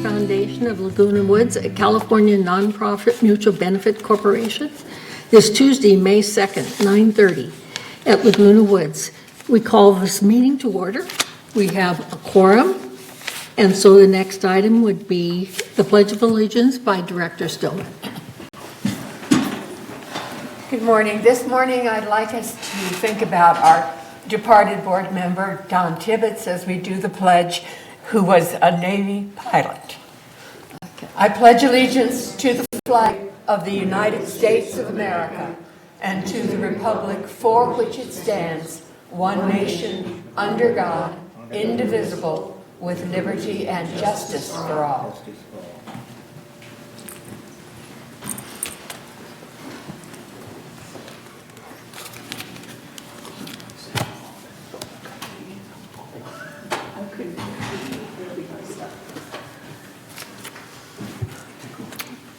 Foundation of Laguna Woods, a California nonprofit mutual benefit corporation, this Tuesday, May 2nd, 9:30 at Laguna Woods. We call this meeting to order. We have a quorum, and so the next item would be the Pledge of Allegiance by Director Stillman. Good morning. This morning I'd like us to think about our departed board member, Don Tibbetts, as we do the pledge, who was a Navy pilot. I pledge allegiance to the flag of the United States of America and to the republic for which it stands, one nation, under God, indivisible, with liberty and justice for all.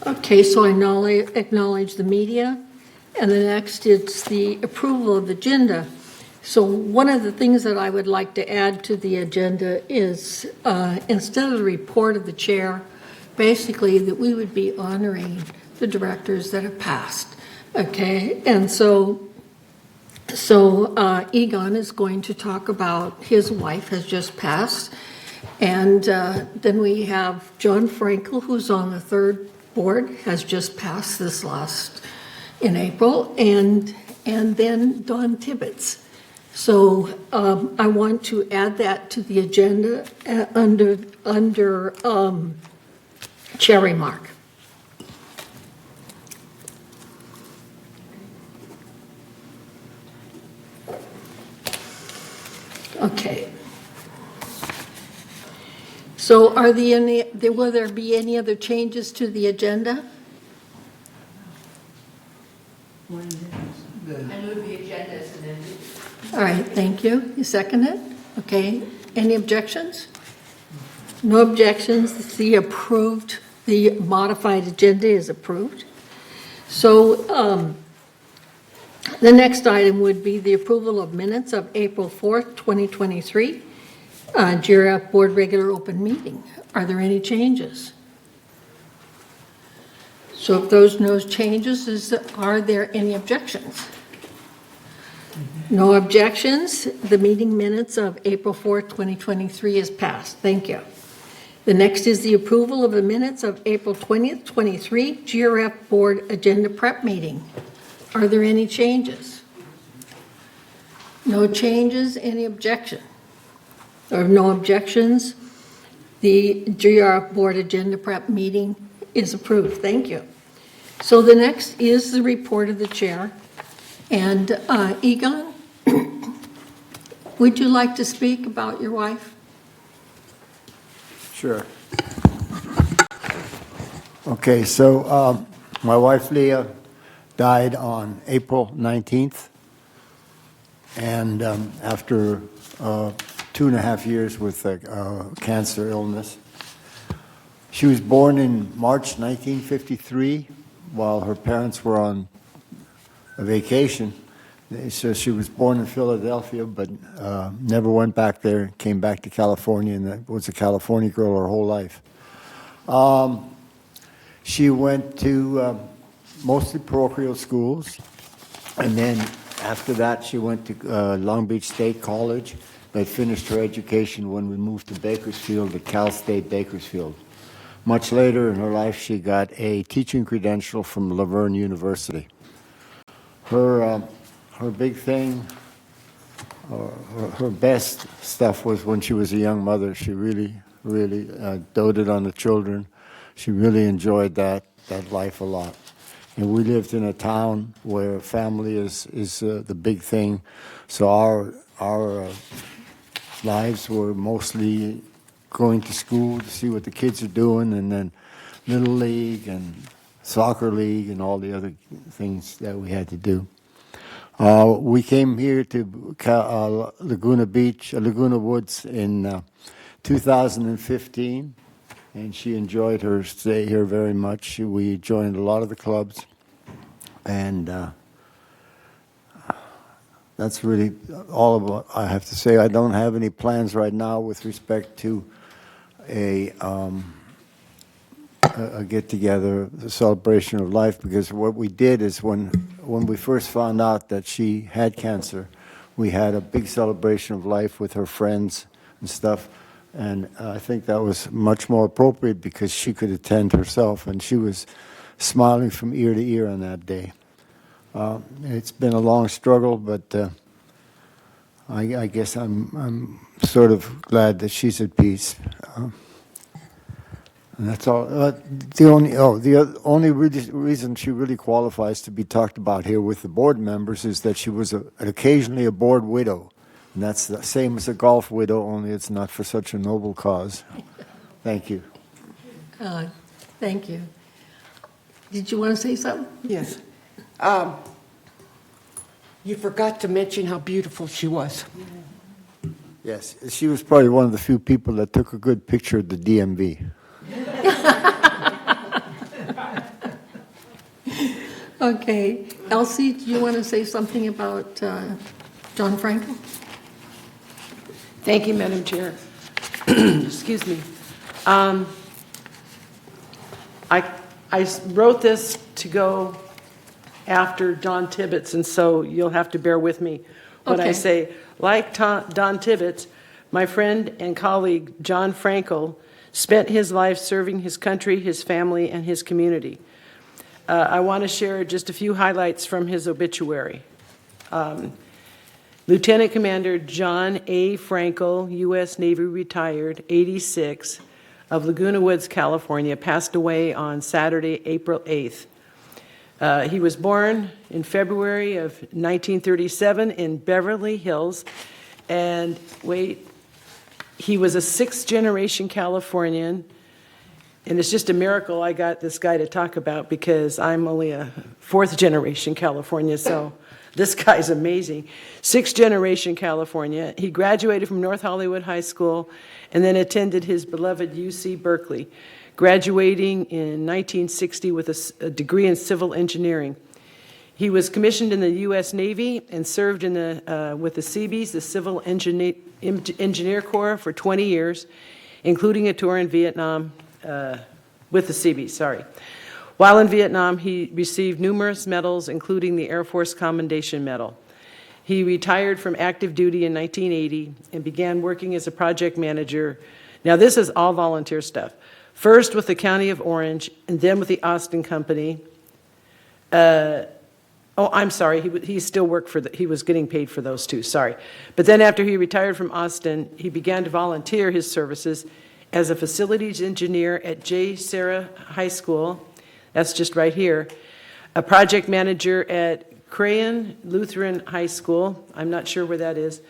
Okay, so I acknowledge the media, and the next is the approval of the agenda. So one of the things that I would like to add to the agenda is instead of the report of the chair, basically that we would be honoring the directors that have passed. Okay, and so Egon is going to talk about his wife has just passed, and then we have John Frankel, who's on the third board, has just passed this last in April, and then Don Tibbetts. So I want to add that to the agenda under chair remark. Okay. So will there be any other changes to the agenda? I move the agenda as amended. All right, thank you. You second it? Okay. Any objections? No objections. The modified agenda is approved. So the next item would be the approval of minutes of April 4th, 2023. GRF Board Regular Open Meeting. Are there any changes? So if there's no changes, are there any objections? No objections. The meeting minutes of April 4th, 2023 is passed. Thank you. The next is the approval of the minutes of April 20th, 23 GRF Board Agenda Prep Meeting. Are there any changes? No changes. Any objection? Or no objections, the GRF Board Agenda Prep Meeting is approved. Thank you. So the next is the report of the chair. And Egon, would you like to speak about your wife? Sure. Okay, so my wife Leah died on April 19th. And after 2.5 years with a cancer illness. She was born in March 1953 while her parents were on a vacation. So she was born in Philadelphia, but never went back there, came back to California, and was a California girl her whole life. She went to mostly parochial schools, and then after that she went to Long Beach State College. They finished her education when we moved to Bakersfield, at Cal State Bakersfield. Much later in her life, she got a teaching credential from Laverne University. Her big thing, her best stuff was when she was a young mother. She really doted on the children. She really enjoyed that life a lot. And we lived in a town where family is the big thing. So our lives were mostly going to school to see what the kids are doing, and then Little League and Soccer League and all the other things that we had to do. We came here to Laguna Beach, Laguna Woods in 2015, and she enjoyed her stay here very much. We joined a lot of the clubs, and that's really all of what I have to say. I don't have any plans right now with respect to a a get-together, a celebration of life, because what we did is when we first found out that she had cancer, we had a big celebration of life with her friends and stuff, and I think that was much more appropriate because she could attend herself, and she was smiling from ear to ear on that day. It's been a long struggle, but I guess I'm sort of glad that she's at peace. And that's all. The only reason she really qualifies to be talked about here with the board members is that she was occasionally a board widow. And that's the same as a golf widow, only it's not for such a noble cause. Thank you. Thank you. Did you want to say something? Yes. You forgot to mention how beautiful she was. Yes, she was probably one of the few people that took a good picture of the DMV. Okay. Elsie, do you want to say something about John Frankel? Thank you, Madam Chair. Excuse me. I wrote this to go after Don Tibbetts, and so you'll have to bear with me when I Okay. say, like Don Tibbetts, my friend and colleague John Frankel spent his life serving his country, his family, and his community. I want to share just a few highlights from his obituary. Lieutenant Commander John A. Frankel, U.S. Navy retired, 86, of Laguna Woods, California, passed away on Saturday, April 8th. He was born in February of 1937 in Beverly Hills, and he was a sixth-generation Californian, and it's just a miracle I got this guy to talk about because I'm only a fourth-generation California, so this guy's amazing. Sixth-generation California. He graduated from North Hollywood High School and then attended his beloved UC Berkeley, graduating in 1960 with a degree in civil engineering. He was commissioned in the U.S. Navy and served in with the Seabees, the Civil Engineer Corps, for 20 years, including a tour in Vietnam with the Seabees, sorry. While in Vietnam, he received numerous medals, including the Air Force Commendation Medal. He retired from active duty in 1980 and began working as a project manager. Now, this is all volunteer stuff. First with the County of Orange, and then with the Austin Company. I'm sorry, he still worked he was getting paid for those two, sorry. But then after he retired from Austin, he began to volunteer his services as a facilities engineer at J. Sarah High School, that's just right here, a project manager at Crayon Lutheran High School, I'm not sure where that is,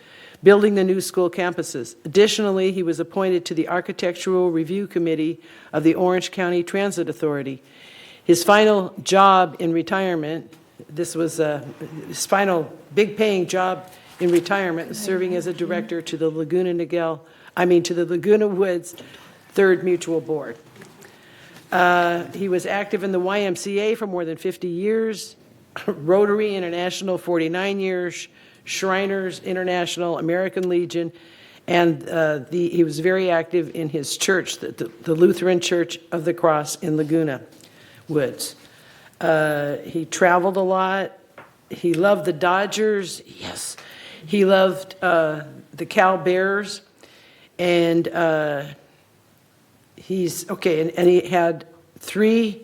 building the new school campuses. Additionally, he was appointed to the Architectural Review Committee of the Orange County Transit Authority. His final job in retirement, this was his final big-paying job in retirement, serving as a director to the Laguna Woods Third Mutual Board. He was active in the YMCA for more than 50 years, Rotary International 49 years, Shriners International, American Legion, and he was very active in his church, the Lutheran Church of the Cross in Laguna Woods. He traveled a lot. He loved the Dodgers. Yes. He loved the Cal Bears. And and he had 3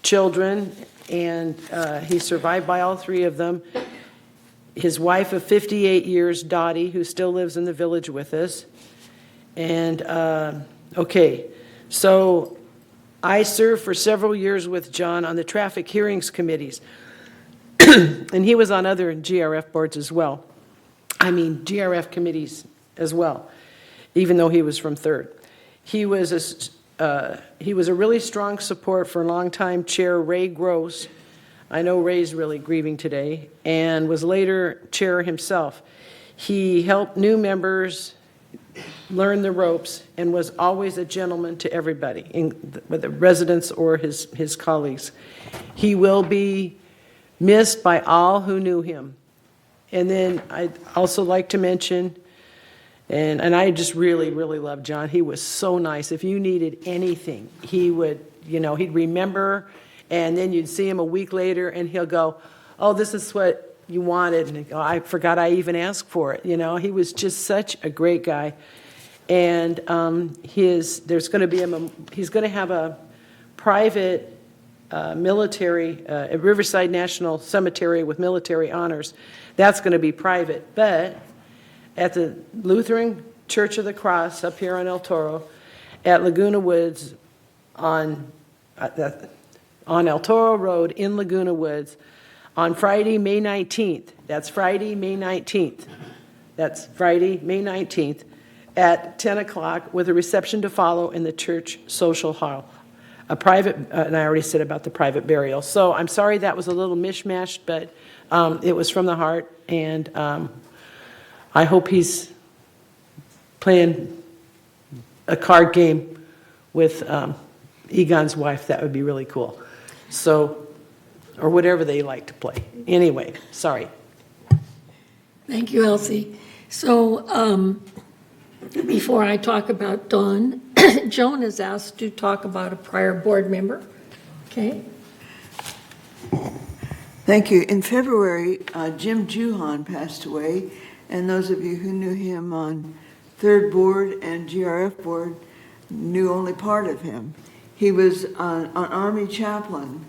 children, and he survived by all 3 of them. His wife of 58 years, Dottie, who still lives in the village with us. And, so I served for several years with John on the traffic hearings committees. And he was on other GRF boards as well. GRF committees as well, even though he was from Third. He was a really strong support for longtime chair Ray Gross. I know Ray's really grieving today, and was later chair himself. He helped new members learn the ropes and was always a gentleman to everybody, whether residents or his colleagues. He will be missed by all who knew him. And then I'd also like to mention And I just really, really loved John. He was so nice. If you needed anything, he would, he'd remember, and then you'd see him a week later, and he'll go, oh, this is what you wanted. And he'd go, I forgot I even asked for it. He was just such a great guy. And he's going to have a private military, at Riverside National Cemetery with military honors. That's going to be private, but at the Lutheran Church of the Cross up here on El Toro, at Laguna Woods on El Toro Road in Laguna Woods on Friday, May 19th. That's Friday, May 19th. That's Friday, May 19th at 10 o'clock with a reception to follow in the church social hall. A private, and I already said about the private burial. So I'm sorry that was a little mishmashed, but it was from the heart, and I hope he's playing a card game with Egon's wife. That would be really cool. So, or whatever they like to play. Anyway, sorry. Thank you, Elsie. So before I talk about Dawn, Joan is asked to talk about a prior board member. Okay? Thank you. In February, Jim Juhan passed away, and those of you who knew him on third board and GRF board knew only part of him. He was an Army chaplain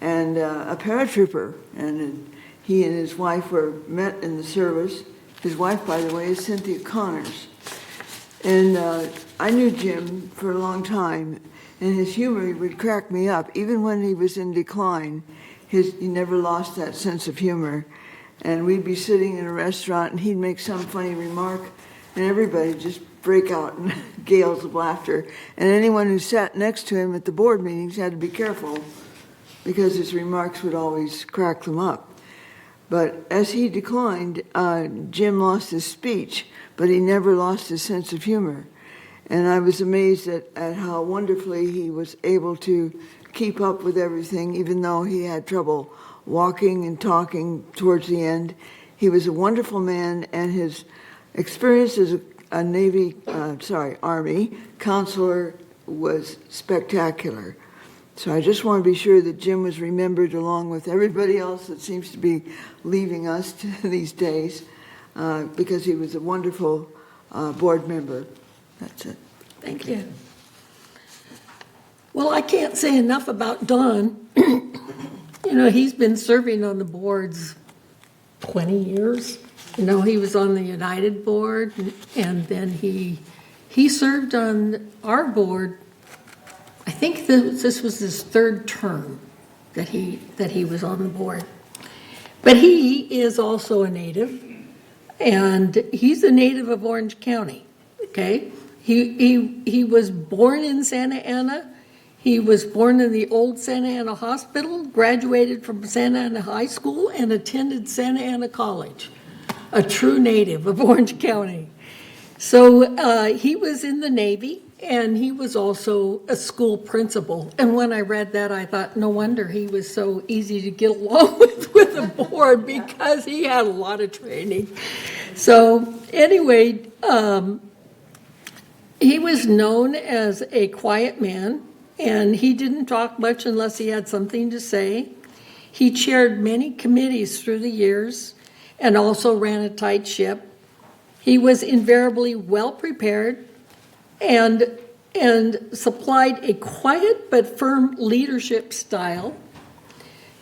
and a paratrooper, and he and his wife were met in the service. His wife, by the way, is Cynthia Connors. And I knew Jim for a long time, and his humor would crack me up. Even when he was in decline, he never lost that sense of humor. And we'd be sitting in a restaurant, and he'd make some funny remark, and everybody just break out in gales of laughter. And anyone who sat next to him at the board meetings had to be careful, because his remarks would always crack them up. But as he declined, Jim lost his speech, but he never lost his sense of humor. And I was amazed at how wonderfully he was able to keep up with everything, even though he had trouble walking and talking towards the end. He was a wonderful man, and his experience as a Army counselor was spectacular. So I just want to be sure that Jim was remembered along with everybody else that seems to be leaving us these days, because he was a wonderful board member. That's it. Thank you. Well, I can't say enough about Don. He's been serving on the boards 20 years. He was on the United board, and then he served on our board. I think this was his third term that he was on the board. But he is also a native, and he's a native of Orange County, okay? He was born in Santa Ana. He was born in the old Santa Ana Hospital, graduated from Santa Ana High School, and attended Santa Ana College, a true native of Orange County. So he was in the Navy, and he was also a school principal. And when I read that, I thought, no wonder he was so easy to get along with the board, because he had a lot of training. So anyway, he was known as a quiet man, and he didn't talk much unless he had something to say. He chaired many committees through the years and also ran a tight ship. He was invariably well prepared and supplied a quiet but firm leadership style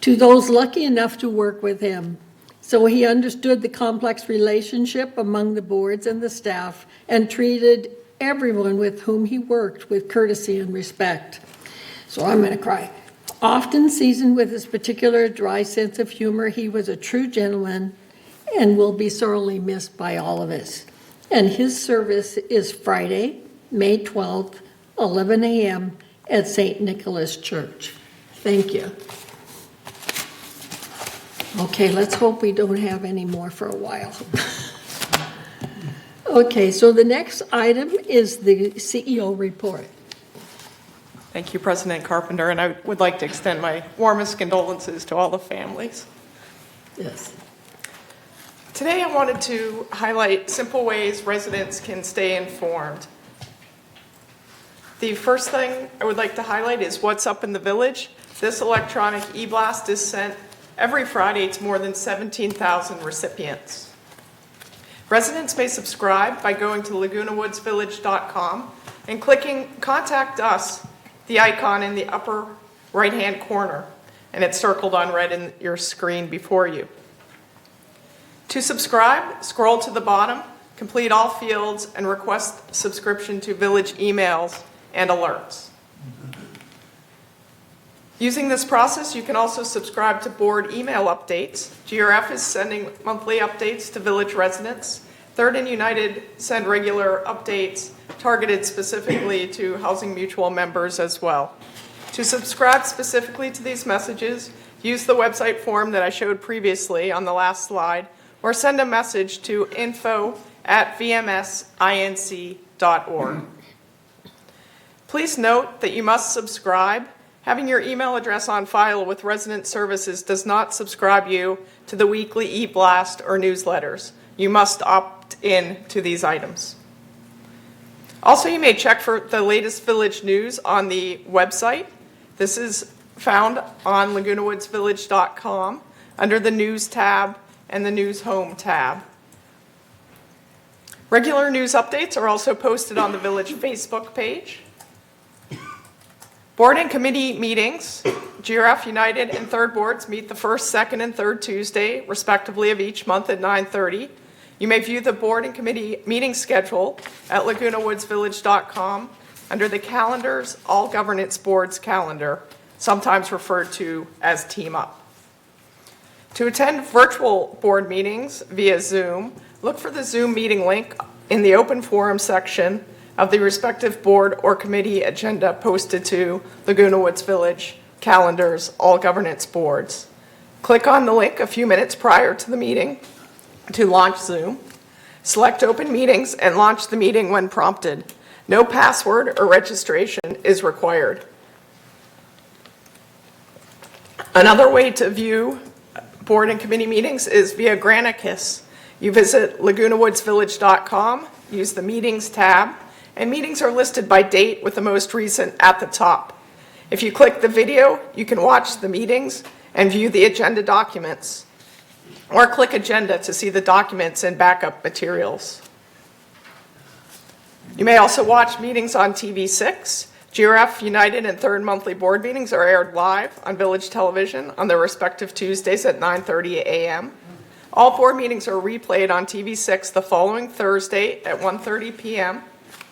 to those lucky enough to work with him. So he understood the complex relationship among the boards and the staff and treated everyone with whom he worked with courtesy and respect. So I'm going to cry. Often seasoned with his particular dry sense of humor, he was a true gentleman and will be sorely missed by all of us. And his service is Friday, May 12th, 11 a.m. at St. Nicholas Church. Thank you. Okay, let's hope we don't have any more for a while. Okay, so the next item is the CEO report. Thank you, President Carpenter, and I would like to extend my warmest condolences to all the families. Yes. Today I wanted to highlight simple ways residents can stay informed. The first thing I would like to highlight is What's Up in the Village. This electronic e-blast is sent every Friday to more than 17,000 recipients. Residents may subscribe by going to lagunawoodsvillage.com and clicking Contact Us, the icon in the upper right-hand corner, and it's circled on red in your screen before you. To subscribe, scroll to the bottom, complete all fields, and request subscription to Village emails and alerts. Using this process, you can also subscribe to board email updates. GRF is sending monthly updates to Village residents. Third and United send regular updates targeted specifically to Housing Mutual members as well. To subscribe specifically to these messages, use the website form that I showed previously on the last slide, or send a message to info@vmsinc.org. Please note that you must subscribe. Having your email address on file with Resident Services does not subscribe you to the weekly e-blast or newsletters. You must opt in to these items. Also, you may check for the latest Village news on the website. This is found on lagunawoodsvillage.com under the News tab and the News Home tab. Regular news updates are also posted on the Village Facebook page. Board and committee meetings. GRF United and Third Boards meet the first, second, and third Tuesday, respectively, of each month at 9:30. You may view the board and committee meeting schedule at lagunawoodsvillage.com under the calendars, All Governance Boards calendar, sometimes referred to as Team Up. To attend virtual board meetings via Zoom, look for the Zoom meeting link in the open forum section of the respective board or committee agenda posted to Laguna Woods Village calendars, All Governance Boards. Click on the link a few minutes prior to the meeting to launch Zoom. Select Open Meetings and launch the meeting when prompted. No password or registration is required. Another way to view board and committee meetings is via Granicus. You visit lagunawoodsvillage.com, use the Meetings tab, and meetings are listed by date with the most recent at the top. If you click the video, you can watch the meetings and view the agenda documents, or click Agenda to see the documents and backup materials. You may also watch meetings on TV6. GRF United and Third monthly board meetings are aired live on Village Television on their respective Tuesdays at 9:30 a.m. All board meetings are replayed on TV6 the following Thursday at 1:30 p.m.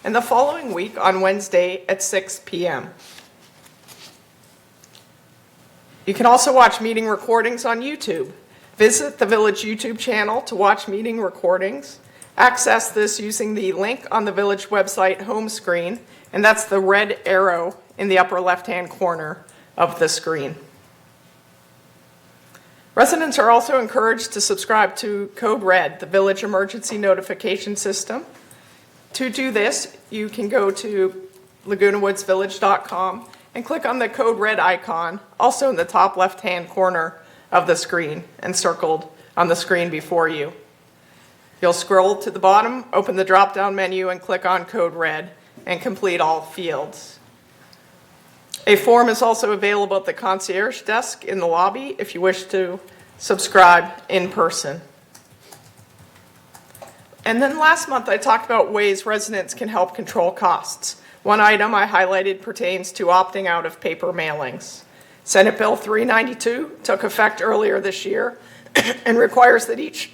and the following week on Wednesday at 6 p.m. You can also watch meeting recordings on YouTube. Visit the Village YouTube channel to watch meeting recordings. Access this using the link on the Village website home screen, and that's the red arrow in the upper left-hand corner of the screen. Residents are also encouraged to subscribe to Code Red, the Village emergency notification system. To do this, you can go to lagunawoodsvillage.com and click on the Code Red icon, also in the top left-hand corner of the screen and circled on the screen before you. You'll scroll to the bottom, open the drop-down menu, and click on Code Red and complete all fields. A form is also available at the concierge desk in the lobby if you wish to subscribe in person. And then last month I talked about ways residents can help control costs. One item I highlighted pertains to opting out of paper mailings. Senate Bill 392 took effect earlier this year and requires that each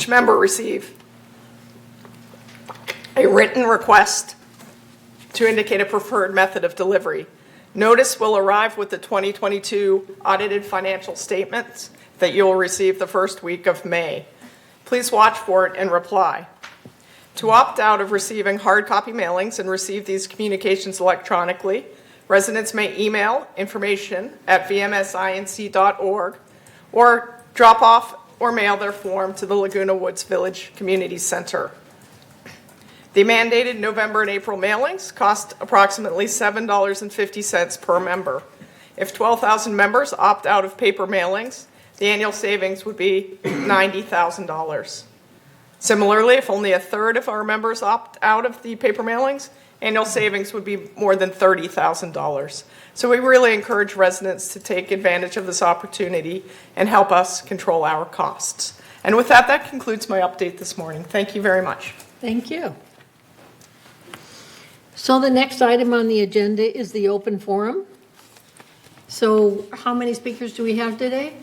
member receive a written request to indicate a preferred method of delivery. Notice will arrive with the 2022 audited financial statements that you'll receive the first week of May. Please watch for it and reply. To opt out of receiving hard copy mailings and receive these communications electronically, residents may email information@vmsinc.org or drop off or mail their form to the Laguna Woods Village Community Center. The mandated November and April mailings cost approximately $7.50 per member. If 12,000 members opt out of paper mailings, the annual savings would be $90,000. Similarly, if only a third of our members opt out of the paper mailings, annual savings would be more than $30,000. So we really encourage residents to take advantage of this opportunity and help us control our costs. And with that, that concludes my update this morning. Thank you very much. Thank you. So the next item on the agenda is the open forum. So how many speakers do we have today?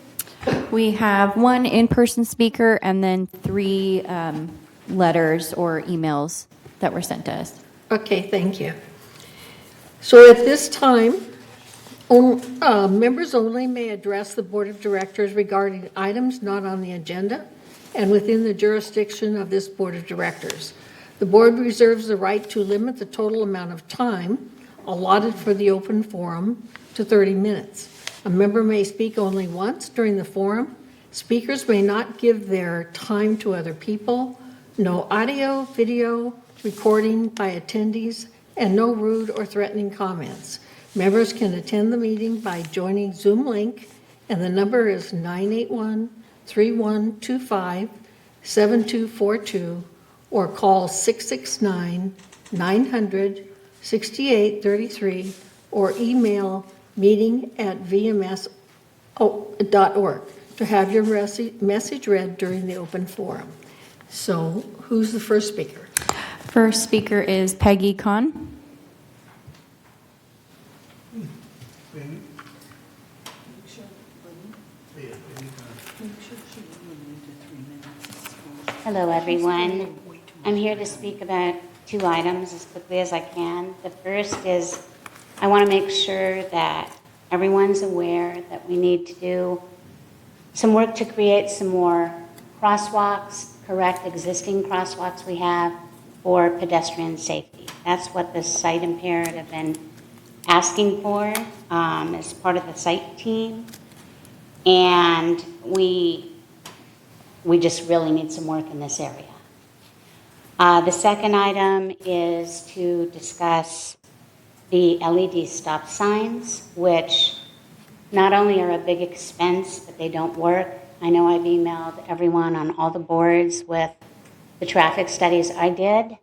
We have one in-person speaker and then 3 letters or emails that were sent to us. Okay, thank you. So at this time, members only may address the Board of Directors regarding items not on the agenda and within the jurisdiction of this Board of Directors. The board reserves the right to limit the total amount of time allotted for the open forum to 30 minutes. A member may speak only once during the forum. Speakers may not give their time to other people. No audio, video, recording by attendees, and no rude or threatening comments. Members can attend the meeting by joining Zoom link, and the number is 981-3125-7242, or call 669-900-6833, or email meeting@vms.org to have your message read during the open forum. So who's the first speaker? First speaker is Peggy Kahn. Hello, everyone. I'm here to speak about 2 items as quickly as I can. The first is I want to make sure that everyone's aware that we need to do some work to create some more crosswalks, correct existing crosswalks we have for pedestrian safety. That's what the sight impaired have been asking for as part of the sight team. And we just really need some work in this area. The second item is to discuss the LED stop signs, which not only are a big expense, but they don't work. I know I've emailed everyone on all the boards with the traffic studies I did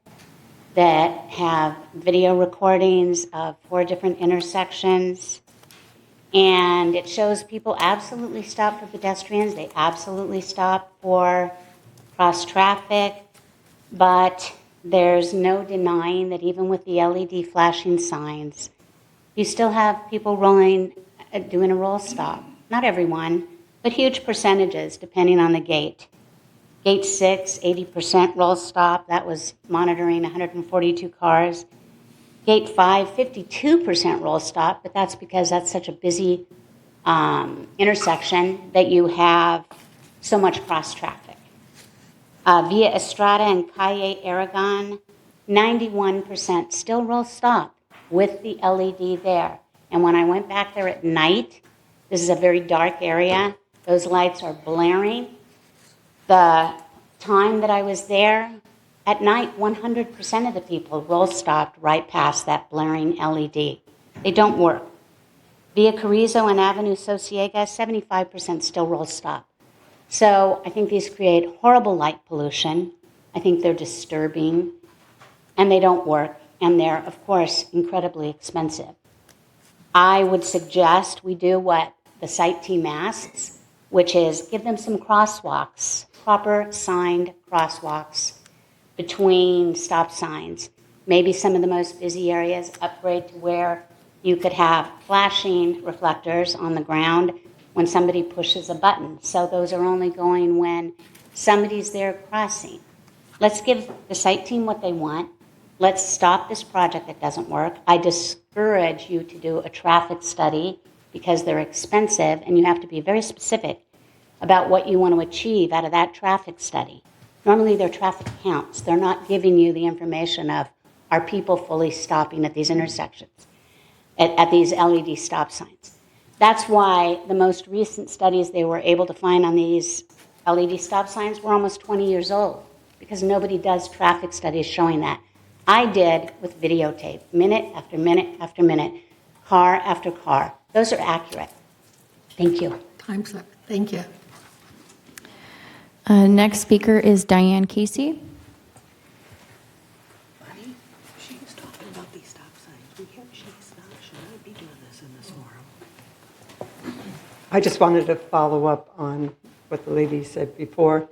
that have video recordings of 4 different intersections. And it shows people absolutely stop for pedestrians. They absolutely stop for cross traffic. But there's no denying that even with the LED flashing signs, you still have people doing a roll stop. Not everyone, but huge percentages depending on the gate. Gate 6, 80% roll stop. That was monitoring 142 cars. Gate 5, 52% roll stop, but that's because that's such a busy intersection that you have so much cross traffic. Via Estrada and Calle Aragon, 91% still roll stop with the LED there. And when I went back there at night, this is a very dark area, those lights are blaring. The time that I was there, at night, 100% of the people roll stopped right past that blaring LED. They don't work. Via Carrizo and Avenue Sociega, 75% still roll stop. So I think these create horrible light pollution. I think they're disturbing, and they don't work, and they're, of course, incredibly expensive. I would suggest we do what the site team asks, which is give them some crosswalks, proper signed crosswalks between stop signs. Maybe some of the most busy areas upgrade to where you could have flashing reflectors on the ground when somebody pushes a button. So those are only going when somebody's there crossing. Let's give the site team what they want. Let's stop this project that doesn't work. I discourage you to do a traffic study because they're expensive, and you have to be very specific about what you want to achieve out of that traffic study. Normally they're traffic counts. They're not giving you the information of are people fully stopping at these intersections, at these LED stop signs. That's why the most recent studies they were able to find on these LED stop signs were almost 20 years old, because nobody does traffic studies showing that. I did with videotape, minute after minute after minute, car after car. Those are accurate. Thank you. Time's up. Thank you. Next speaker is Diane Casey. She was talking about these stop signs. She's not, should not be doing this in this forum. I just wanted to follow up on what the lady said before,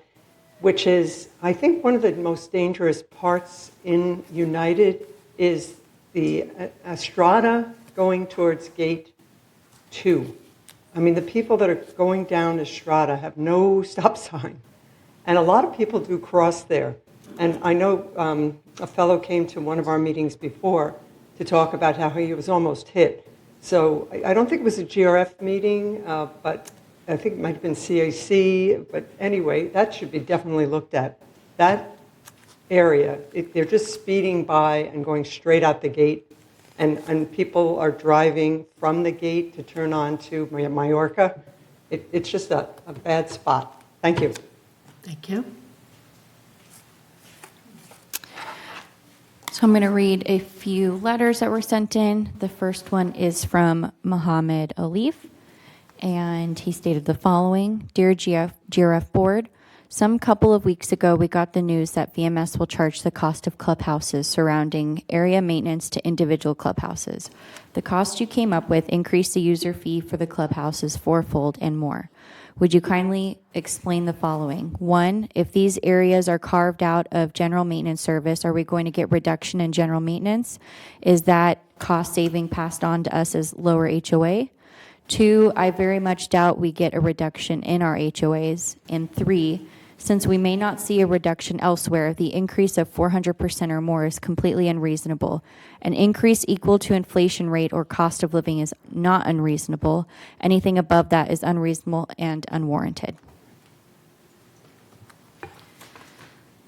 which is, I think one of the most dangerous parts in United is the Estrada going towards Gate 2. I mean, the people that are going down Estrada have no stop sign. And a lot of people do cross there. And I know a fellow came to one of our meetings before to talk about how he was almost hit. So I don't think it was a GRF meeting, but I think it might have been CAC. But anyway, that should be definitely looked at. That area, they're just speeding by and going straight out the gate. And people are driving from the gate to turn on to Majorca. It's just a bad spot. Thank you. Thank you. So I'm going to read a few letters that were sent in. The first one is from Mohammed Alif, and he stated the following. Dear GRF Board, some couple of weeks ago, we got the news that VMS will charge the cost of clubhouses surrounding area maintenance to individual clubhouses. The cost you came up with increased the user fee for the clubhouses fourfold and more. Would you kindly explain the following? 1, if these areas are carved out of general maintenance service, are we going to get reduction in general maintenance? Is that cost saving passed on to us as lower HOA? 2, I very much doubt we get a reduction in our HOAs. And 3, since we may not see a reduction elsewhere, the increase of 400% or more is completely unreasonable. An increase equal to inflation rate or cost of living is not unreasonable. Anything above that is unreasonable and unwarranted.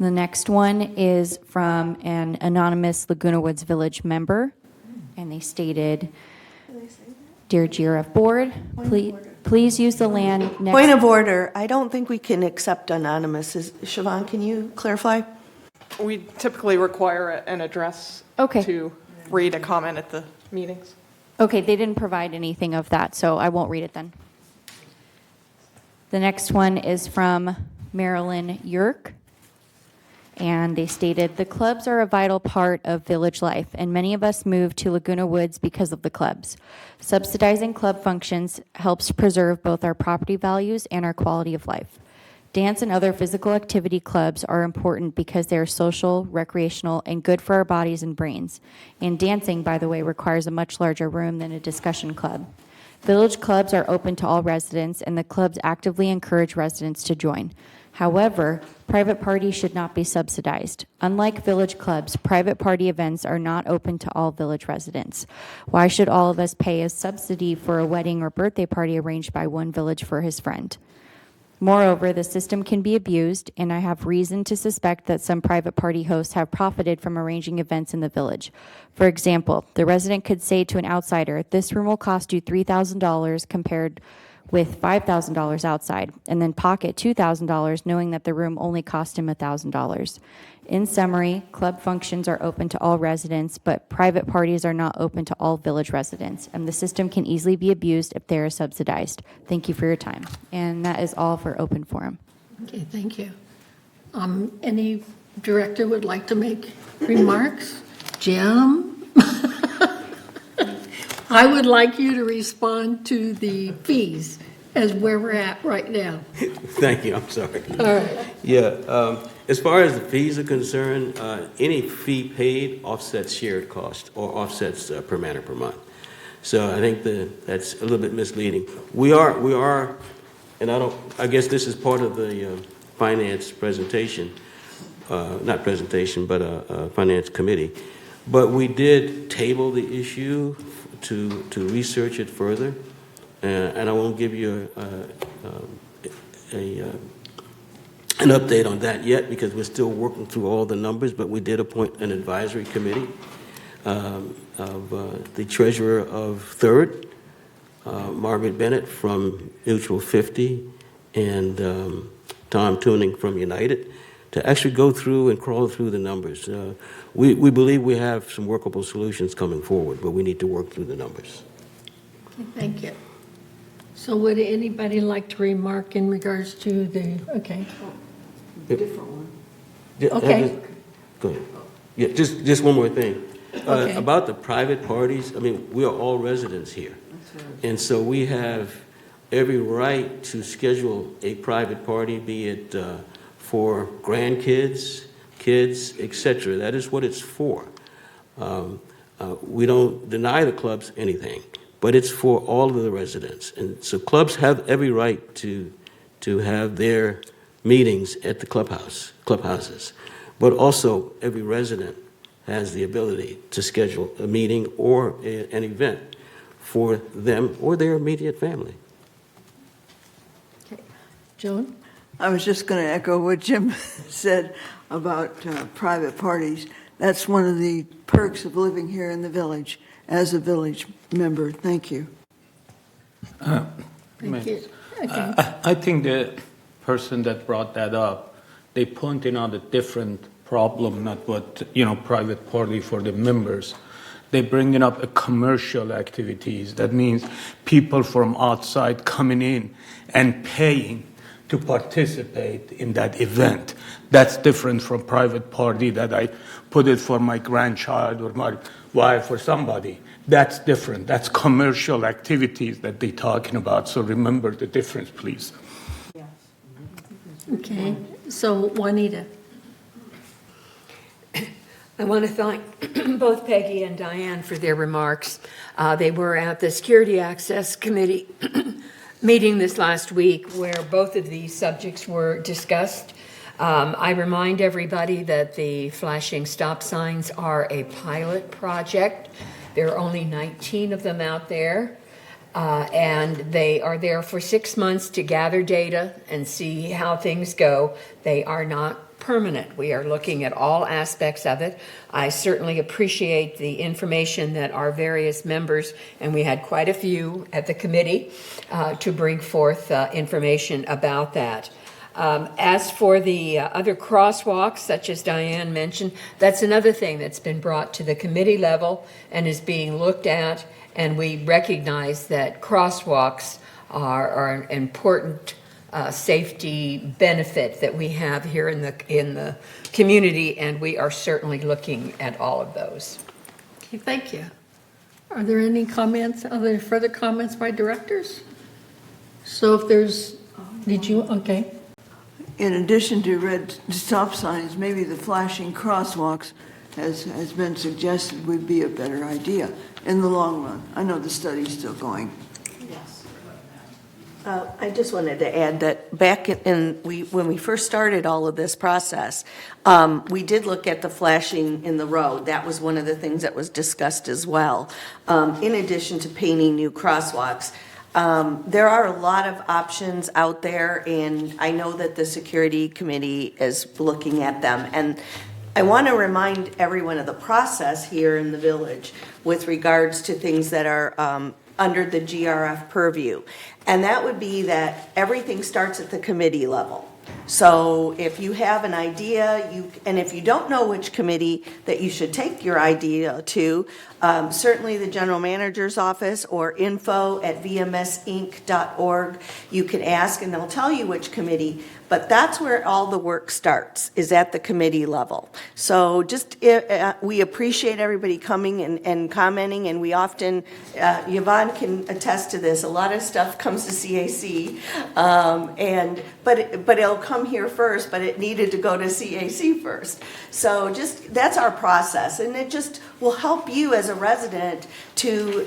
The next one is from an anonymous Laguna Woods Village member, and they stated, Dear GRF Board, please use the land next... Point of order. I don't think we can accept anonymous. Siobhan, can you clarify? We typically require an address Okay. to read a comment at the meetings. Okay, they didn't provide anything of that, so I won't read it then. The next one is from Marilyn Yerk, and they stated, the clubs are a vital part of village life, and many of us moved to Laguna Woods because of the clubs. Subsidizing club functions helps preserve both our property values and our quality of life. Dance and other physical activity clubs are important because they are social, recreational, and good for our bodies and brains. And dancing, by the way, requires a much larger room than a discussion club. Village clubs are open to all residents, and the clubs actively encourage residents to join. However, private parties should not be subsidized. Unlike village clubs, private party events are not open to all village residents. Why should all of us pay a subsidy for a wedding or birthday party arranged by one village for his friend? Moreover, the system can be abused, and I have reason to suspect that some private party hosts have profited from arranging events in the village. For example, the resident could say to an outsider, this room will cost you $3,000 compared with $5,000 outside, and then pocket $2,000 knowing that the room only cost him $1,000. In summary, club functions are open to all residents, but private parties are not open to all village residents, and the system can easily be abused if they are subsidized. Thank you for your time. And that is all for open forum. Okay, thank you. Any director would like to make remarks? Jim? I would like you to respond to the fees as where we're at right now. Thank you, I'm sorry. All right. Yeah, as far as the fees are concerned, any fee paid offsets shared cost or offsets per man or per month. So I think that's a little bit misleading. We are, and I guess this is part of the finance presentation, not presentation, but finance committee. But we did table the issue to research it further, and I won't give you an update on that yet because we're still working through all the numbers, but we did appoint an advisory committee of the treasurer of Third, Margaret Bennett from Mutual 50, and Tom Tuning from United, to actually go through and crawl through the numbers. We believe we have some workable solutions coming forward, but we need to work through the numbers. Thank you. So would anybody like to remark in regards to the, okay. Different one. Yeah, Okay. Go ahead. Yeah, just one more thing. Okay. About the private parties, I mean, we are all residents here. And so we have every right to schedule a private party, be it for grandkids, kids, etc. That is what it's for. We don't deny the clubs anything, but it's for all of the residents. And so clubs have every right to have their meetings at the clubhouses. But also, every resident has the ability to schedule a meeting or an event for them or their immediate family. Joan? I was just going to echo what Jim said about private parties. That's one of the perks of living here in the village as a village member. Thank you. Thank you. Okay. I think the person that brought that up, they pointed out a different problem, not what, private party for the members. They bringing up a commercial activities. That means people from outside coming in and paying to participate in that event. That's different from private party that I put it for my grandchild or my wife or somebody. That's different. That's commercial activities that they're talking about. So remember the difference, please. Okay, so Juanita? I want to thank both Peggy and Diane for their remarks. They were at the Security Access Committee meeting this last week where both of these subjects were discussed. I remind everybody that the flashing stop signs are a pilot project. There are only 19 of them out there, and they are there for 6 months to gather data and see how things go. They are not permanent. We are looking at all aspects of it. I certainly appreciate the information that our various members, and we had quite a few at the committee, to bring forth information about that. As for the other crosswalks, such as Diane mentioned, that's another thing that's been brought to the committee level and is being looked at, and we recognize that crosswalks are an important safety benefit that we have here in the community, and we are certainly looking at all of those. Okay, thank you. Are there any comments, are there further comments by directors? So if there's, okay. In addition to red stop signs, maybe the flashing crosswalks has been suggested would be a better idea in the long run. I know the study's still going. I just wanted to add that back when we first started all of this process, we did look at the flashing in the road. That was one of the things that was discussed as well. In addition to painting new crosswalks, there are a lot of options out there, and I know that the security committee is looking at them. And I want to remind everyone of the process here in the village with regards to things that are under the GRF purview. And that would be that everything starts at the committee level. So if you have an idea, and if you don't know which committee that you should take your idea to, certainly the general manager's office or info@vmsinc.org, you can ask and they'll tell you which committee. But that's where all the work starts, is at the committee level. So just, we appreciate everybody coming and commenting, and we often, Yvonne can attest to this, a lot of stuff comes to CAC, but it'll come here first, but it needed to go to CAC first. So just, that's our process, and it just will help you as a resident to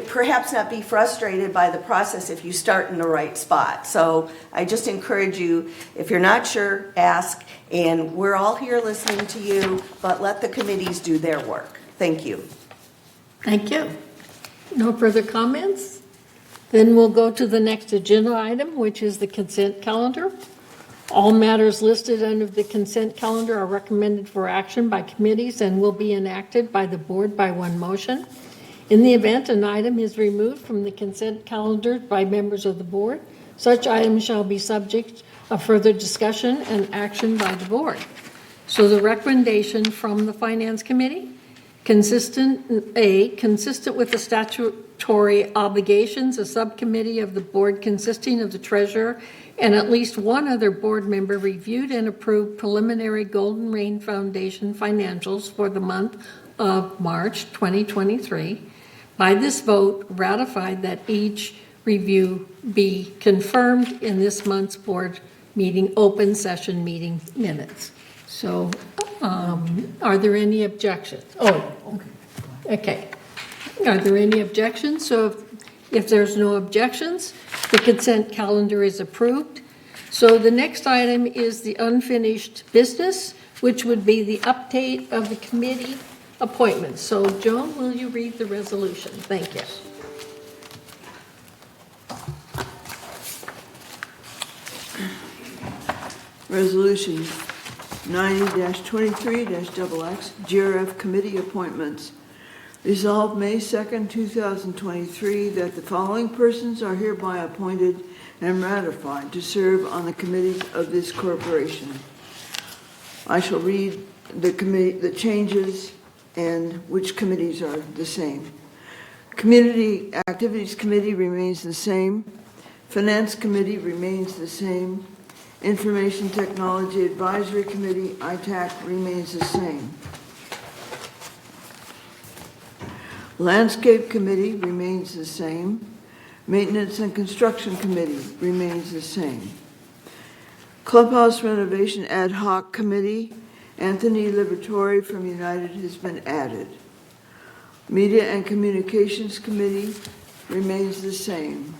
perhaps not be frustrated by the process if you start in the right spot. So I just encourage you, if you're not sure, ask, and we're all here listening to you, but let the committees do their work. Thank you. Thank you. No further comments? Then we'll go to the next agenda item, which is the consent calendar. All matters listed under the consent calendar are recommended for action by committees and will be enacted by the board by one motion. In the event an item is removed from the consent calendar by members of the board, such items shall be subject of further discussion and action by the board. So the recommendation from the Finance Committee Consistent with the statutory obligations, a subcommittee of the board consisting of the treasurer and at least one other board member reviewed and approved preliminary Golden Rain Foundation financials for the month of March 2023. By this vote, ratified that each review be confirmed in this month's board meeting, open session meeting minutes. So, are there any objections? Oh, okay. Are there any objections? So if there's no objections, the consent calendar is approved. So the next item is the unfinished business, which would be the update of the committee appointments. So Joan, will you read the resolution? Thank you. Resolution 90-23-XX, GRF Committee Appointments. Resolved May 2nd, 2023, that the following persons are hereby appointed and ratified to serve on the committees of this corporation. I shall read the changes and which committees are the same. Community Activities Committee remains the same. Finance Committee remains the same. Information Technology Advisory Committee, ITAC, remains the same. Landscape Committee remains the same. Maintenance and Construction Committee remains the same. Clubhouse Renovation Ad Hoc Committee, Anthony Liberatore from United has been added. Media and Communications Committee remains the same.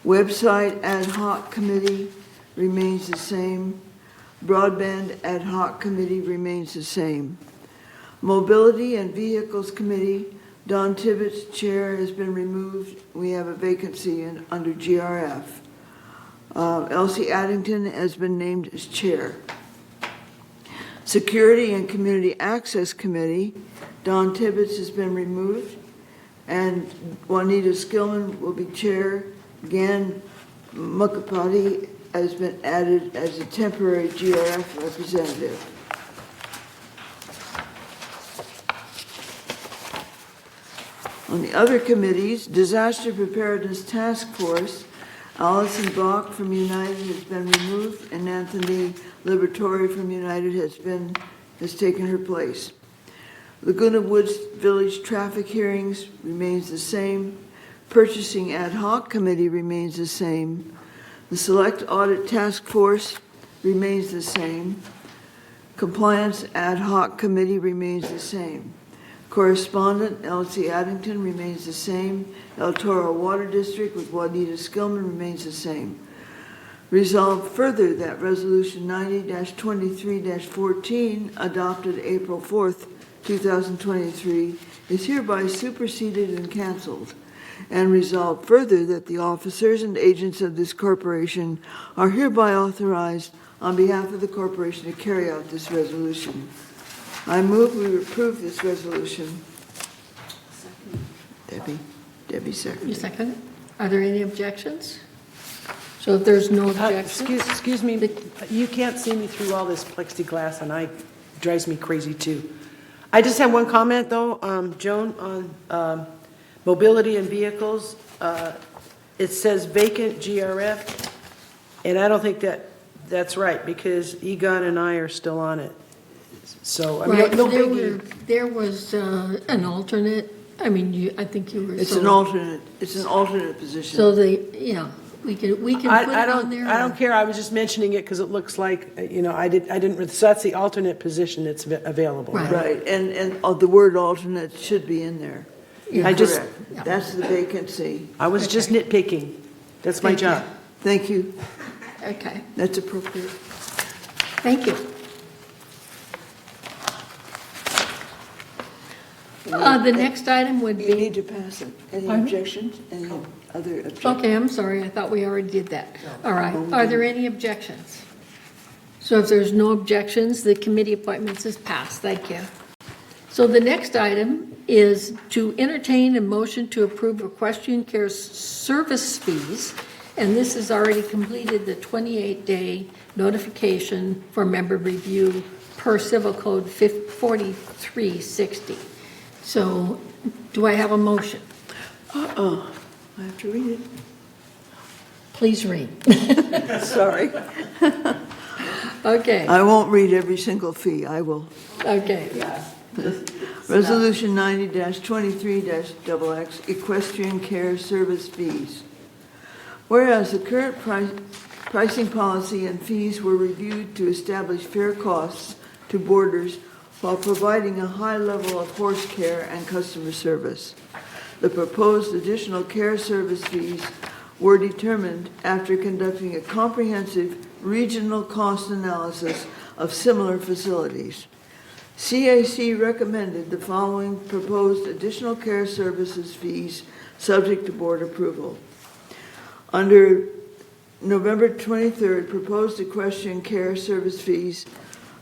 Website Ad Hoc Committee remains the same. Broadband Ad Hoc Committee remains the same. Mobility and Vehicles Committee, Don Tibbetts' chair has been removed. We have a vacancy under GRF. Elsie Addington has been named as chair. Security and Community Access Committee, Don Tibbetts has been removed, and Juanita Skillman will be chair. Gan Mukapati has been added as a temporary GRF representative. On the other committees, Disaster Preparedness Task Force, Allison Bach from United has been removed, and Anthony Liberatore from United has taken her place. Laguna Woods Village Traffic Hearings remains the same. Purchasing Ad Hoc Committee remains the same. The Select Audit Task Force remains the same. Compliance Ad Hoc Committee remains the same. Correspondent Elsie Addington remains the same. El Toro Water District with Juanita Skillman remains the same. Resolved further that Resolution 90-23-14, adopted April 4th, 2023, is hereby superseded and canceled. And resolved further that the officers and agents of this corporation are hereby authorized on behalf of the corporation to carry out this resolution. I move we approve this resolution. Debbie seconded. You second it? Are there any objections? So if there's no objections? Excuse me, but you can't see me through all this plexiglass, and it drives me crazy too. I just have one comment though, Joan, on mobility and vehicles. It says vacant GRF, and I don't think that's right, because Egon and I are still on it. So, I mean, Right, no biggie. there was an alternate, I mean, I think you were. It's an alternate position. So we can put it on there. I don't care, I was just mentioning it because it looks like, I didn't, so that's the alternate position that's available. Right. Right, and the word alternate should be in there. Yeah. Correct. That's the vacancy. I was just nitpicking. That's my job. Thank you. Okay, That's appropriate. thank you. The next item would You be, need to pass it. Any Pardon me? objections? Any other objections? okay, I'm sorry, I thought we already did that. All right, are there any objections? So if there's no objections, the committee appointments is passed, thank you. So the next item is to entertain a motion to approve equestrian care service fees, and this has already completed the 28-day notification for member review per Civil Code 4360. So do I have a motion? I have to read Please read. it. Sorry. Okay, I won't read every single fee. I will. okay. Resolution 90-23-XX, equestrian care service fees. Whereas the current pricing policy and fees were reviewed to establish fair costs to boarders while providing a high level of horse care and customer service. The proposed additional care service fees were determined after conducting a comprehensive regional cost analysis of similar facilities. CAC recommended the following proposed additional care services fees subject to board approval. Under November 23rd, proposed equestrian care service fees.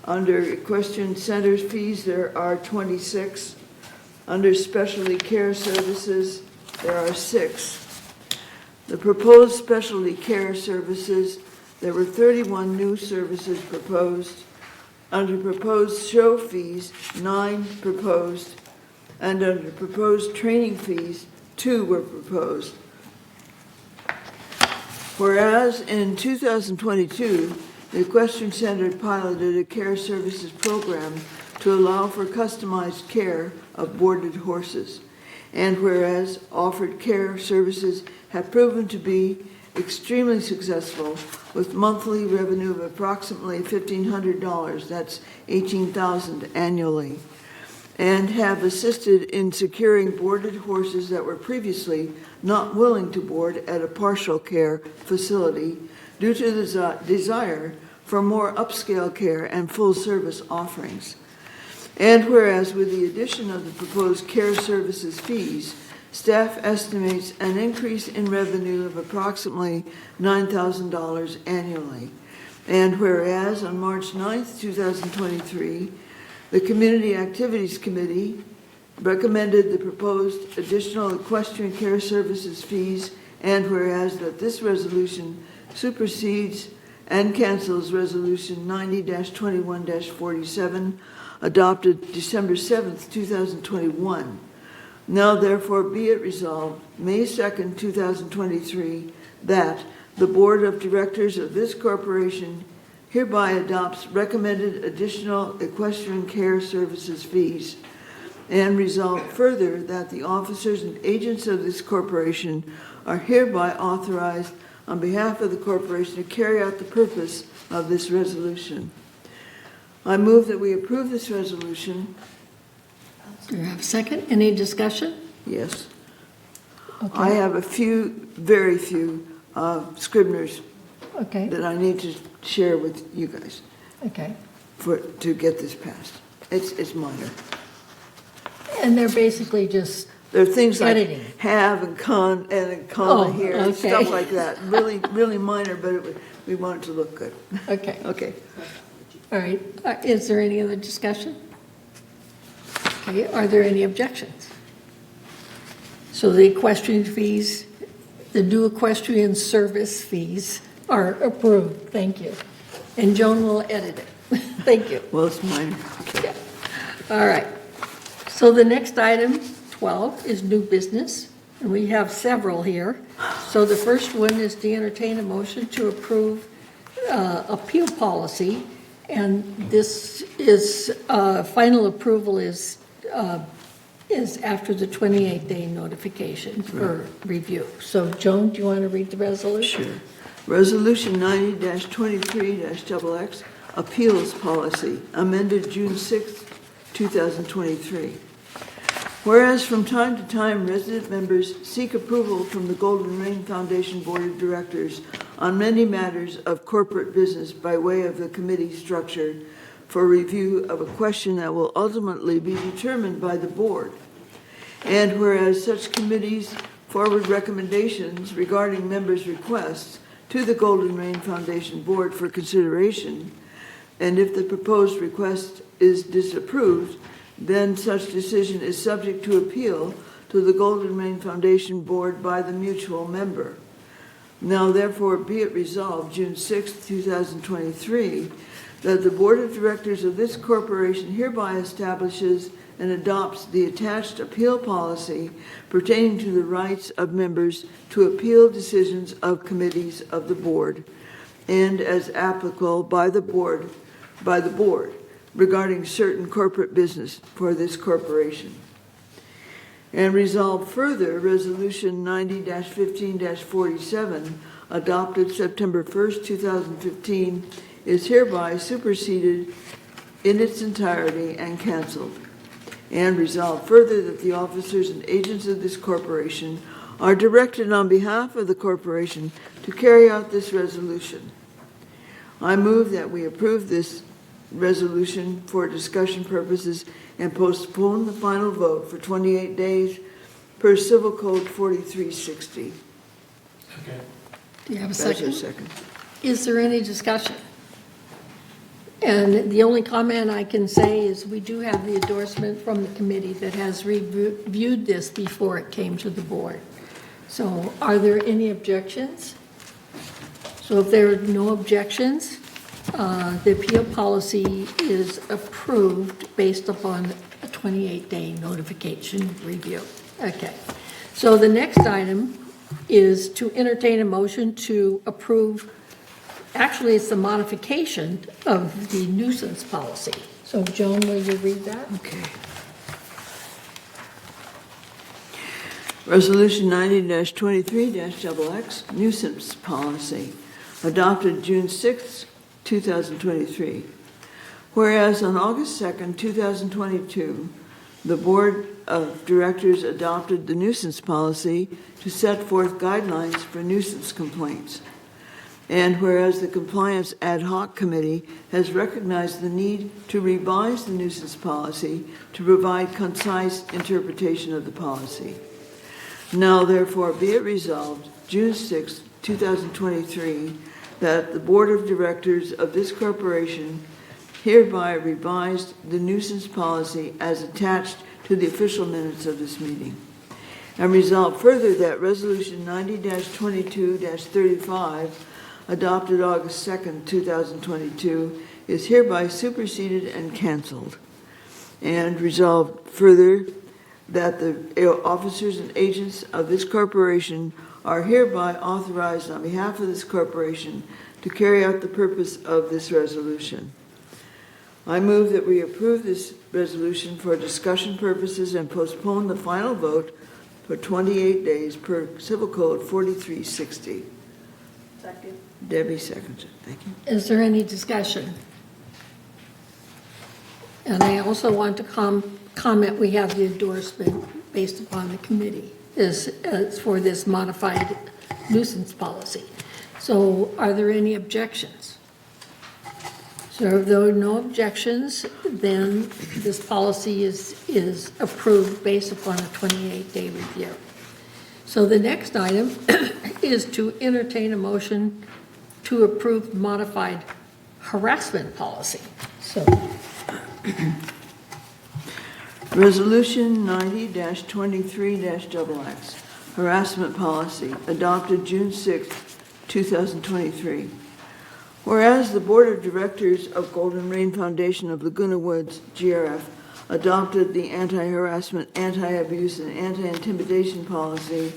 Under equestrian centers fees, there are 26. Under specialty care services, there are 6. The proposed specialty care services, there were 31 new services proposed. Under proposed show fees, 9 proposed, and under proposed training fees, 2 were proposed. Whereas in 2022, the Equestrian Center piloted a care services program to allow for customized care of boarded horses. And whereas offered care services have proven to be extremely successful with monthly revenue of approximately $1,500, that's $18,000 annually, and have assisted in securing boarded horses that were previously not willing to board at a partial care facility due to the desire for more upscale care and full service offerings. And whereas with the addition of the proposed care services fees, staff estimates an increase in revenue of approximately $9,000 annually. And whereas on March 9th, 2023, the Community Activities Committee recommended the proposed additional equestrian care services fees, and whereas that this resolution supersedes and cancels Resolution 90-21-47, adopted December 7th, 2021. Now therefore be it resolved, May 2nd, 2023, that the Board of Directors of this corporation hereby adopts recommended additional equestrian care services fees, and resolve further that the officers and agents of this corporation are hereby authorized on behalf of the corporation to carry out the purpose of this resolution. I move that we approve this resolution. Do you have a second? Any discussion? Yes. Okay. I have a few, very few Scribners Okay, that I need to share with you guys okay. to get this passed. It's minor. And they're basically just, There are things like editing. have and con and a comma Oh, here, and okay. stuff like that. Really, really minor, but we want it to look good. okay, Okay. all right. Is there any other discussion? Okay, are there any objections? So the equestrian fees, the new equestrian service fees are approved. Thank you. And Joan will edit it. Thank you. Well, it's minor. Yeah. All right. So the next item, 12, is new business, and we have several here. So the first one is to entertain a motion to approve appeal policy, and this is, final approval is after the 28-day notification for review. So Joan, do you want to read the resolution? Sure. Resolution 90-23-XX, Appeals Policy, amended June 6, 2023. Whereas from time to time, resident members seek approval from the Golden Rain Foundation Board of Directors on many matters of corporate business by way of the committee structure for review of a question that will ultimately be determined by the board. And whereas such committees forward recommendations regarding members' requests to the Golden Rain Foundation Board for consideration, and if the proposed request is disapproved, then such decision is subject to appeal to the Golden Rain Foundation Board by the mutual member. Now therefore be it resolved, June 6, 2023, that the Board of Directors of this corporation hereby establishes and adopts the attached appeal policy pertaining to the rights of members to appeal decisions of committees of the board, and as applicable by the board regarding certain corporate business for this corporation. And resolve further, Resolution 90-15-47, adopted September 1st, 2015, is hereby superseded in its entirety and canceled. And resolve further that the officers and agents of this corporation are directed on behalf of the corporation to carry out this resolution. I move that we approve this resolution for discussion purposes and postpone the final vote for 28 days per Civil Code 4360. Do you have a That's second? a second. Is there any discussion? And the only comment I can say is we do have the endorsement from the committee that has reviewed this before it came to the board. So are there any objections? So if there are no objections, the appeal policy is approved based upon a 28-day notification review. Okay. So the next item is to entertain a motion to approve, actually it's the modification of the nuisance policy. So Joan, will you read that? Okay. Resolution 90-23-XX, nuisance policy, adopted June 6, 2023. Whereas on August 2nd, 2022, the Board of Directors adopted the nuisance policy to set forth guidelines for nuisance complaints. And whereas the Compliance Ad Hoc Committee has recognized the need to revise the nuisance policy to provide concise interpretation of the policy. Now therefore be it resolved, June 6, 2023, that the Board of Directors of this corporation hereby revised the nuisance policy as attached to the official minutes of this meeting. And resolved further that Resolution 90-22-35, adopted August 2nd, 2022, is hereby superseded and canceled. And resolved further that the officers and agents of this corporation are hereby authorized on behalf of this corporation to carry out the purpose of this resolution. I move that we approve this resolution for discussion purposes and postpone the final vote for 28 days per Civil Code 4360. Second. Debbie seconds it. Thank you. Is there any discussion? And I also want to comment, we have the endorsement based upon the committee is for this modified nuisance policy. So are there any objections? So if there are no objections, then this policy is approved based upon a 28-day review. So the next item is to entertain a motion to approve modified harassment policy. So Resolution 90-23-XX, harassment policy, adopted June 6, 2023. Whereas the Board of Directors of Golden Rain Foundation of Laguna Woods, GRF, adopted the anti-harassment, anti-abuse, and anti-intimidation policy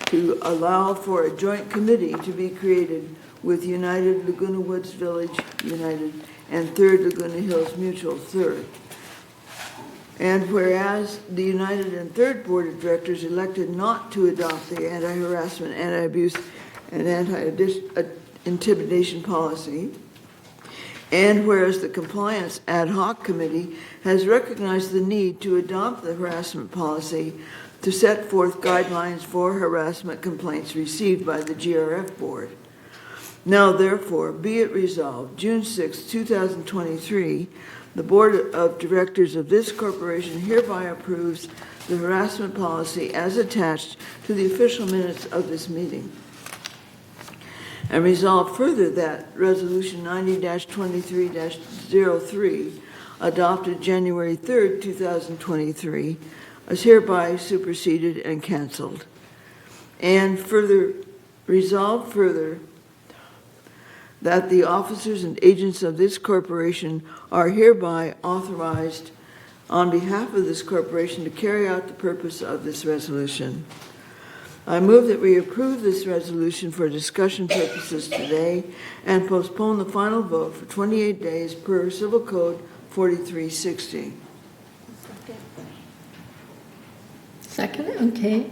to allow for a joint committee to be created with United Laguna Woods Village, United, and Third Laguna Hills Mutual, Third. And whereas the United and Third Board of Directors elected not to adopt the anti-harassment, anti-abuse, and anti-intimidation policy, and whereas the Compliance Ad Hoc Committee has recognized the need to adopt the harassment policy to set forth guidelines for harassment complaints received by the GRF Board. Now therefore, be it resolved, June 6, 2023, the Board of Directors of this corporation hereby approves the harassment policy as attached to the official minutes of this meeting. And resolve further that Resolution 90-23-03, adopted January 3, 2023, is hereby superseded and canceled. And further, resolve further that the officers and agents of this corporation are hereby authorized on behalf of this corporation to carry out the purpose of this resolution. I move that we approve this resolution for discussion purposes today and postpone the final vote for 28 days per Civil Code 4360. Second, okay.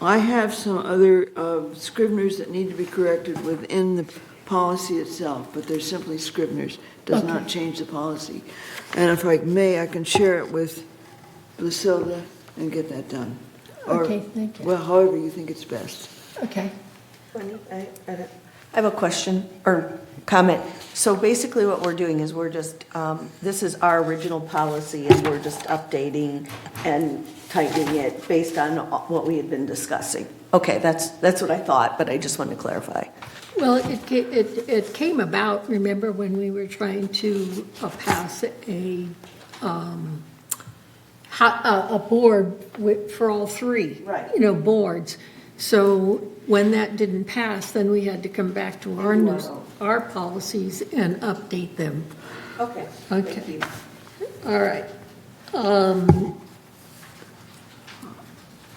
I have some other scriveners that need to be corrected within the policy itself, but they're simply scriveners, does not change the policy. And if I may, I can share it with Lucilda and get that done. Or, Okay, thank you. well, however you think it's best. Okay. I have a question or comment. So basically what we're doing is we're just, this is our original policy and we're just updating and tightening it based on what we had been discussing. Okay, that's what I thought, but I just wanted to clarify. Well, it came about, remember, when we were trying to pass a board for all three. Right. You know, boards. So when that didn't pass, then we had to come back to our policies and update them. Okay. Okay. All right.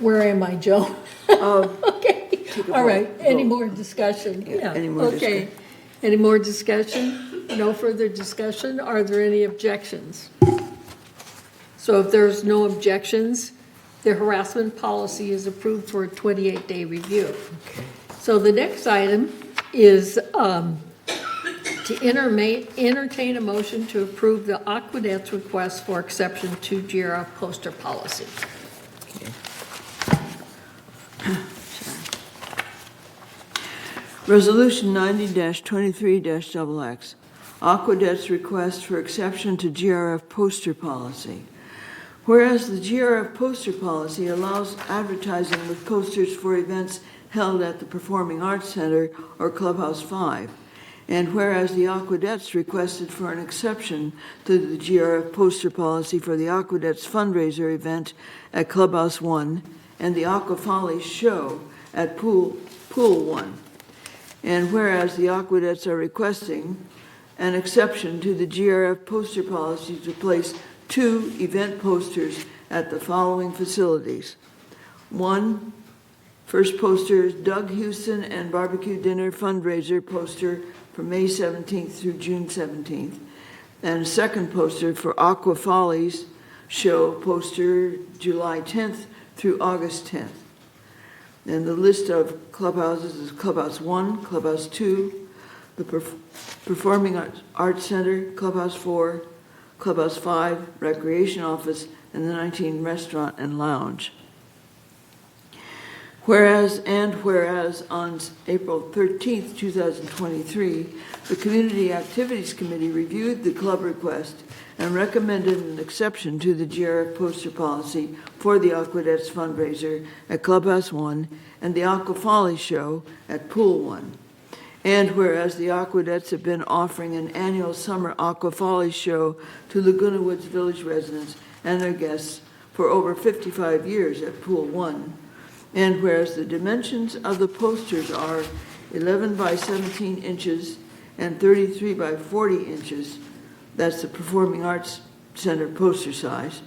Where am I, Joe? Okay. All right. Any more discussion? Yeah, any more Okay. Any more discussion? No further discussion? Are there any objections? So if there's no objections, the harassment policy is approved for a 28-day review. So the next item is to entertain a motion to approve the Aquadet's request for exception to GRF poster policy. Resolution 90-23-XX, Aquadet's request for exception to GRF poster policy. Whereas the GRF poster policy allows advertising with posters for events held at the Performing Arts Center or Clubhouse 5, and whereas the Aquadets requested for an exception to the GRF poster policy for the Aquadets fundraiser event at Clubhouse 1 and the Aquafoli show at Pool 1. And whereas the Aquadets are requesting an exception to the GRF poster policy to place 2 event posters at the following facilities. 1, first poster is Doug Houston and Barbecue Dinner fundraiser poster from May 17th through June 17th. And a second poster for Aquafoli's show poster July 10th through August 10th. And the list of clubhouses is Clubhouse 1, Clubhouse 2, the Performing Arts Center, Clubhouse 4, Clubhouse 5, Recreation Office, and the 19 Restaurant and Lounge. Whereas on April 13th, 2023, the Community Activities Committee reviewed the club request and recommended an exception to the GRF poster policy for the Aquadets fundraiser at Clubhouse 1 and the Aquafoli show at Pool 1. And whereas the Aquadets have been offering an annual summer Aquafoli show to Laguna Woods Village residents and their guests for over 55 years at Pool 1. And whereas the dimensions of the posters are 11 by 17 inches and 33 by 40 inches, that's the Performing Arts Center poster size.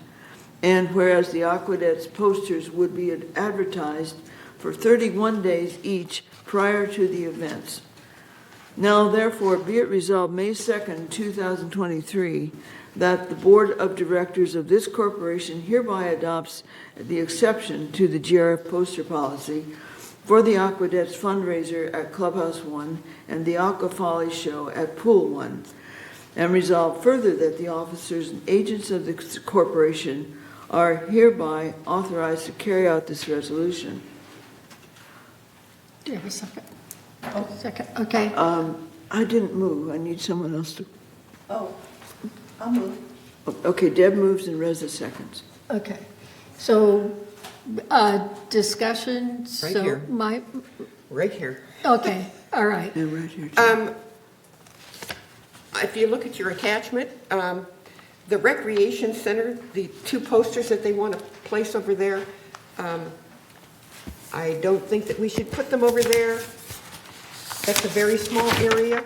And whereas the Aquadets posters would be advertised for 31 days each prior to the events. Now, therefore, be it resolved May 2nd, 2023, that the Board of Directors of this corporation hereby adopts the exception to the GRF poster policy for the Aquadets fundraiser at Clubhouse 1 and the Aquafoli show at Pool 1, and resolve further that the officers and agents of the corporation are hereby authorized to carry out this resolution. Do you have a second? Oh, second, okay. I didn't move. I need someone else to. Oh, I'll move. Okay, Deb moves and Reza seconds. Okay, so, discussion, Right so here. my, Right here. okay, all right. And right here. Too. If you look at your attachment, the recreation center, the 2 posters that they want to place over there, I don't think that we should put them over there. That's a very small area,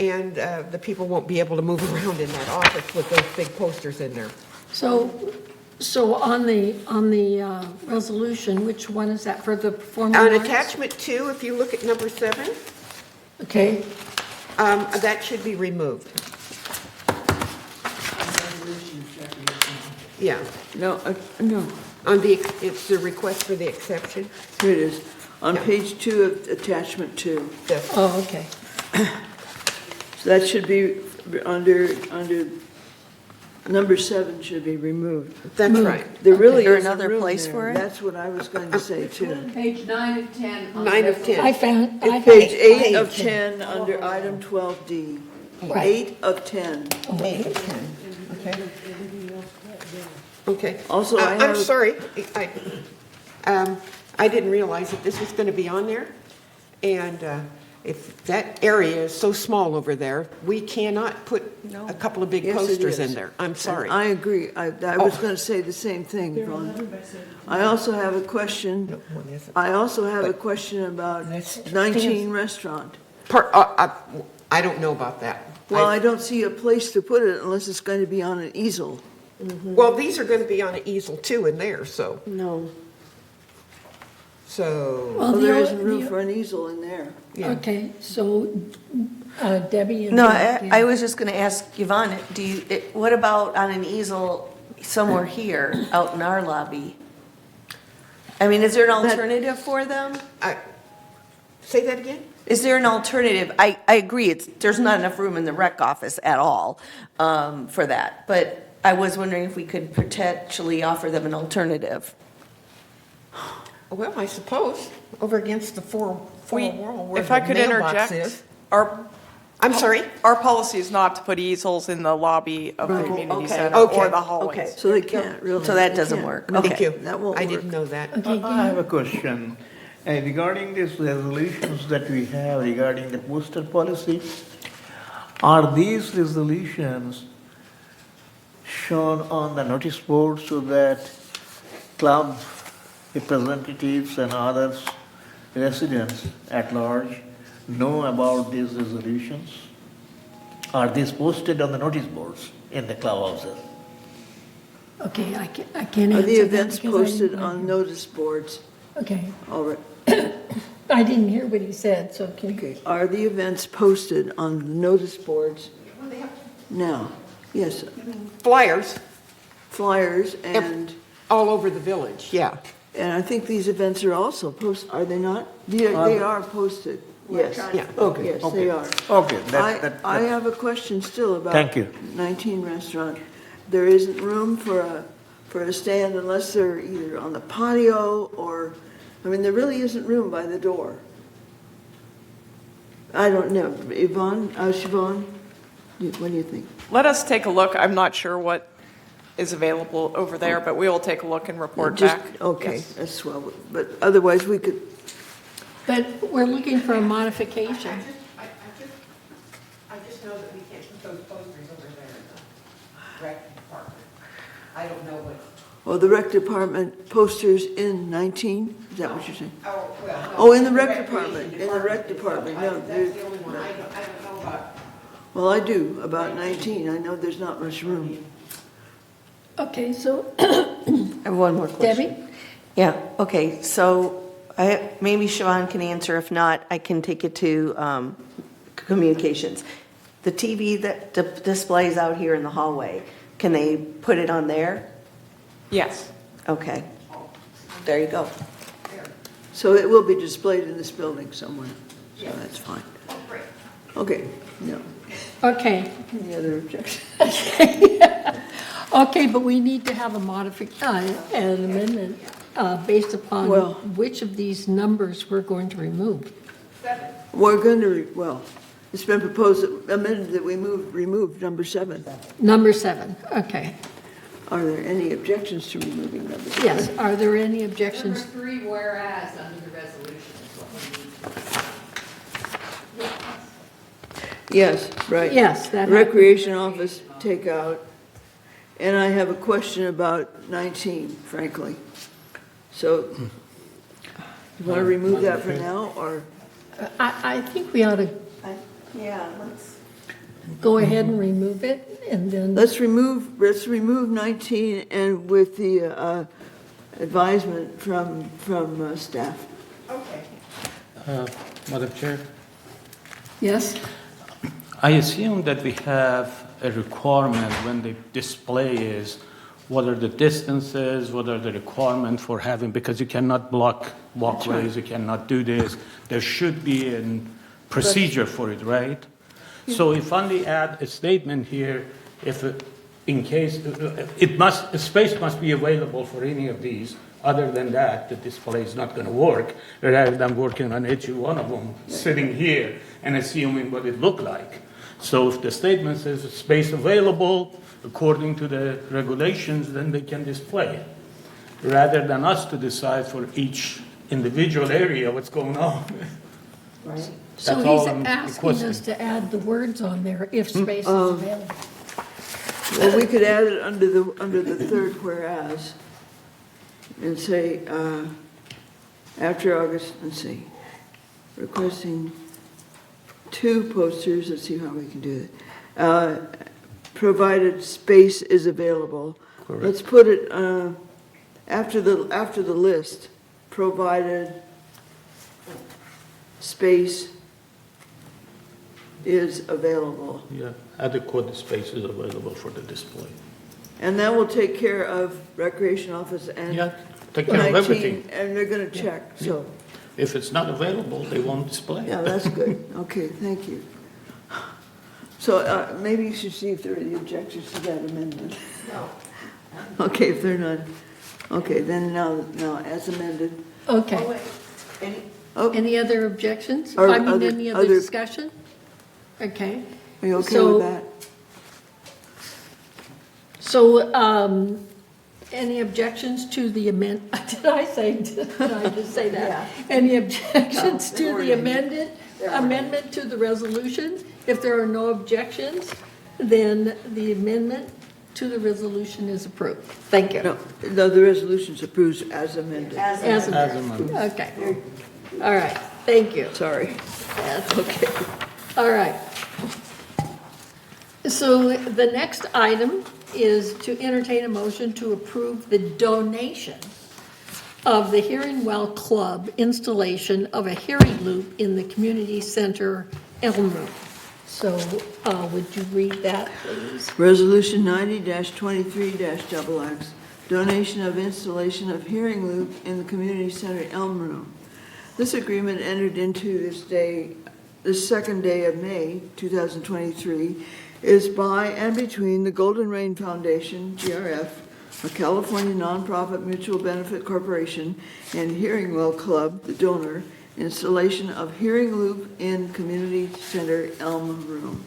and the people won't be able to move around in that office with those big posters in there. So on the resolution, which one is that for the performing On arts? attachment 2, if you look at number 7, Okay, that should be removed. Yeah, No, no, it's the request for the exception. here it is. On Yeah. page 2 of attachment 2. oh, okay. So that should be under, number 7 should be removed. That's right. There really Is there is another room place there. for it? That's what I was going to say too. Page 9 of 10. 9 of 10. I found, I It's page found, 8 of 10 under item 12D. Right. 8 of 10. 8 of 10, okay. Okay. Also, I I'm have- sorry, I didn't realize that this was going to be on there. And if that area is so small over there, we cannot put a couple of big Yes, it posters is. in there. I'm sorry. I agree. I was going to say the same thing, Yvonne. I also have a question. I also have a question about 19 restaurant. I don't know about that. Well, I don't see a place to put it unless it's going to be on an easel. Well, these are going to be on an easel too in there, so. No. So, Well, the there o- isn't room the- for an easel in there. yeah. okay, so Debbie and. No, I was just going to ask Yvonne, what about on an easel somewhere here, out in our lobby? I mean, is there an alternative for them? Say that again? Is there an alternative? I agree, there's not enough room in the rec office at all for that, but I was wondering if we could potentially offer them an alternative. Well, I suppose, over against the four wall where If I the could mailbox interject, is. our, I'm sorry? our policy is not to put easels in the lobby of the Right. community Okay. center Okay. or the Okay. hallways. So they can't really. So that they doesn't can't. work. No, Okay. Thank you. That won't I work. didn't know that. I have a question. Regarding these resolutions that we have regarding the postal policy, are these resolutions shown on the notice board so that club representatives and others, residents at large, know about these resolutions? Are these posted on the notice boards in the club houses? Okay, I can't Are answer the that events because I posted didn't on hear. notice boards? Okay, Already. I didn't hear what he said, so can you? Okay, are the events posted on the notice boards now? Yes, Flyers flyers and all over the village, yeah. I think these events are also posted, are they not? They are posted, yes. Yeah. Okay, Yes, okay. they are. Okay, I have a question still about. Thank you. 19 restaurant. There isn't room for a stand unless they're either on the patio or, I mean, there really isn't room by the door. I don't know. Yvonne, Siobhan, what do you think? Let us take a look. I'm not sure what is available over there, but we will take a look and report Just- back. Okay, Yes. that's swell, but otherwise we could, But we're looking for a modification. I just know that we can't put those posters over there in the rec department. I don't know what. well, the rec department posters in 19, is that what you're saying? Oh, well, no. Oh, in the rec department, in the rec department, no, That's there's, the only one. I don't know about. well, I do, about 19, I know there's not much room. Okay, so I have one more question. Debbie? Yeah, okay, so maybe Siobhan can answer. If not, I can take it to communications. The TV that displays out here in the hallway, can they put it on there? Yes. Okay, there you go. So it will be displayed in this building somewhere, so that's fine. Okay, no. Okay, Any other objections? okay, but we need to have a modification, an amendment based upon Well- which of these numbers we're going to remove. We're going to, well, it's been proposed, amended that we remove number 7. Number 7, okay. Are there any objections to removing number 7? Yes, are there any objections? Number 3, whereas under the resolution is what we need. Yes, right. Yes, that Recreation office takeout. And I have a question about 19, frankly. So, you want to remove that for now, or? I think we ought to, Yeah, let's. go ahead and remove it, and then, Let's remove 19 and with the advisement from staff. Madam Chair, yes? I assume that we have a requirement when the display is, what are the distances, what are the requirements for having, because you cannot block walkways, you cannot do this. There should be a procedure for it, right? So if only add a statement here, if in case, a space must be available for any of these. Other than that, the display is not going to work, rather than working on each one of them, sitting here and assuming what it looked like. So if the statement says space available according to the regulations, then they can display it, rather than us to decide for each individual area what's going on. Right. So That's all he's I'm asking requesting. us to add the words on there, if space is available. Well, we could add it under the third whereas and say, after August, let's see, requesting 2 posters, let's see how we can do it. Provided space is available. Correct. Let's put it after the list, provided space is available. Yeah, adequate space is available for the display. And that will take care of recreation office and Yeah, take care of 19, everything. and they're gonna check, so, If it's not available, they won't display. yeah, that's good. Okay, thank you. So, maybe you should see if there are any objections to that amendment. No. Okay, if there are none, okay, then now as amended. Okay. Oh, Any other objections? Or I mean, other- any other other- discussion? Okay. are you okay So- with that? So, any objections to the did I just say that? Yeah. Any objections No, to there the weren't any. amendment to the resolution? If there are no objections, then the amendment to the resolution is approved. Thank you. No, the resolution's approved as amended. As amended. Okay. All right, thank you. Sorry. That's Okay. All right. So the next item is to entertain a motion to approve the donation of the Hearing Well Club installation of a hearing loop in the community center Elm Room. So would you read that, please? Resolution 90-23-XX, donation of installation of hearing loop in the community center Elm Room. This agreement entered into this second day of May 2023 is by and between the Golden Rain Foundation, GRF, a California nonprofit mutual benefit corporation, and Hearing Well Club, the donor, installation of hearing loop in community center Elm Room.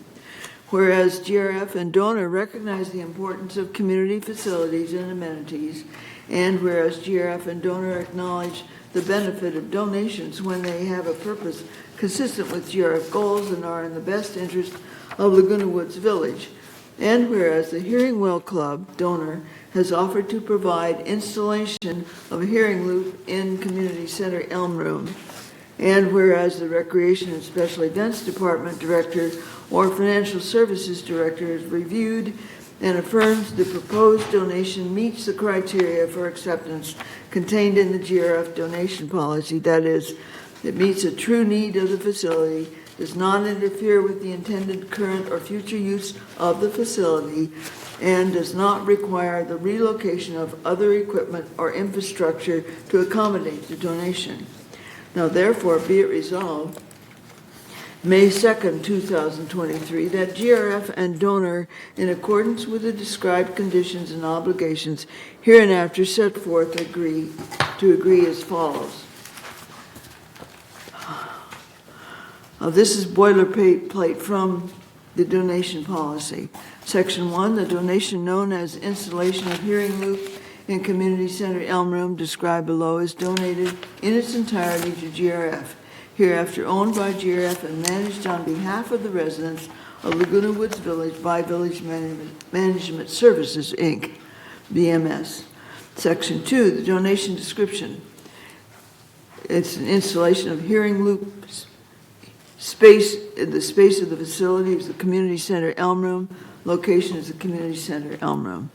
Whereas GRF and donor recognize the importance of community facilities and amenities, and whereas GRF and donor acknowledge the benefit of donations when they have a purpose consistent with GRF goals and are in the best interest of Laguna Woods Village, and whereas the Hearing Well Club, donor, has offered to provide installation of a hearing loop in Community Center Elm Room, and whereas the Recreation and Special Events Department Director or Financial Services Director has reviewed and affirms the proposed donation meets the criteria for acceptance contained in the GRF donation policy, that is, it meets a true need of the facility, does not interfere with the intended current or future use of the facility, and does not require the relocation of other equipment or infrastructure to accommodate the donation. Now therefore be it resolved, May 2nd, 2023, that GRF and donor, in accordance with the described conditions and obligations hereinafter set forth, agree as follows. This is boilerplate from the donation policy. Section 1, the donation known as installation of hearing loop in Community Center Elm Room described below is donated in its entirety to GRF, hereafter owned by GRF and managed on behalf of the residents of Laguna Woods Village by Village Management Services, Inc., BMS. Section 2, the donation description. It's an installation of hearing loops The space of the facility is the community center Elm Room. Location is the community center Elm Room.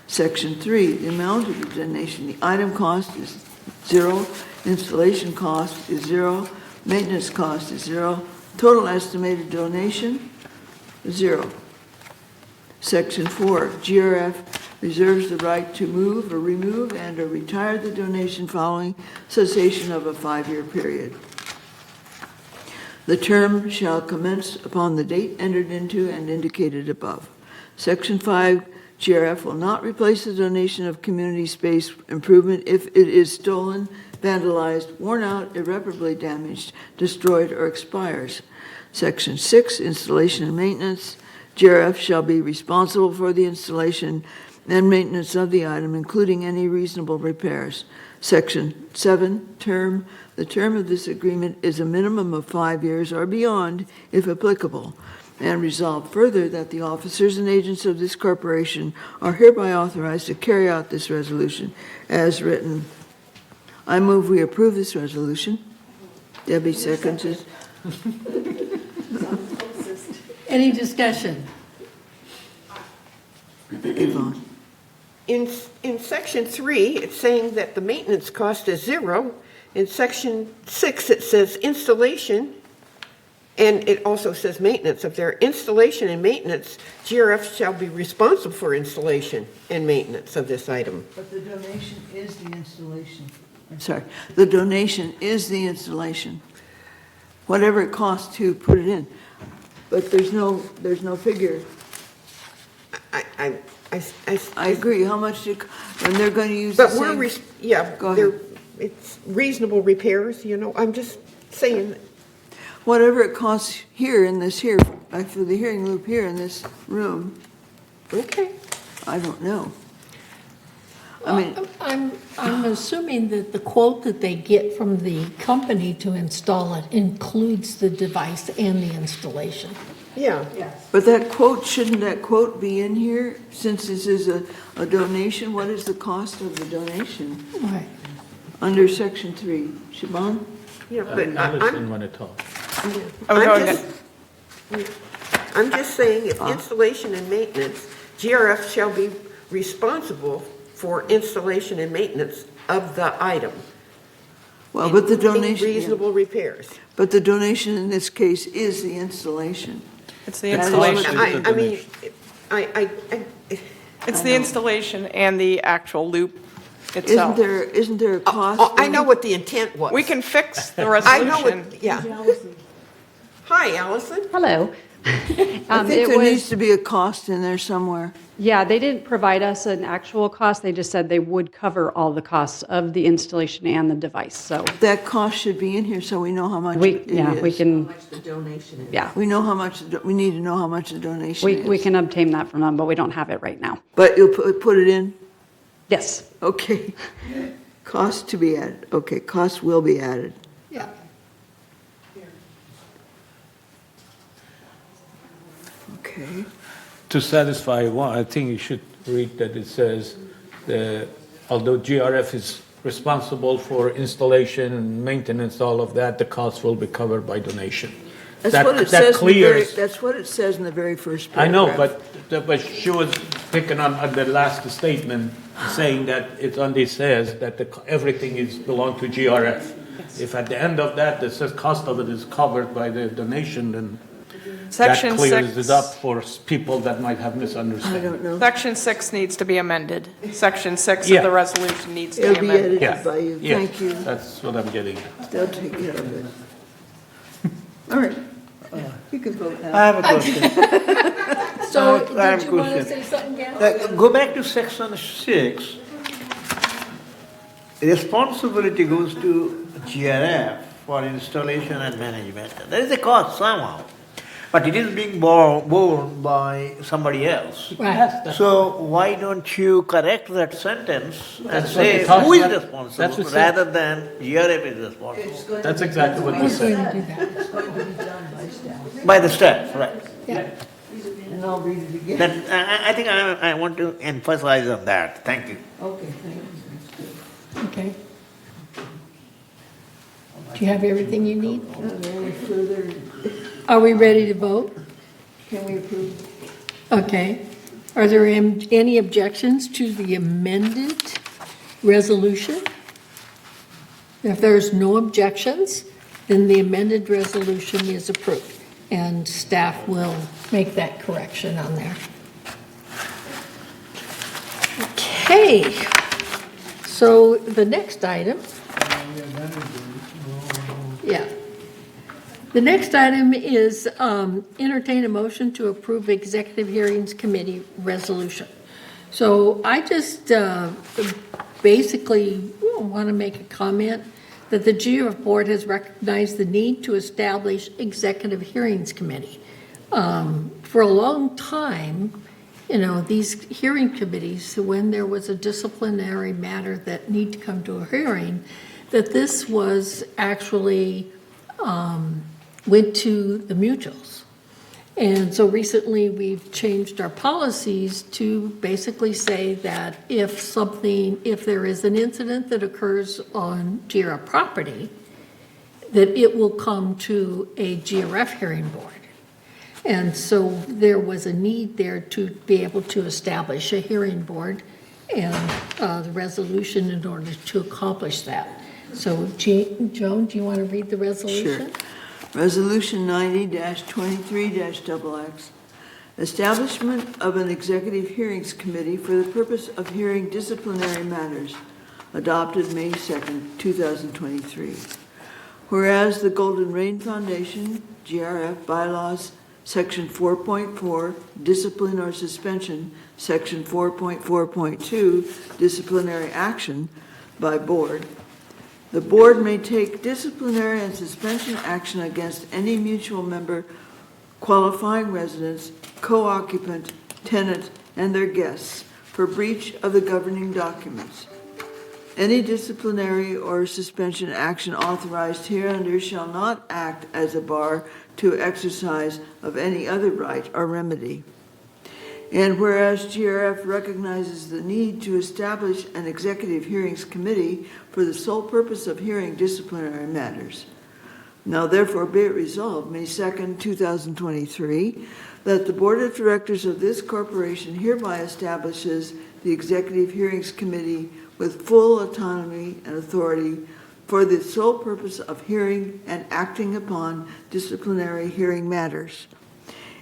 Section 3, the amount of the donation. The item cost is 0. Installation cost is 0. Maintenance cost is 0. Total estimated donation, 0. Section 4, GRF reserves the right to move or remove and/or retire the donation following cessation of a 5-year period. The term shall commence upon the date entered into and indicated above. Section 5, GRF will not replace the donation of community space improvement if it is stolen, vandalized, worn out, irreparably damaged, destroyed, or expires. Section 6, installation and maintenance. GRF shall be responsible for the installation and maintenance of the item, including any reasonable repairs. Section 7, term. The term of this agreement is a minimum of 5 years or beyond, if applicable. And resolve further that the officers and agents of this corporation are hereby authorized to carry out this resolution as written. I move we approve this resolution. Debbie seconds it. Any discussion? Yvonne. In section 3, it's saying that the maintenance cost is 0. In section 6, it says installation, and it also says maintenance. If there installation and maintenance, GRF shall be responsible for installation and maintenance of this item. But the donation is the installation. I'm sorry, the donation is the installation. Whatever it costs to put it in. But there's no figure. I agree, how much, and they're going to use the But same. Go ahead. It's reasonable repairs, I'm just saying. Whatever it costs here in this here, for the hearing loop here in this room. Okay. I don't know. I mean, I'm assuming that the quote that they get from the company to install it includes the device and the installation. Yeah. but shouldn't that quote be in here, since this is a donation? What is the cost of the donation? Right. Under section 3. Siobhan? Yeah, but Allison want to talk. I'm just saying, if installation and maintenance, GRF shall be responsible for installation and maintenance of the item. Well, but the including donation. reasonable repairs. But the donation in this case is the installation. It's the That is installation. I mean, It's the installation and the actual loop itself. Isn't there a cost? I know what the intent was. We can fix the I know resolution. what, yeah. Hi, Allison. Hello. I think there needs to be a cost in there somewhere. Yeah, they didn't provide us an actual cost. They just said they would cover all the costs of the installation and the device, so. That cost should be in here so we know how much it is. We can, The donation is. yeah. We know how much, we need to know how much the donation is. We can obtain that from them, but we don't have it right now. But you'll put it in? Yes. Okay. Cost to be added. Okay, cost will be added. Yeah. Okay. To satisfy one, I think you should read that it says, although GRF is responsible for installation and maintenance, all of that, the costs will be covered by donation. That's That- what it that says. clears- That's what it says in the very first I paragraph. know, but she was picking on the last statement, saying that it only says that everything is belong to GRF. If at the end of that, it says cost of it is covered by the donation, then that Section clears 6. it up for people that might have I misunderstood. don't know. Section 6 needs to be amended. Section 6 Yeah. of the resolution needs to It'll be be amended. edited by you. Yeah, Thank you. that's what I'm getting at. They'll take care of it. All right. You can vote now. I have a question. So, I have did a you want to question. say something, Gary? Go back to section 6. Responsibility goes to GRF for installation and management. There is a cost somehow, but it is being borne by somebody else. Right. So why don't you correct that sentence and That's what say it talks who is about. That's responsible what it rather than GRF is responsible? It's going That's to be exactly what done this We're says. going to do that. It's going to be done by staff. By the staff, right? Yeah. And I'll read it again. That, I think I want to emphasize on that. Thank you. Okay, thank you. Okay. Do you have everything you need? Very further, Are we ready to vote? can we approve? Okay. Are there any objections to the amended resolution? If there's no objections, then the amended resolution is approved, and staff will make that correction on there. Okay, so the next item. Yeah. The next item is entertain a motion to approve Executive Hearings Committee resolution. So I just basically want to make a comment that the GRF Board has recognized the need to establish Executive Hearings Committee. For a long time, these hearing committees, when there was a disciplinary matter that need to come to a hearing, that this was actually went to the mutuals. And so recently we've changed our policies to basically say that if there is an incident that occurs on GRF property, that it will come to a GRF hearing board. And so there was a need there to be able to establish a hearing board and the resolution in order to accomplish that. So Joan, do you want to read the resolution? Sure. Resolution 90-23-XX, establishment of an executive hearings committee for the purpose of hearing disciplinary matters, adopted May 2nd, 2023. Whereas the Golden Rain Foundation, GRF bylaws, Section 4.4, discipline or suspension, Section 4.4.2, disciplinary action by board. The board may take disciplinary and suspension action against any mutual member, qualifying residents, co-occupant, tenant, and their guests for breach of the governing documents. Any disciplinary or suspension action authorized hereunder shall not act as a bar to exercise of any other right or remedy. And whereas GRF recognizes the need to establish an executive hearings committee for the sole purpose of hearing disciplinary matters. Now therefore be it resolved, May 2nd, 2023, that the Board of Directors of this corporation hereby establishes the Executive Hearings Committee with full autonomy and authority for the sole purpose of hearing and acting upon disciplinary hearing matters.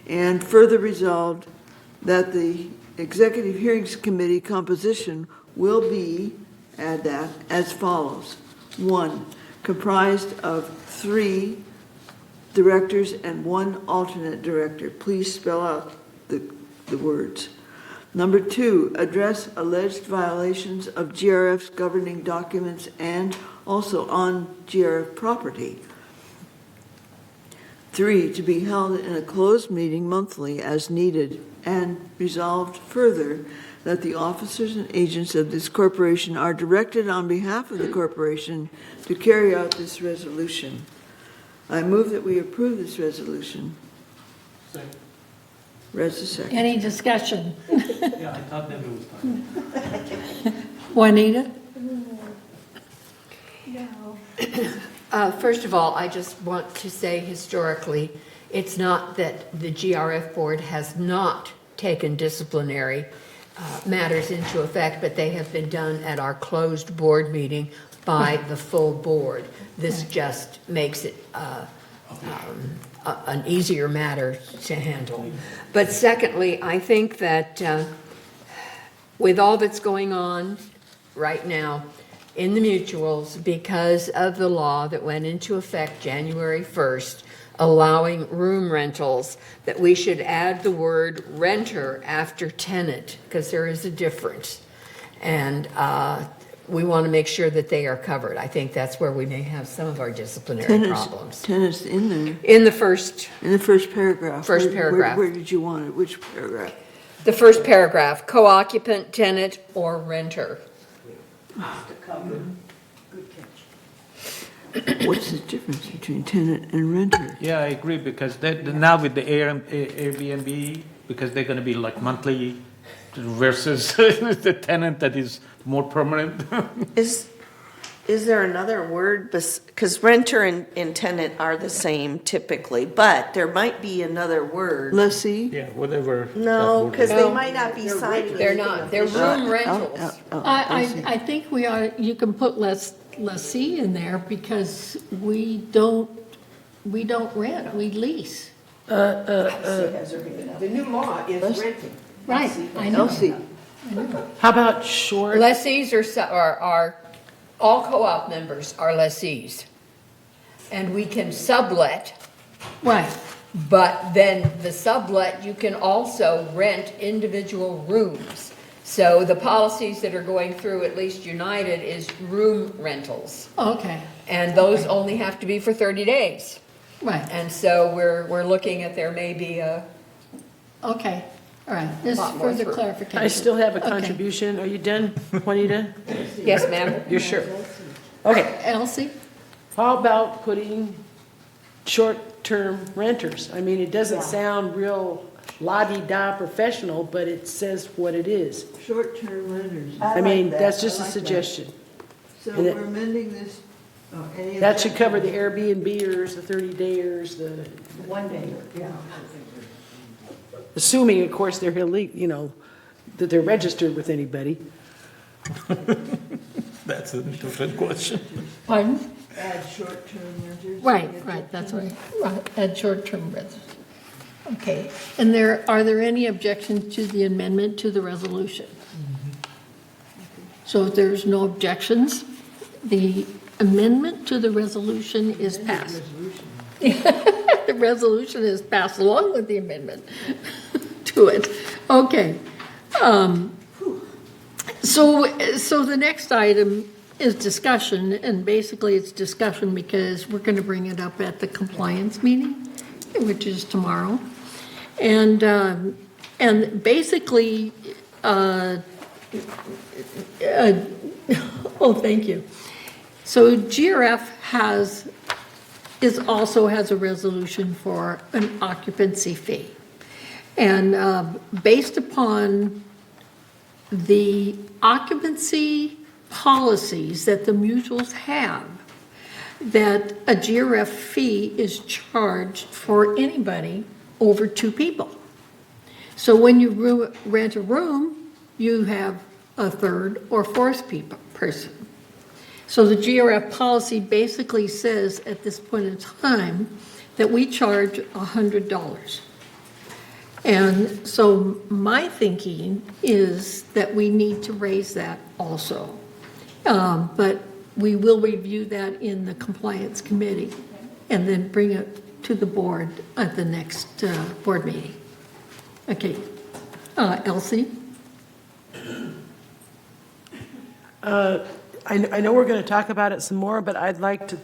And further resolved that the Executive Hearings Committee composition will be, add that, as follows. 1, comprised of 3 directors and 1 alternate director. Please spell out the words. Number 2, address alleged violations of GRF's governing documents and also on GRF property. 3, to be held in a closed meeting monthly as needed, and resolved further that the officers and agents of this corporation are directed on behalf of the corporation to carry out this resolution. I move that we approve this resolution. Second. Rest a second. Any discussion? Yeah, I thought that was fine. Juanita? First of all, I just want to say historically, it's not that the GRF board has not taken disciplinary matters into effect, but they have been done at our closed board meeting by the full board. This just makes it an easier matter to handle. But secondly, I think that with all that's going on right now in the mutuals, because of the law that went into effect January 1st, allowing room rentals, that we should add the word renter after tenant, because there is a difference. And we want to make sure that they are covered. I think that's where we may have some of our disciplinary problems. Tenants in there. In the first paragraph. First paragraph. Where did you want it? Which paragraph? The first paragraph, co-occupant, tenant, or renter. What's the difference between tenant and renter? Yeah, I agree, because now with the Airbnb, because they're going to be like monthly versus the tenant that is more permanent. Is there another word, because renter and tenant are the same typically, but there might be another word. Lessee? Yeah, whatever. No, that would because be. they might not be signing They're anything not, they're official. room rentals. I think we ought, you can put lessee in there because we don't rent, we lease. The new law is renting. Right, I know. Elsie, How about short? Lessees are, all co-op members are lessees. And we can sublet, Right, but then the sublet, you can also rent individual rooms. So the policies that are going through, at least United, is room rentals. okay, And those only have to be for 30 days. right, And so we're looking at there may be a, okay, all right. This is Lot more further through. clarification. I still have a Okay. contribution. Are you done, Juanita? yes, ma'am? You're sure? Okay. Elsie? How about putting short-term renters? I mean, it doesn't sound real la-di-da professional, but it says what it is. short-term renters. I mean, that. that's just I a like that. suggestion. So And it- we're amending this, any That should cover the objection? Airbnbers, the 30-dayers, the, One day, yeah. assuming, of course, they're illegal, that they're registered with anybody. That's a different question. Pardon? Add short-term renters. Right, that's right, add short-term rentals. Okay, and are there any objections to the amendment to the resolution? So if there's no objections, the amendment to the resolution is passed. The resolution is passed along with the amendment to it. Okay. So the next item is discussion, and basically it's discussion because we're going to bring it up at the compliance meeting, which is tomorrow. And basically, oh, thank you. So GRF also has a resolution for an occupancy fee. And based upon the occupancy policies that the mutuals have, that a GRF fee is charged for anybody over 2 people. So when you rent a room, you have a third or fourth person. So the GRF policy basically says at this point in time that we charge $100. And so my thinking is that we need to raise that also. But we will review that in the compliance committee and then bring it to the board at the next board meeting. Okay, Elsie? I know we're going to talk about it some more, but I'd like to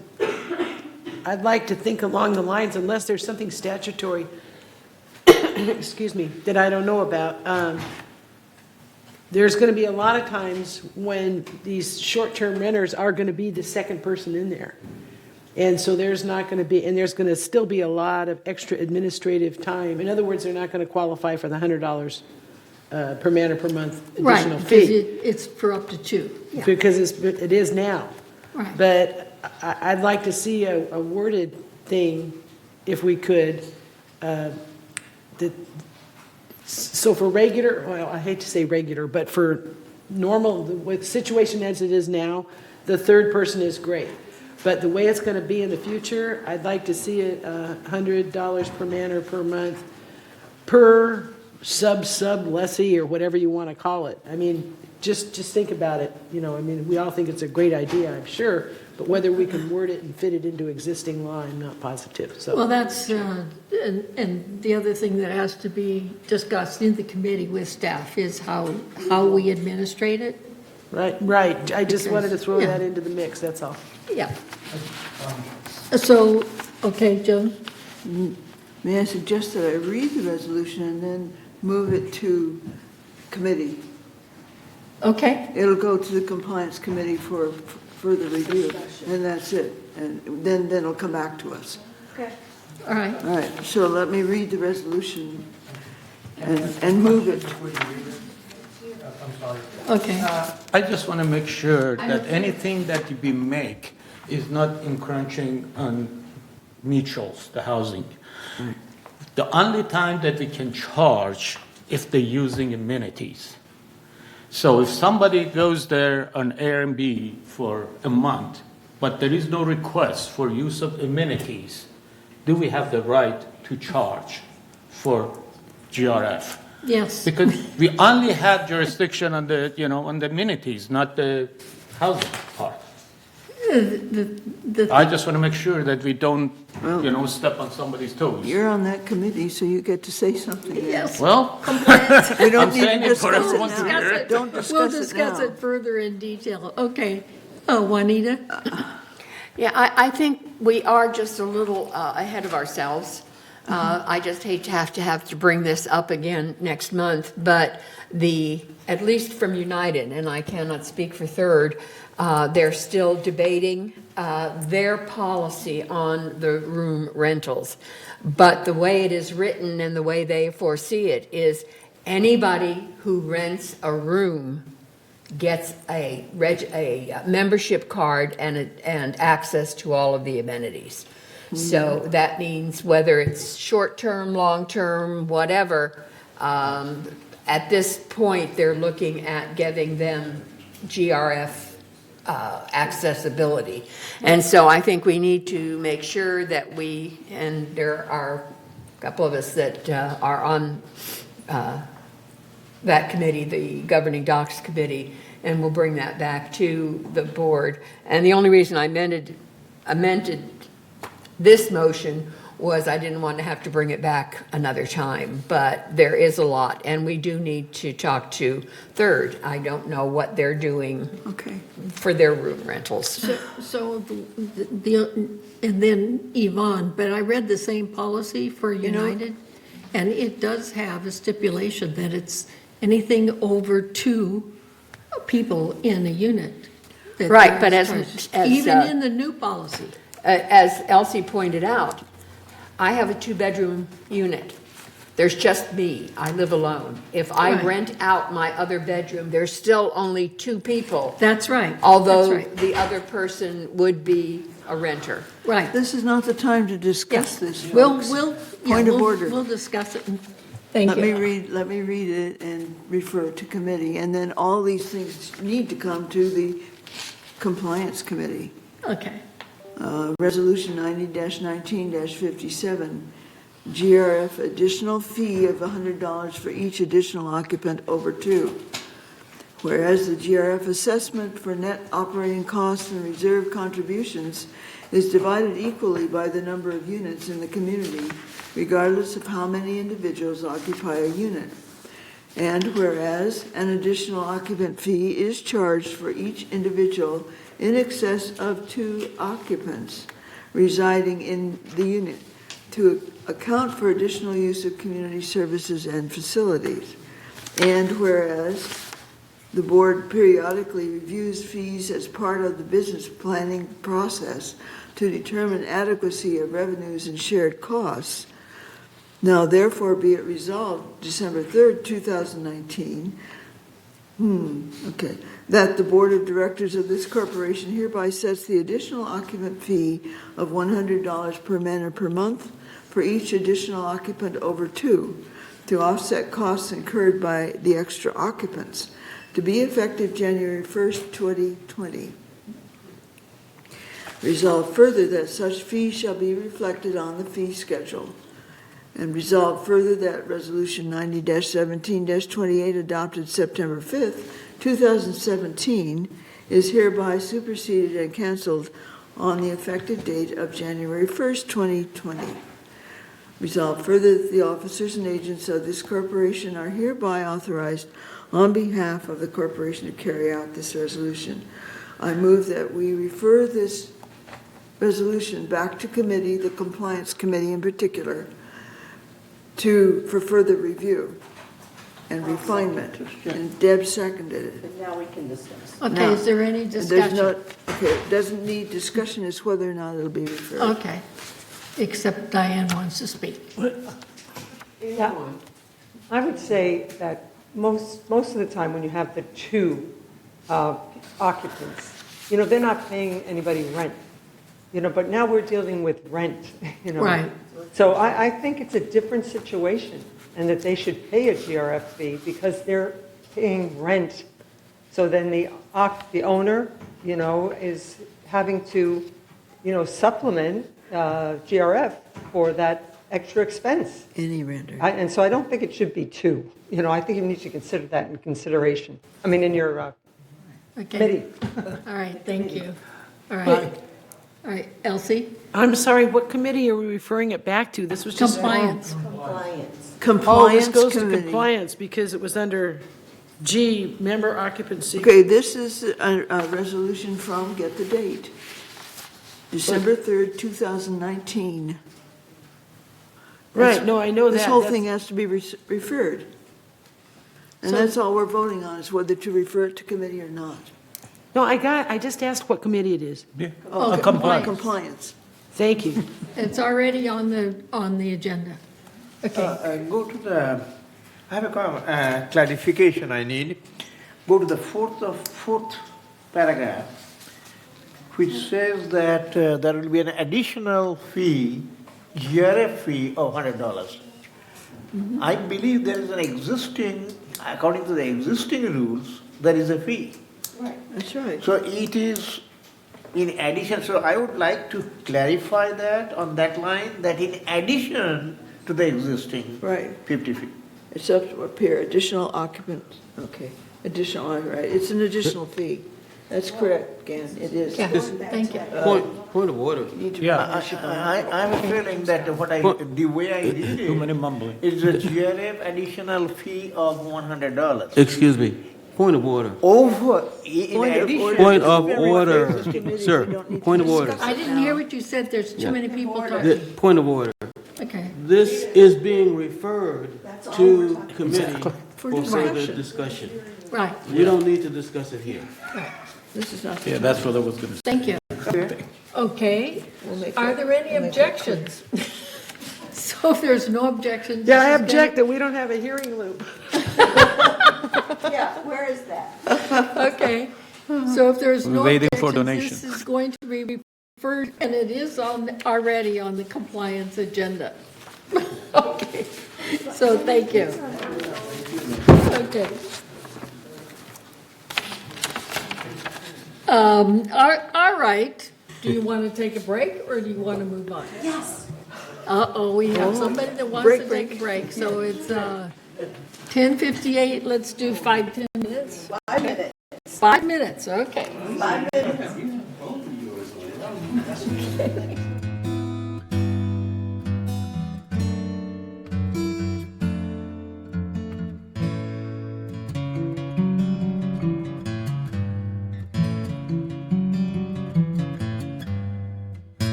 think along the lines, unless there's something statutory, excuse me, that I don't know about. There's going to be a lot of times when these short-term renters are going to be the second person in there. And so there's not going to be, and there's going to still be a lot of extra administrative time. In other words, they're not going to qualify for the $100 per man or per month Right, additional because fee. it's for up to 2. Yeah. Because it is now. Right. But I'd like to see a worded thing, if we could, so for regular, well, I hate to say regular, but for normal, with the situation as it is now, the third person is great. But the way it's going to be in the future, I'd like to see it $100 per man or per month per sub lessee or whatever you want to call it. I mean, just think about it. I mean, we all think it's a great idea, I'm sure, but whether we can word it and fit it into existing law, I'm not positive. So. Well, that's, and the other thing that has to be discussed in the committee with staff is how we administrate it. Right. I just wanted to throw Yeah. that into the mix, that's all. Yeah. So, okay, Joan? May I suggest that I read the resolution and then move it to committee? Okay, It'll go to the compliance committee for further review, and that's it. And then it'll come back to us. all right. All right, so let me read the resolution and move it. I'm sorry. Okay. I just want to make sure that anything that we make is not encroaching on mutuals, the housing. The only time that we can charge if they're using amenities. So if somebody goes there on Airbnb for a month, but there is no request for use of amenities, do we have the right to charge for GRF? Yes. Because we only have jurisdiction on the, on the amenities, not the housing part. I just want to make sure that we don't, step on somebody's toes. You're on that committee, so you get to say something. Yes. Well, We don't I'm need saying to it for discuss everyone it to now. hear. Don't We'll discuss it discuss now. it further in detail. Okay. Juanita? Yeah, I think we are just a little ahead of ourselves. I just hate to have to bring this up again next month, but at least from United, and I cannot speak for Third, they're still debating their policy on the room rentals. But the way it is written and the way they foresee it is anybody who rents a room gets a membership card and access to all of the amenities. So that means whether it's short-term, long-term, whatever, at this point, they're looking at giving them GRF accessibility. And so I think we need to make sure that and there are a couple of us that are on that committee, the Governing Docs Committee, and we'll bring that back to the board. And the only reason I amended this motion was I didn't want to have to bring it back another time, but there is a lot, and we do need to talk to Third. I don't know what they're doing for their room rentals. So and then Yvonne, but I read the same policy for United, and it does have a stipulation that it's anything over 2 people in a unit. that Right, but they're as charged. Even in the new policy. As Elsie pointed out, I have a 2-bedroom unit. There's just me. I live alone. If I Right. rent out my other bedroom, there's still only 2 people. That's right. Although That's right. the other person would be a renter. Right. This is not the time to discuss this, We'll, folks. Point of order. We'll discuss it. Thank Let you. me read it and refer to committee, and then all these things need to come to the compliance committee. Okay. Resolution 90-19-57, GRF additional fee of $100 for each additional occupant over 2. Whereas the GRF assessment for net operating costs and reserve contributions is divided equally by the number of units in the community, regardless of how many individuals occupy a unit. And whereas an additional occupant fee is charged for each individual in excess of 2 occupants residing in the unit to account for additional use of community services and facilities. And whereas the board periodically reviews fees as part of the business planning process to determine adequacy of revenues and shared costs. Now therefore be it resolved December 3rd, 2019, that the board of directors of this corporation hereby sets the additional occupant fee of $100 per man or per month for each additional occupant over 2 to offset costs incurred by the extra occupants, to be effective January 1st, 2020. Resolved further that such fee shall be reflected on the fee schedule. And resolved further that Resolution 90-17-28 adopted September 5th, 2017 is hereby superseded and canceled on the effective date of January 1st, 2020. Resolved further that the officers and agents of this corporation are hereby authorized on behalf of the corporation to carry out this resolution. I move that we refer this resolution back to committee, the compliance committee in particular, for further review and refinement. And Deb seconded it. And now we can discuss. Okay, is there any discussion? It doesn't need discussion as whether or not it'll be referred. Okay, except Diane wants to speak. Yeah, I would say that most of the time when you have the two occupants, they're not paying anybody rent, but now we're dealing with rent, Right. So I think it's a different situation and that they should pay a GRF fee because they're paying rent. So then the owner, is having to, supplement GRF for that extra expense. Any renter. And so I don't think it should be two. I think you need to consider that in consideration. I mean, in your Okay. committee. All right, thank you. All right. All right, Elsie? I'm sorry, what committee are we referring it back to? This was just. Compliance. Oh, Compliance this goes to committee. compliance because it was under G, member occupancy. Okay, this is a resolution from, get the date, December 3rd, 2019. Right, no, I know that. This whole That's- thing has to be referred. And So- that's all we're voting on, is whether to refer it to committee or not. No, I just asked what committee it is. Oh, Compliance. Thank you. It's already on the agenda. Okay. Go to the, I have a clarification I need. Go to the fourth paragraph, which says that there will be an additional fee, GRF fee of $100. I believe there is an existing, according to the existing rules, there is a fee. That's right. So it is in addition, so I would like to clarify that on that line, that in addition to the existing Right. 50 feet. It's up here, additional occupant, okay, additional, right, it's an additional fee. That's correct, Gan, it is. Yeah, thank you. Point of order. You need to Yeah. publish it on- I have a feeling that the way I read Too many it mumbling. is a GRF additional fee of $100. Excuse me, point of order. Over, in Point of addition. order. Point of Very order, fair, Mr. Committee, sir, we don't need to point of order. discuss I it didn't now. hear what you said, there's too many people The- talking. Point of order. Okay. This is being referred to committee for further discussion. discussion. Right, We don't need to discuss it here. This is not. Yeah, that's what I was going to say. thank you. Okay, are there any objections? So if there's no objections. Yeah, I this is object that we don't have a hearing loop. Yeah, where is that? Okay, so if there's no We're waiting for objections, this donation. is going to be referred, and it is already on the compliance agenda. Okay, so thank you. Okay. All right, do you want to take a break, or do you want to move on? Yes. Uh-oh, we have somebody that wants to take a break, so it's 10:58, let's do 10 minutes. 5 minutes. 5 minutes, okay. 5 minutes.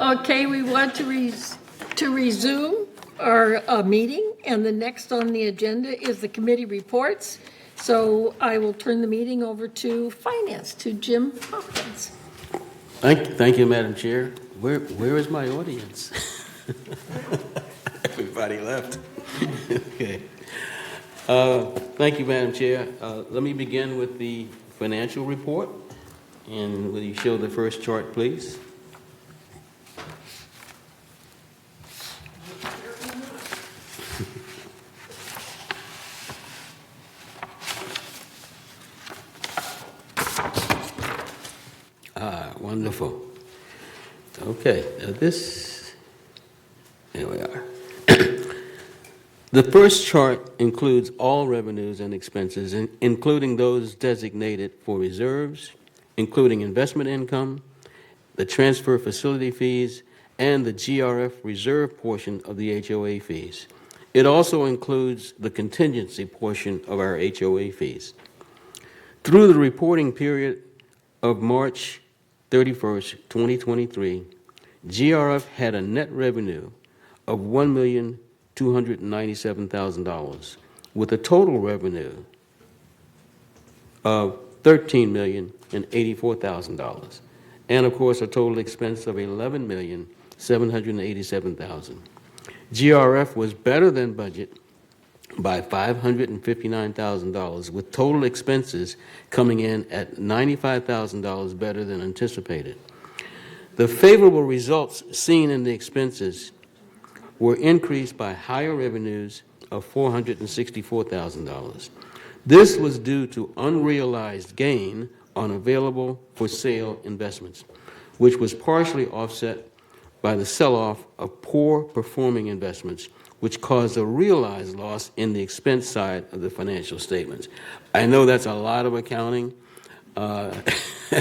Okay, we want to resume our meeting, and the next on the agenda is the committee reports. So I will turn the meeting over to Finance, to Jim Hopkins. Thank you, Madam Chair. Where is my audience? Everybody left. Okay. Thank you, Madam Chair. Let me begin with the financial report. And will you show the first chart, please? Wonderful. Okay, now here we are. The first chart includes all revenues and expenses, including those designated for reserves, including investment income, the transfer facility fees, and the GRF reserve portion of the HOA fees. It also includes the contingency portion of our HOA fees. Through the reporting period of March 31st, 2023, GRF had a net revenue of $1,297,000 with a total revenue of $13,084,000, and of course a total expense of $11,787,000. GRF was better than budget by $559,000, with total expenses coming in at $95,000 better than anticipated. The favorable results seen in the expenses were increased by higher revenues of $464,000. This was due to unrealized gain on available for sale investments, which was partially offset by the sell-off of poor performing investments, which caused a realized loss in the expense side of the financial statements. I know that's a lot of accounting,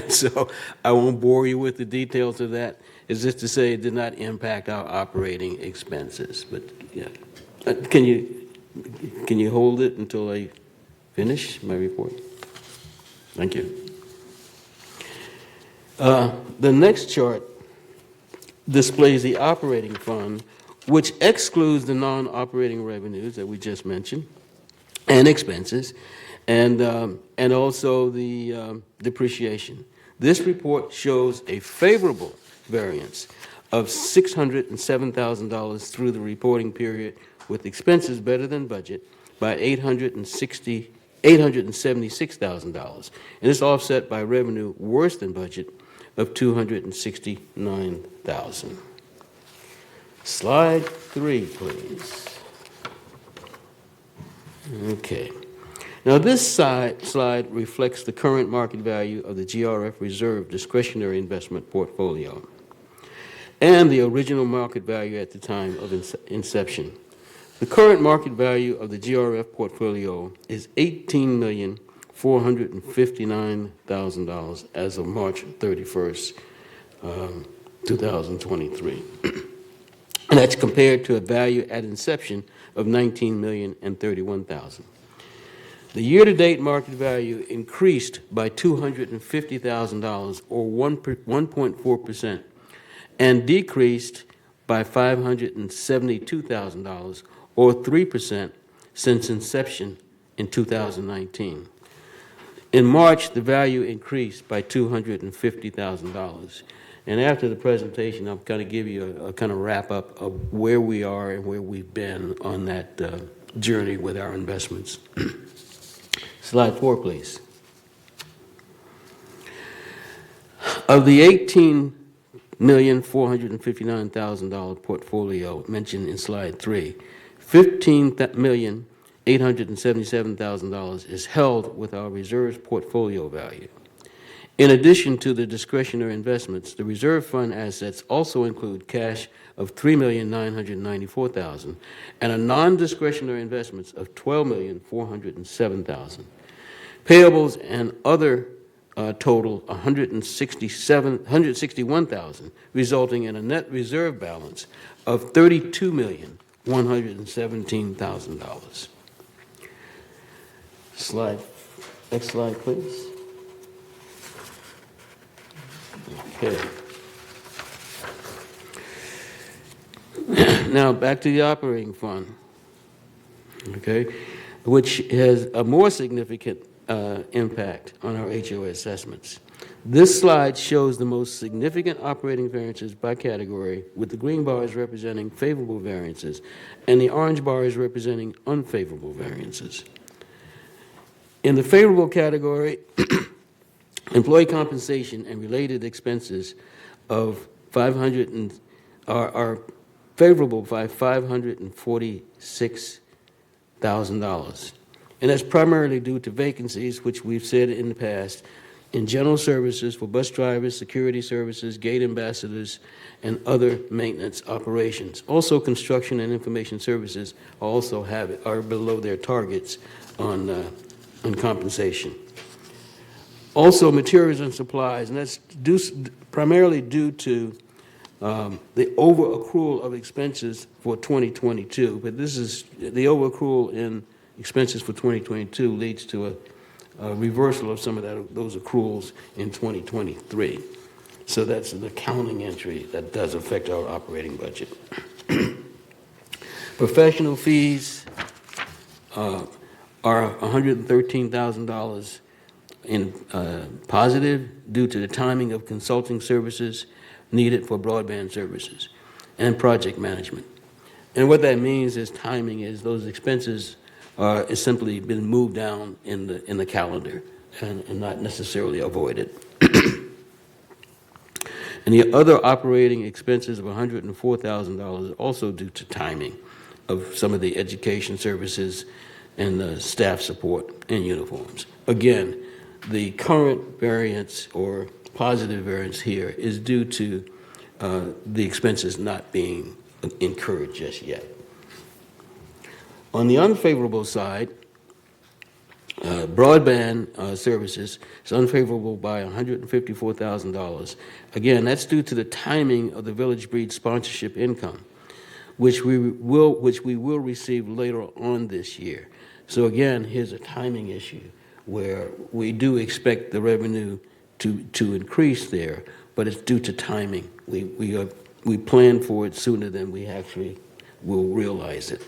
so I won't bore you with the details of that. It's just to say it did not impact our operating expenses. But yeah, can you hold it until I finish my report? Thank you. The next chart displays the operating fund, which excludes the non-operating revenues that we just mentioned, and expenses, and also the depreciation. This report shows a favorable variance of $607,000 through the reporting period, with expenses better than budget by $876,000, and it's offset by revenue worse than budget of $269,000. Slide 3, please. Okay. Now this slide reflects the current market value of the GRF Reserve discretionary investment portfolio and the original market value at the time of inception. The current market value of the GRF portfolio is $18,459,000 as of March 31st, 2023. And that's compared to a value at inception of $19,031,000. The year-to-date market value increased by $250,000, or 1.4%, and decreased by $572,000, or 3%, since inception in 2019. In March, the value increased by $250,000. And after the presentation, I'm going to give you a kind of wrap-up of where we are and where we've been on that journey with our investments. Slide 4, please. Of the $18,459,000 portfolio mentioned in Slide 3, $15,877,000 is held with our reserves portfolio value. In addition to the discretionary investments, the reserve fund assets also include cash of $3,994,000 and a non-discretionary investments of $12,407,000. Payables and other total $161,000, resulting in a net reserve balance of $32,117,000. Next slide, please. Okay. Now, back to the operating fund, okay, which has a more significant impact on our HOA assessments. This slide shows the most significant operating variances by category, with the green bars representing favorable variances and the orange bars representing unfavorable variances. In the favorable category, employee compensation and related expenses of are favorable by $546,000. And that's primarily due to vacancies, which we've said in the past, in general services for bus drivers, security services, gate ambassadors, and other maintenance operations. Also, construction and information services are below their targets on compensation. Also, materials and supplies, and that's primarily due to the over-accrual of expenses for 2022. But this is the over-accrual in expenses for 2022 leads to a reversal of some of those accruals in 2023. So that's an accounting entry that does affect our operating budget. Professional fees are $113,000 in positive due to the timing of consulting services needed for broadband services and project management. And what that means is timing is those expenses is simply been moved down in the calendar and not necessarily avoided. And the other operating expenses of $104,000 also due to timing of some of the education services and the staff support and uniforms. Again, the current variance or positive variance here is due to the expenses not being incurred just yet. On the unfavorable side, broadband services is unfavorable by $154,000. Again, that's due to the timing of the Village Breed sponsorship income, which we will receive later on this year. So again, here's a timing issue where we do expect the revenue to increase there, but it's due to timing. We plan for it sooner than we actually will realize it.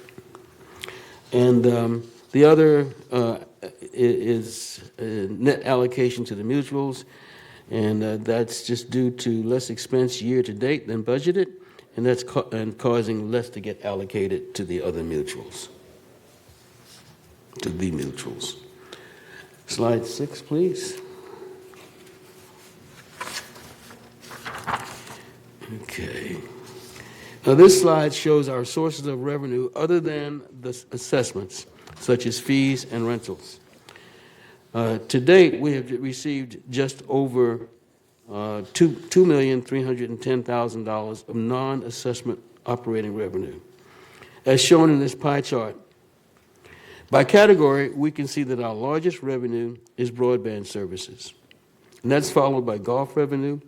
And the other is net allocation to the mutuals, and that's just due to less expense year to date than budgeted, and that's causing less to get allocated to the other mutuals, Slide 6, please. Okay. Now, this slide shows our sources of revenue other than the assessments, such as fees and rentals. To date, we have received just over $2,310,000 of non-assessment operating revenue. As shown in this pie chart, by category, we can see that our largest revenue is broadband services, and that's followed by golf revenue,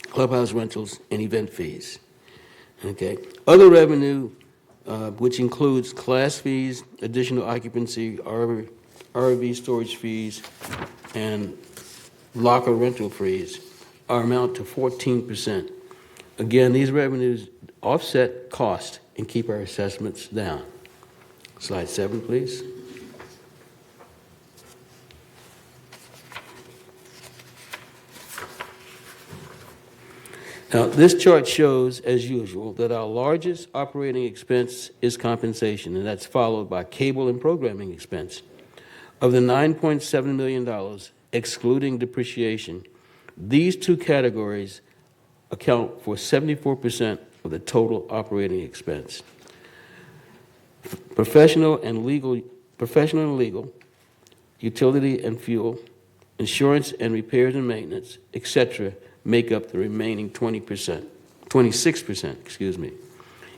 clubhouse rentals, and event fees. Okay. Other revenue, which includes class fees, additional occupancy, RV storage fees, and locker rental fees, amount to 14%. Again, these revenues offset cost and keep our assessments down. Slide 7, please. Now, this chart shows, as usual, that our largest operating expense is compensation, and that's followed by cable and programming expense. Of the $9.7 million, excluding depreciation, these two categories account for 74% of the total operating expense. Professional and legal, utility and fuel, insurance and repairs and maintenance, etc., make up the remaining 26%.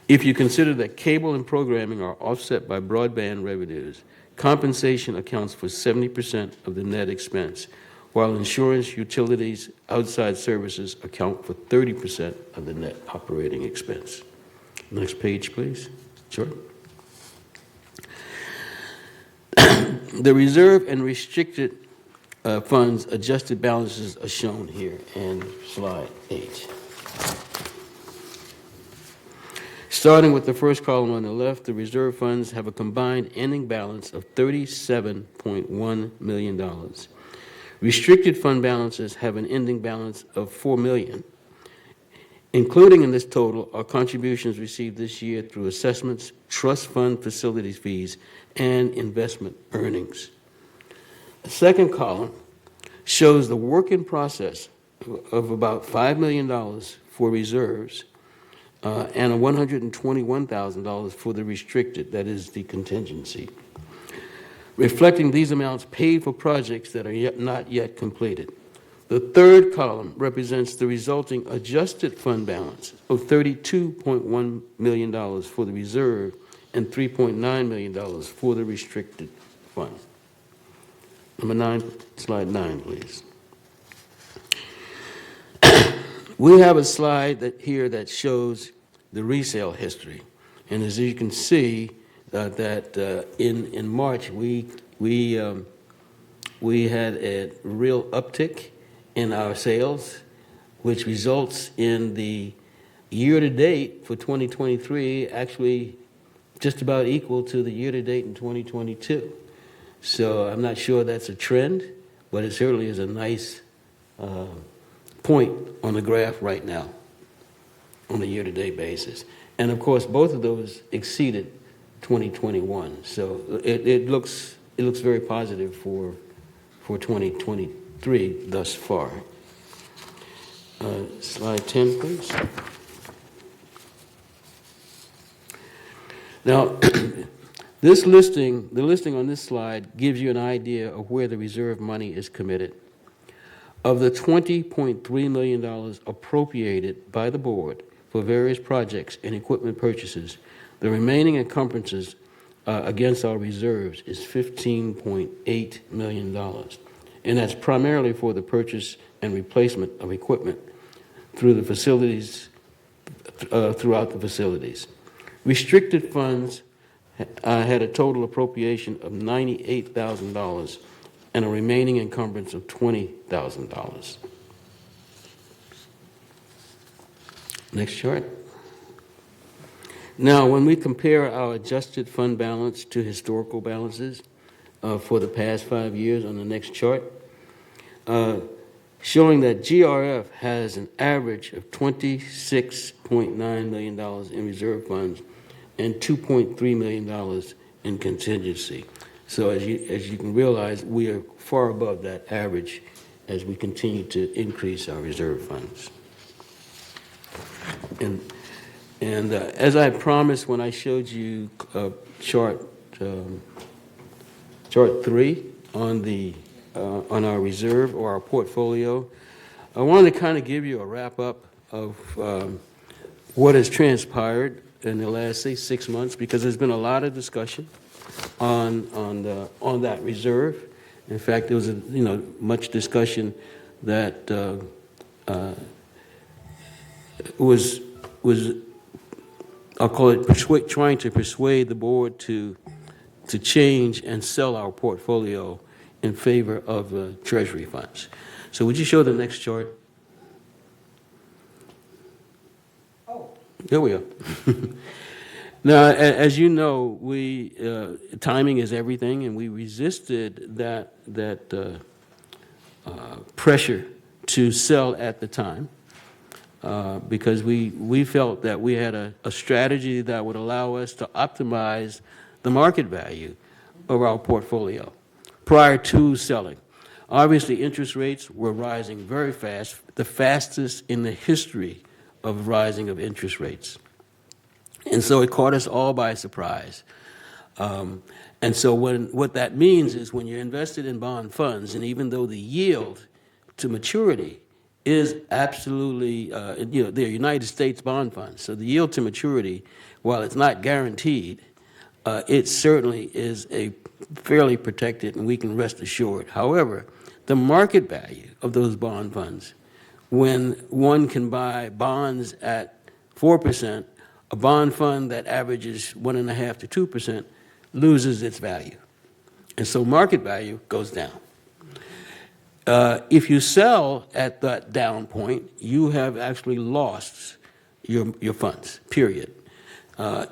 If you consider that cable and programming are offset by broadband revenues, compensation accounts for 70% of the net expense, while insurance, utilities, outside services account for 30% of the net operating expense. Next page, please. Sure. The reserve and restricted funds adjusted balances are shown here in slide 8. Starting with the first column on the left, the reserve funds have a combined ending balance of $37.1 million. Restricted fund balances have an ending balance of $4 million. Including in this total are contributions received this year through assessments, trust fund facilities fees, and investment earnings. The second column shows the work in process of about $5 million for reserves and $121,000 for the restricted, that is the contingency, reflecting these amounts paid for projects that are not yet completed. The third column represents the resulting adjusted fund balance of $32.1 million for the reserve and $3.9 million for the restricted fund. Number 9, slide 9, please. We have a slide here that shows the resale history. And as you can see, in March, we had a real uptick in our sales, which results in the year-to-date for 2023 actually just about equal to the year-to-date in 2022. So I'm not sure that's a trend, but it certainly is a nice point on the graph right now on a year-to-date basis. And of course, both of those exceeded 2021. So it looks very positive for 2023 thus far. Slide 10, please. Now, the listing on this slide gives you an idea of where the reserve money is committed. Of the $20.3 million appropriated by the board for various projects and equipment purchases, the remaining encumbrances against our reserves is $15.8 million. And that's primarily for the purchase and replacement of equipment through the facilities, throughout the facilities. Restricted funds had a total appropriation of $98,000 and a remaining encumbrance of $20,000. Next chart. Now, when we compare our adjusted fund balance to historical balances for the past 5 years on the next chart, showing that GRF has an average of $26.9 million in reserve funds and $2.3 million in contingency. So as you can realize, we are far above that average as we continue to increase our reserve funds. And as I promised when I showed you chart 3 on our reserve or our portfolio, I wanted to kind of give you a wrap up of what has transpired in the last, say, 6 months, because there's been a lot of discussion on that reserve. In fact, there was much discussion that was I'll call it trying to persuade the board to change and sell our portfolio in favor of treasury funds. So would you show the next chart? Oh, there we are. Now, as you know, timing is everything, and we resisted that pressure to sell at the time because we felt that we had a strategy that would allow us to optimize the market value of our portfolio prior to selling. Obviously, interest rates were rising very fast, the fastest in the history of rising of interest rates. And so it caught us all by surprise. And so what that means is when you're invested in bond funds, and even though the yield to maturity is absolutely, they're United States bond funds, so the yield to maturity, while it's not guaranteed, it certainly is a fairly protected, and we can rest assured. However, the market value of those bond funds, when one can buy bonds at 4%, a bond fund that averages 1.5% to 2% loses its value. And so market value goes down. If you sell at that down point, you have actually lost your funds, period.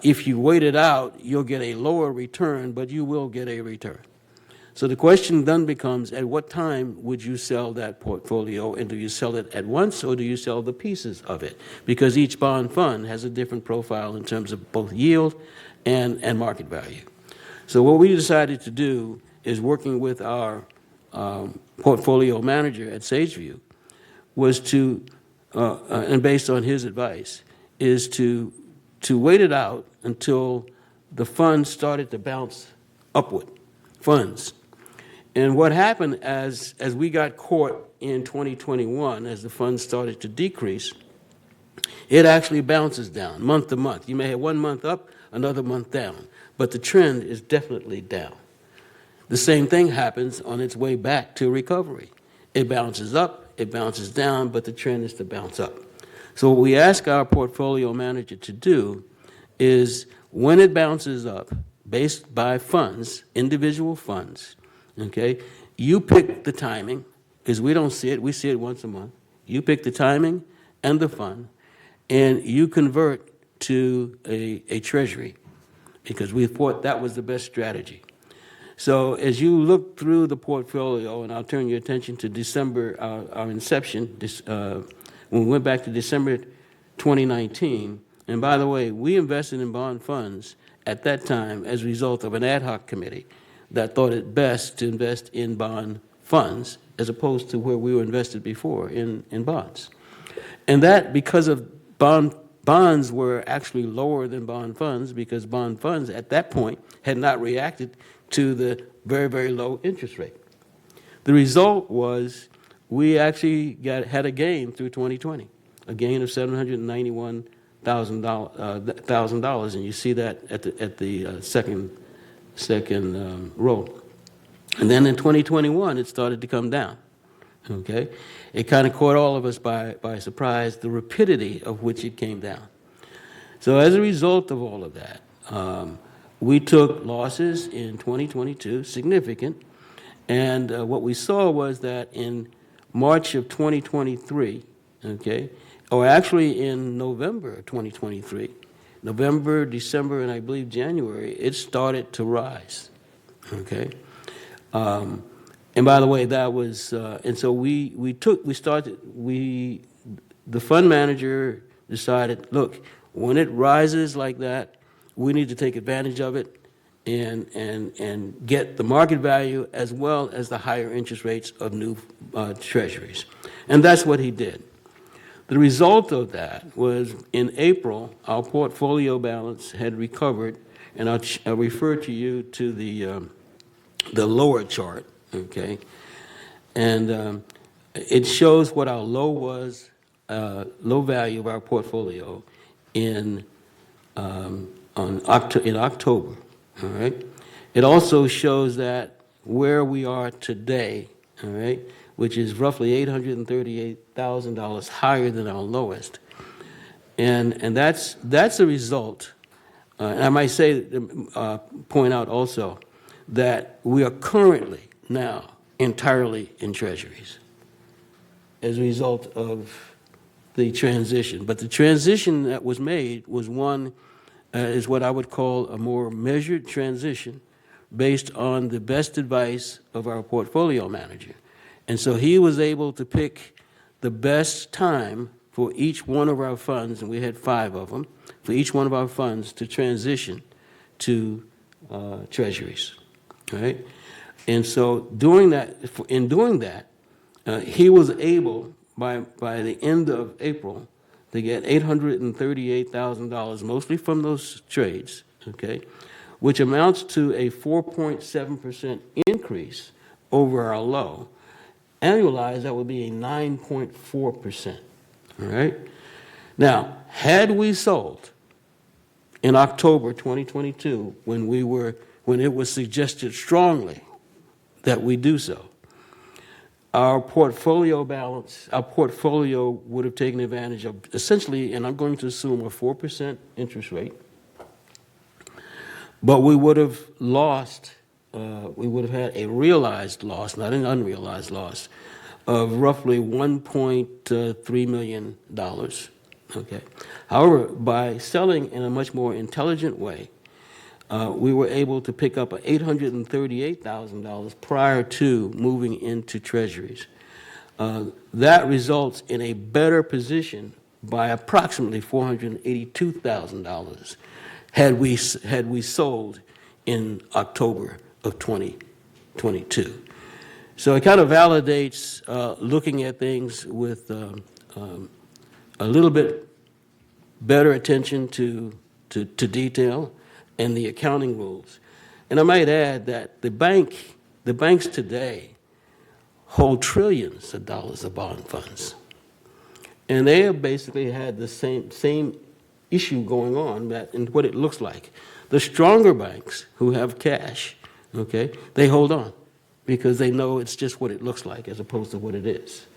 If you wait it out, you'll get a lower return, but you will get a return. So the question then becomes, at what time would you sell that portfolio, and do you sell it at once, or do you sell the pieces of it? Because each bond fund has a different profile in terms of both yield and market value. So what we decided to do is, working with our portfolio manager at Sageview, was to, and based on his advice, is to wait it out until the funds started to bounce upward, funds. And what happened as we got caught in 2021, as the funds started to decrease, it actually bounces down month to month. You may have 1 month up, another month down, but the trend is definitely down. The same thing happens on its way back to recovery. It bounces up, it bounces down, but the trend is to bounce up. So what we ask our portfolio manager to do is, when it bounces up, based by funds, individual funds, okay, you pick the timing, because we don't see it, we see it once a month. You pick the timing and the fund, and you convert to a treasury, because we thought that was the best strategy. So as you look through the portfolio, and I'll turn your attention to December, our inception, when we went back to December 2019, and by the way, we invested in bond funds at that time as a result of an ad hoc committee that thought it best to invest in bond funds as opposed to where we were invested before, in bonds. And that, because of bonds were actually lower than bond funds, because bond funds at that point had not reacted to the very, very low interest rate. The result was we actually had a gain through 2020, a gain of $791,000, and you see that at the second row. And then in 2021, it started to come down. Okay, it kind of caught all of us by surprise, the rapidity of which it came down. So as a result of all of that, we took losses in 2022, significant, and what we saw was that in March of 2023, okay, or actually in November of 2023, November, December, and I believe January, it started to rise, okay? And by the way, that was, and so the fund manager decided, look, when it rises like that, we need to take advantage of it and get the market value as well as the higher interest rates of new treasuries. And that's what he did. The result of that was, in April, our portfolio balance had recovered, and I'll refer to you to the lower chart, okay? And it shows what our low was, low value of our portfolio in October, all right? It also shows that where we are today, all right, which is roughly $838,000 higher than our lowest. And that's a result, and I might say, point out also, that we are currently now entirely in treasuries as a result of the transition. But the transition that was made was one, is what I would call a more measured transition based on the best advice of our portfolio manager. And so he was able to pick the best time for each one of our funds, and we had 5 of them, for each one of our funds to transition to treasuries, right? And so in doing that, he was able, by the end of April, to get $838,000, mostly from those trades, okay, which amounts to a 4.7% increase over our low. Annualized, that would be a 9.4%, all right? Now, had we sold in October 2022, when it was suggested strongly that we do so, our portfolio balance, our portfolio would have taken advantage of essentially, and I'm going to assume, a 4% interest rate, but we would have lost, we would have had a realized loss, not an unrealized loss, of roughly $1.3 million, Okay. However, by selling in a much more intelligent way, we were able to pick up $838,000 prior to moving into treasuries. That results in a better position by approximately $482,000 had we sold in October of 2022. So it kind of validates looking at things with a little bit better attention to detail and the accounting rules. And I might add that the banks today hold trillions of dollars of bond funds. And they have basically had the same issue going on that in what it looks like. The stronger banks who have cash, okay, they hold on because they know it's just what it looks like as opposed to what it is.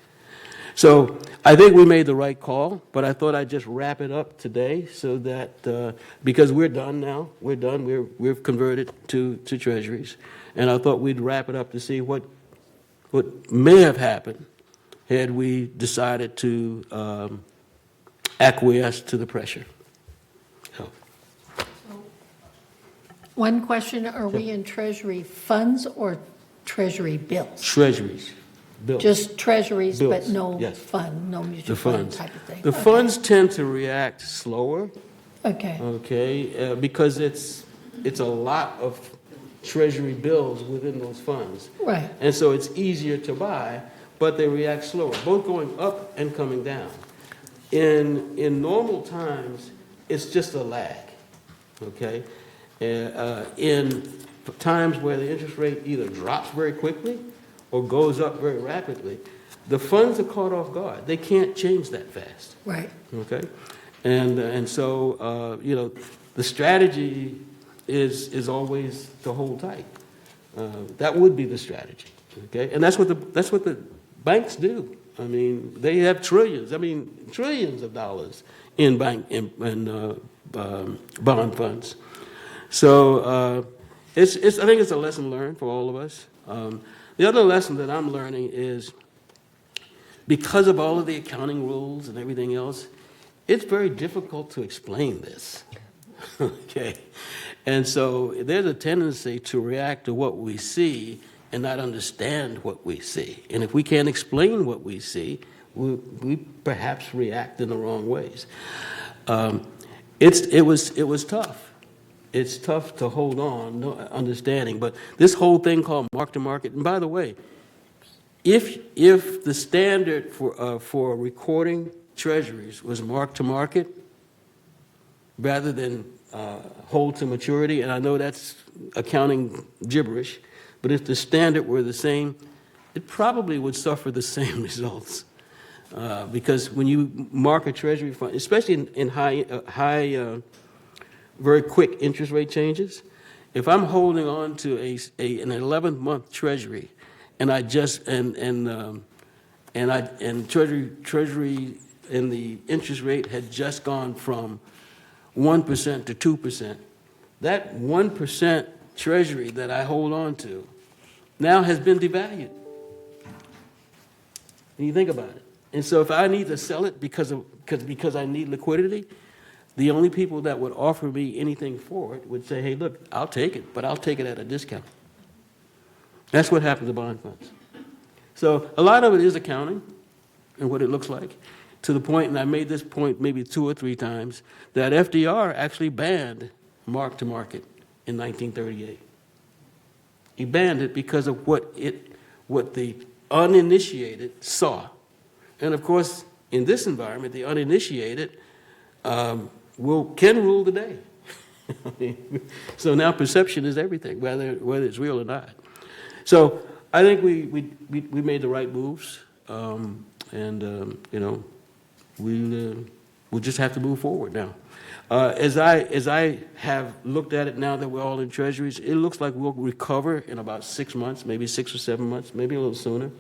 So I think we made the right call, but I thought I'd just wrap it up today so that, because we're done now, we've converted to treasuries, and I thought we'd wrap it up to see what may have happened had we decided to acquiesce to the pressure. So. One question, are we in treasury funds or treasury bills? Treasuries. Bills. Just treasuries, Bills, but no yes. fund, no mutual The fund funds. type of thing? The Okay. funds tend to react slower, Okay, because it's a lot of treasury bills within those funds. right, And so it's easier to buy, but they react slower, both going up and coming down. In normal times, it's just a lag, okay? In times where the interest rate either drops very quickly or goes up very rapidly, the funds are caught off guard. They can't change that fast, right. okay? And so, the strategy is always to hold tight. That would be the strategy, okay? And that's what the banks do. I mean, they have trillions of dollars in bond funds. So I think it's a lesson learned for all of us. The other lesson that I'm learning is because of all of the accounting rules and everything else, it's very difficult to explain this, okay? And so there's a tendency to react to what we see and not understand what we see. And if we can't explain what we see, we perhaps react in the wrong ways. It was tough. It's tough to hold on, no understanding. But this whole thing called mark-to-market, and by the way, if the standard for recording treasuries was mark-to-market rather than hold to maturity, and I know that's accounting gibberish, but if the standard were the same, it probably would suffer the same results. Because when you mark a treasury fund, especially in high very quick interest rate changes, if I'm holding on to an 11-month treasury, and I just and treasury and the interest rate had just gone from 1% to 2%, that 1% treasury that I hold on to now has been devalued. And you think about it. And so if I need to sell it because I need liquidity, the only people that would offer me anything for it would say, hey, look, I'll take it, but I'll take it at a discount. That's what happens to bond funds. So a lot of it is accounting and what it looks like, to the point, and I made this point maybe 2 or 3 times, that FDR actually banned mark-to-market in 1938. He banned it because of what the uninitiated saw. And of course, in this environment, the uninitiated can rule the day. So now perception is everything, whether it's real or not. So I think we made the right moves, we'll just have to move forward now. As I have looked at it now that we're all in treasuries, it looks like we'll recover in about 6 months, maybe 6 or 7 months, maybe a little sooner.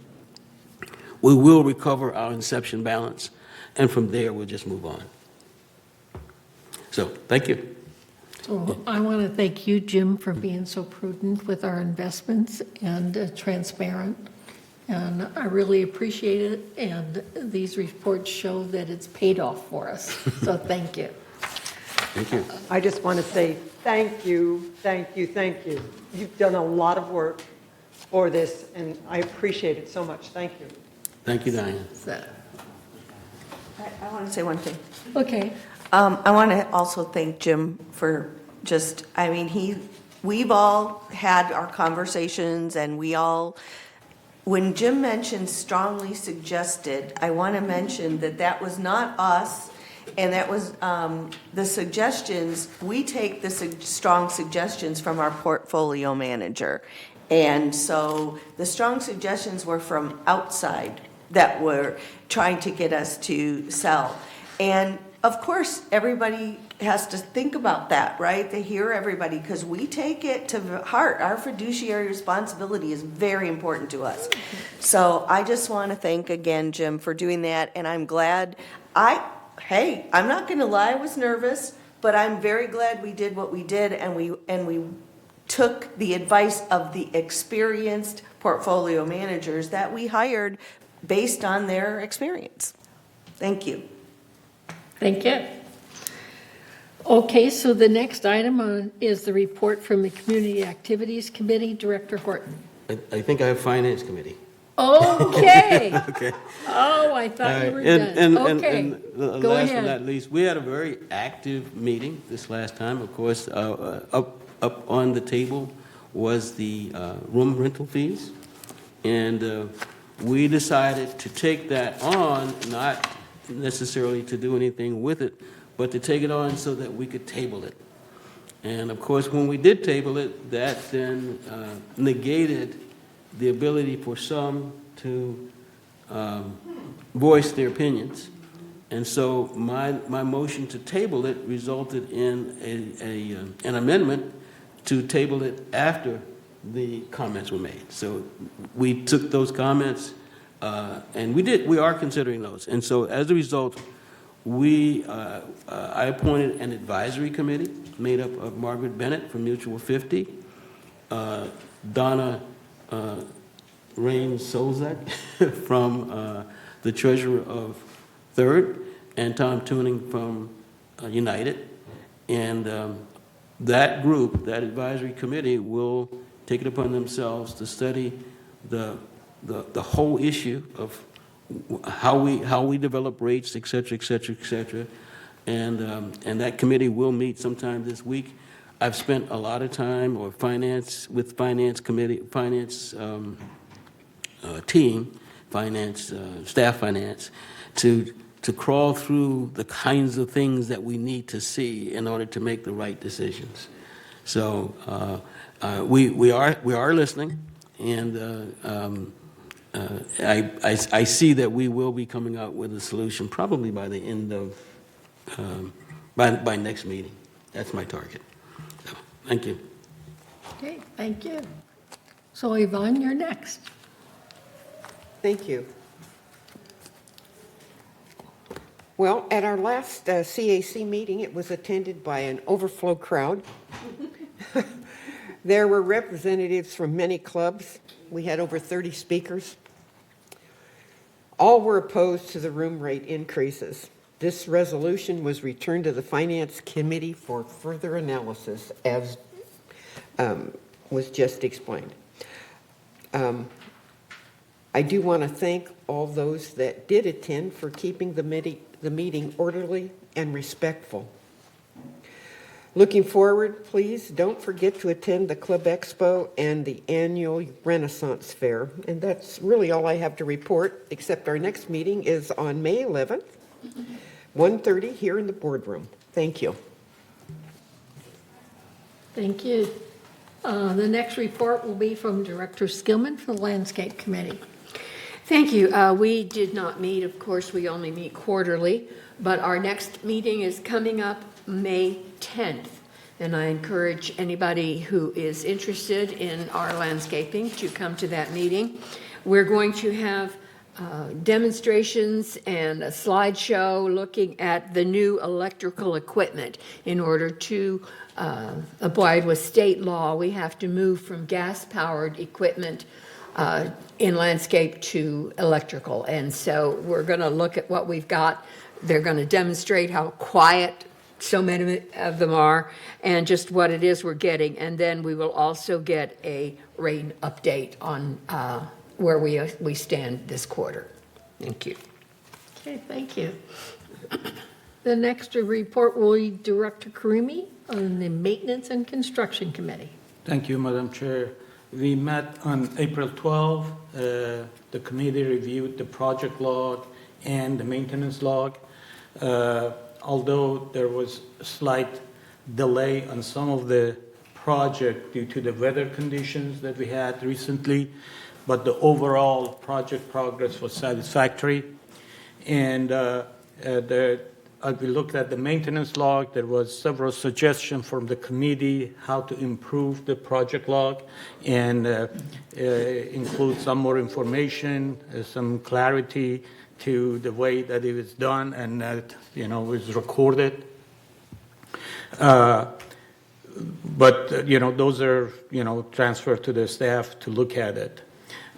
We will recover our inception balance, and from there we'll just move on. So, thank you. So I want to thank you, Jim, for being so prudent with our investments and transparent. And I really appreciate it, and these reports show that it's paid off for us. So thank you. Thank you. I just want to say thank you, thank you, thank you. You've done a lot of work for this, and I appreciate it so much. Thank you. Thank you, Diane. So, I want to say one thing. okay. I want to also thank Jim for just, I mean, we've all had our conversations and when Jim mentioned strongly suggested, I want to mention that was not us, and that was the suggestions, we take the strong suggestions from our portfolio manager. And so the strong suggestions were from outside that were trying to get us to sell. And of course, everybody has to think about that, right? They hear everybody, because we take it to heart. Our fiduciary responsibility is very important to us. So I just want to thank again, Jim, for doing that. And I'm glad, hey, I'm not going to lie, I was nervous, but I'm very glad we did what we did, and we took the advice of the experienced portfolio managers that we hired based on their experience. Thank you. Thank you. Okay, so the next item is the report from the Community Activities Committee, Director Horton. I think I have Finance Committee. Okay. Okay. Oh, I thought you All were right. done. And Okay, last go but ahead. not least, we had a very active meeting this last time. Of course, up on the table was the room rental fees. And we decided to take that on, not necessarily to do anything with it, but to take it on so that we could table it. And of course, when we did table it, that then negated the ability for some to voice their opinions. And so my motion to table it resulted in an amendment to table it after the comments were made. So we took those comments, and we are considering those. And so as a result, I appointed an advisory committee made up of Margaret Bennett from Mutual 50, Donna Rain Solzak from the treasurer of Third, and Tom Tuning from United. And that group, that advisory committee, will take it upon themselves to study the whole issue of how we develop rates, et cetera, et cetera, et cetera. And that committee will meet sometime this week. I've spent a lot of time with finance team, staff finance, to crawl through the kinds of things that we need to see in order to make the right decisions. So we are listening, and I see that we will be coming out with a solution probably by the end of by next meeting. That's my target. So, thank you. Okay, thank you. So Yvonne, you're next. Thank you. Well, at our last CAC meeting, it was attended by an overflow crowd. There were representatives from many clubs. We had over 30 speakers. All were opposed to the room rate increases. This resolution was returned to the Finance Committee for further analysis, as was just explained. I do want to thank all those that did attend for keeping the meeting orderly and respectful. Looking forward, please don't forget to attend the Club Expo and the annual Renaissance Fair. And that's really all I have to report, except our next meeting is on May 11th, 1:30 here in the boardroom. Thank you. Thank you. The next report will be from Director Skillman for the Landscape Committee. Thank you. We did not meet, of course, we only meet quarterly, but our next meeting is coming up May 10th. And I encourage anybody who is interested in our landscaping to come to that meeting. We're going to have demonstrations and a slideshow looking at the new electrical equipment. In order to abide with state law, we have to move from gas-powered equipment in landscape to electrical. And so we're going to look at what we've got. They're going to demonstrate how quiet so many of them are and just what it is we're getting. And then we will also get a rate update on where we stand this quarter. Thank you. Okay, thank you. The next report will be Director Karimi on the Maintenance and Construction Committee. Thank you, Madam Chair. We met on April 12. The committee reviewed the project log and the maintenance log. Although there was a slight delay on some of the project due to the weather conditions that we had recently, but the overall project progress was satisfactory. And as we looked at the maintenance log, there was several suggestions from the committee how to improve the project log and include some more information, some clarity to the way that it was done and that, was recorded. But, those are, transferred to the staff to look at it.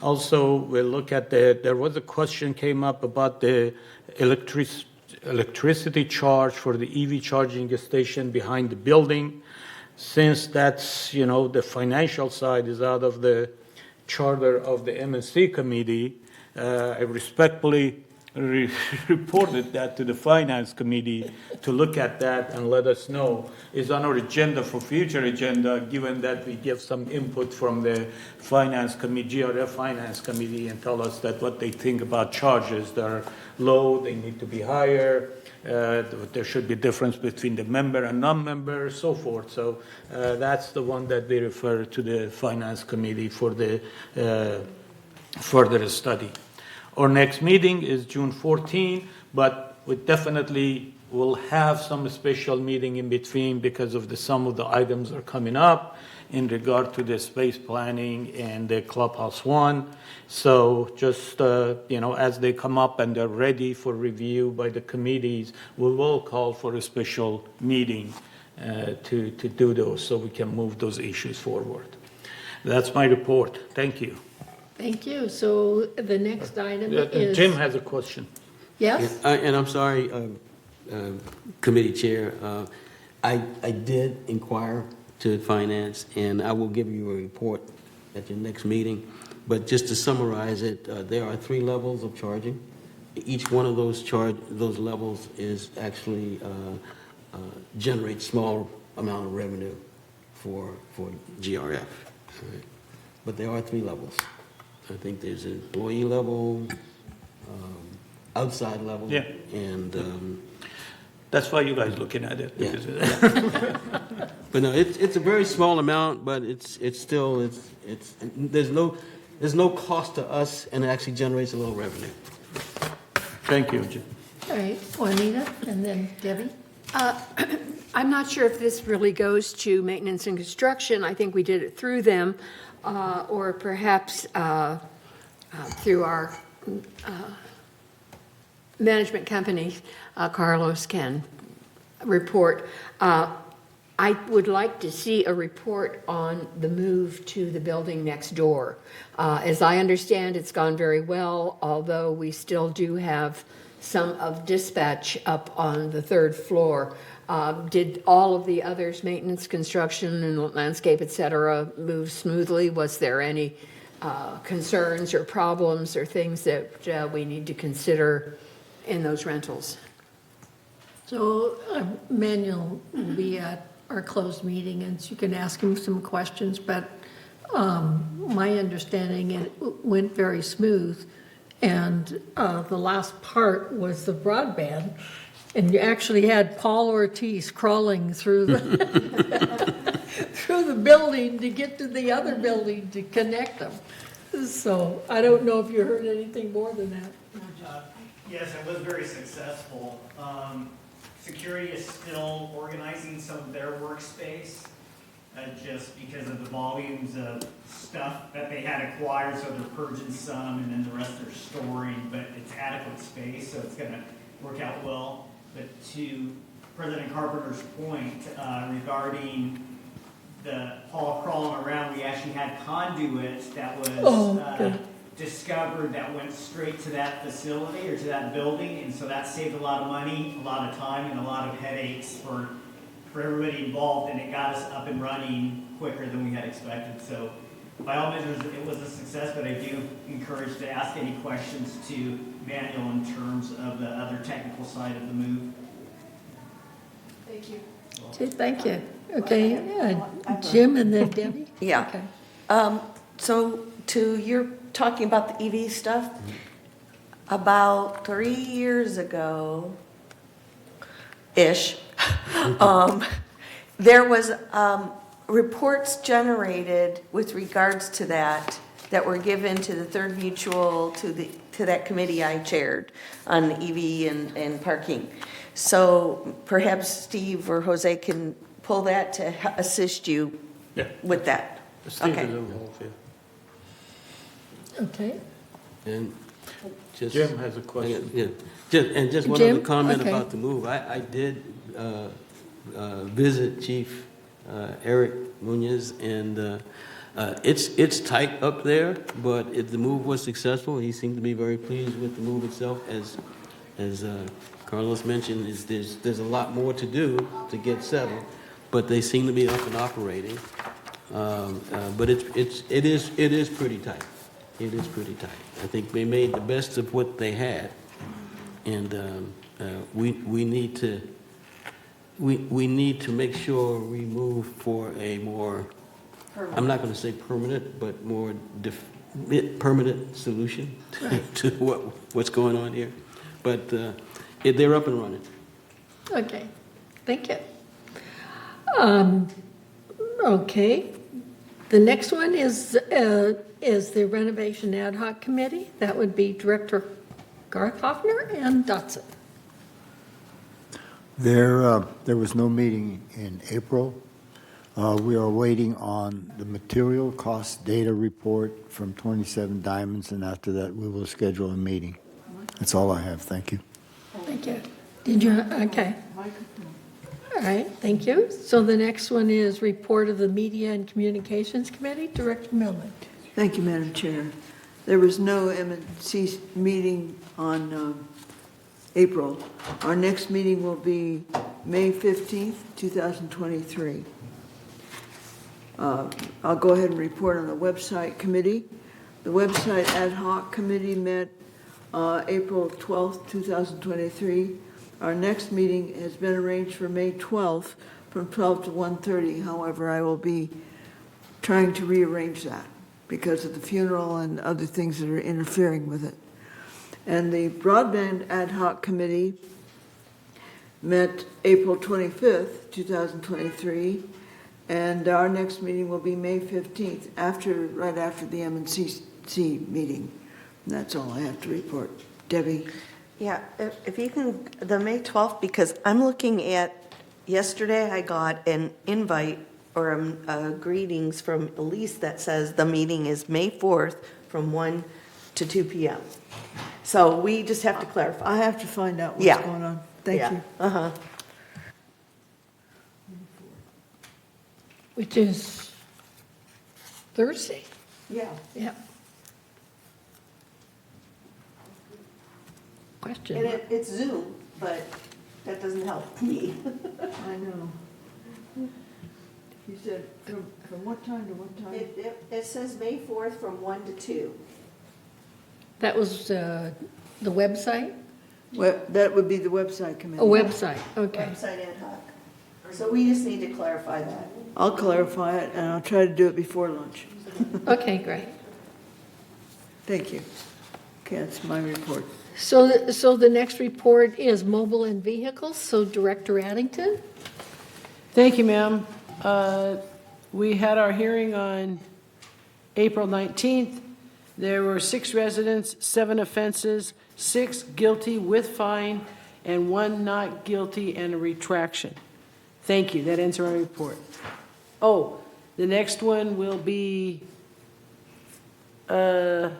Also, we'll look at there was a question came up about the electricity charge for the EV charging station behind the building. Since that's, the financial side is out of the charter of the MNC committee, I respectfully reported that to the finance committee to look at that and let us know. Is on our agenda for future agenda, given that we give some input from the finance committee, GRF finance committee, and tell us that what they think about charges. They're low, they need to be higher, there should be difference between the member and non-member, so forth. So that's the one that we refer to the finance committee for the further study. Our next meeting is June 14, but we definitely will have some special meeting in between because of some of the items are coming up in regard to the space planning and the Clubhouse 1. So just, as they come up and they're ready for review by the committees, we will call for a special meeting to do those so we can move those issues forward. That's my report. Thank you. Thank you. So the next item is... Jim has a question. Yes? And I'm sorry, Committee Chair, I did inquire to Finance, and I will give you a report at your next meeting. But just to summarize it, there are 3 levels of charging. Each one of those levels is actually generates small amount of revenue for GRF. Right? But there are 3 levels. I think there's an employee level, outside level, yeah. And that's why you guys looking at it. Yeah. But no, it's a very small amount, but it's still there's no cost to us, and it actually generates a little revenue. Thank you, Jim. All right, Juanita, and then Debbie. I'm not sure if this really goes to maintenance and construction. I think we did it through them, or perhaps through our management company. Carlos can report. I would like to see a report on the move to the building next door. As I understand, it's gone very well, although we still do have some of dispatch up on the 3rd floor. Did all of the others, maintenance, construction, and landscape, et cetera, move smoothly? Was there any concerns or problems or things that we need to consider in those rentals? So Manuel will be at our closed meeting, and so you can ask him some questions, but my understanding, it went very smooth, and the last part was the broadband, and you actually had Paul Ortiz crawling through the through the building to get to the other building to connect them. So I don't know if you heard anything more than that. Yes, it was very successful. Security is still organizing some of their workspace just because of the volumes of stuff that they had acquired, so they're purging some and then the rest they're storing, but it's adequate space, so it's going to work out well. But to President Carpenter's point regarding the hall crawling around, we actually had conduits that was discovered that went straight to that facility or to that building, and so that saved a lot of money, a lot of time, and a lot of headaches for everybody involved, and it got us up and running quicker than we had expected. So by all measures, it was a success, but I do encourage to ask any questions to Manuel in terms of the other technical side of the move. Thank you. Okay, thank you. Okay, Jim and then Debbie? Yeah. Okay. So you're talking about the EV stuff? About 3 years ago-ish, there was reports generated with regards to that were given to the Third Mutual, to that committee I chaired on EV and parking. So perhaps Steve or Jose can pull that to assist you with that. Steve Okay. is involved, yeah. Okay. And just. Jim has a question. Yeah, just one Jim? other comment Okay. about the move. I did visit Chief Eric Munoz, and it's tight up there, but the move was successful. He seemed to be very pleased with the move itself. As Carlos mentioned, there's a lot more to do to get settled, but they seem to be up and operating. But it is pretty tight. It is pretty tight. I think they made the best of what they had, and we need to make sure we move for a more, I'm not going to say permanent, but more permanent solution to what's going on here. But they're up and running. Okay, thank you. Okay, the next one is the Renovation Ad Hoc Committee. That would be Director Garth Hoffner and Dotson. There was no meeting in April. We are waiting on the material cost data report from 27 Diamonds, and after that, we will schedule a meeting. That's all I have. Thank you. Thank you. Did you, okay. All right, thank you. So the next one is report of the Media and Communications Committee, Director Millman. Thank you, Madam Chair. There was no M&C meeting on April. Our next meeting will be May 15th, 2023. I'll go ahead and report on the website committee. The website ad hoc committee met April 12th, 2023. Our next meeting has been arranged for May 12th from 12 to 1:30. However, I will be trying to rearrange that because of the funeral and other things that are interfering with it. And the broadband ad hoc committee met April 25th, 2023. And our next meeting will be May 15th, right after the M&CC meeting. And that's all I have to report. Debbie? Yeah, if you can, the May 12th, because I'm looking at, yesterday I got an invite or greetings from Elise that says the meeting is May 4th from 1 to 2 p.m. So we just have to clarify. I have to find out what's Yeah. going on. Thank Yeah. you. Uh-huh. Which is Thursday. Yeah. Yeah. Question. And it's Zoom, but that doesn't help me. I know. You said from what time to what time? It says May 4th from 1 to 2. That was the website? Well, that would be the website committee. A website, okay. Website ad hoc. So we just need to clarify that. I'll clarify it, and I'll try to do it before lunch. Okay, great. Thank you. Okay, that's my report. So the next report is mobile and vehicles, so Director Addington? Thank you, ma'am. We had our hearing on April 19th. There were 6 residents, 7 offenses, 6 guilty with fine, and 1 not guilty and a retraction. Thank you. That ends our report. Oh, the next one will be, oh,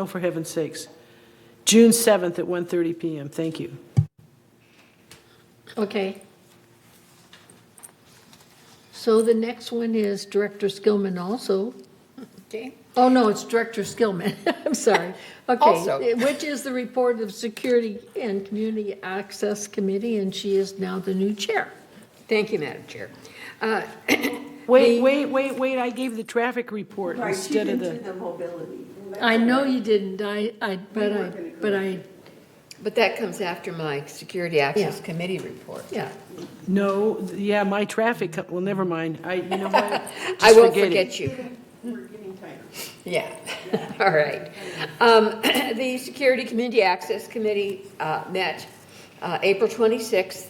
for heaven's sakes, June 7th at 1:30 p.m. Thank you. So the next one is Director Skillman also. Okay. Oh, no, it's Director Skillman. I'm sorry. Also. Okay, which is the report of Security and Community Access Committee, and she is now the new chair. Thank you, Madam Chair. Wait, I gave the traffic report Right, she instead of did the. the mobility. I know you didn't, But that comes after my Security Access Yeah. Committee report. yeah. No, yeah, my traffic, well, never mind. You know what? I Just won't it. forget you. Yeah, all right. The Security Community Access Committee met April 26th,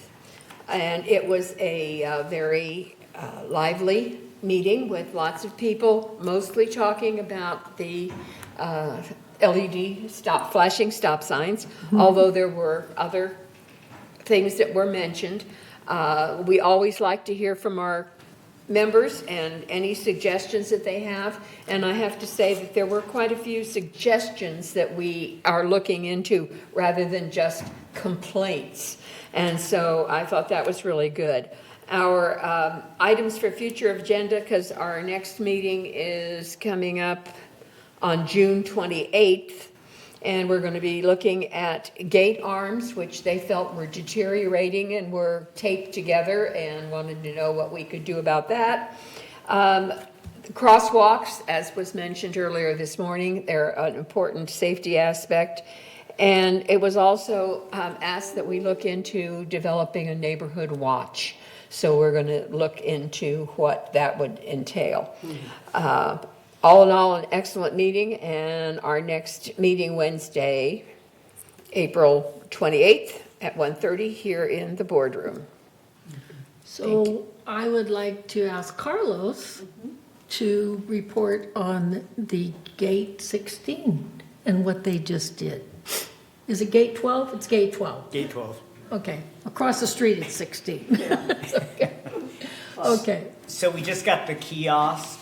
and it was a very lively meeting with lots of people, mostly talking about the LED flashing stop signs, although there were other things that were mentioned. We always like to hear from our members and any suggestions that they have. And I have to say that there were quite a few suggestions that we are looking into rather than just complaints. And so I thought that was really good. Our items for future agenda, because our next meeting is coming up on June 28th, and we're going to be looking at gate arms, which they felt were deteriorating and were taped together, and wanted to know what we could do about that. Crosswalks, as was mentioned earlier this morning, they're an important safety aspect. And it was also asked that we look into developing a neighborhood watch. So we're going to look into what that would entail. All in all, an excellent meeting, and our next meeting Wednesday, April 28th at 1:30 here in the boardroom. So I would like to ask Carlos to report on the Gate 16 and what they just did. Is it Gate 12? It's Gate 12. Gate 12. Okay, across the street it's 16. Okay. So we just got the kiosk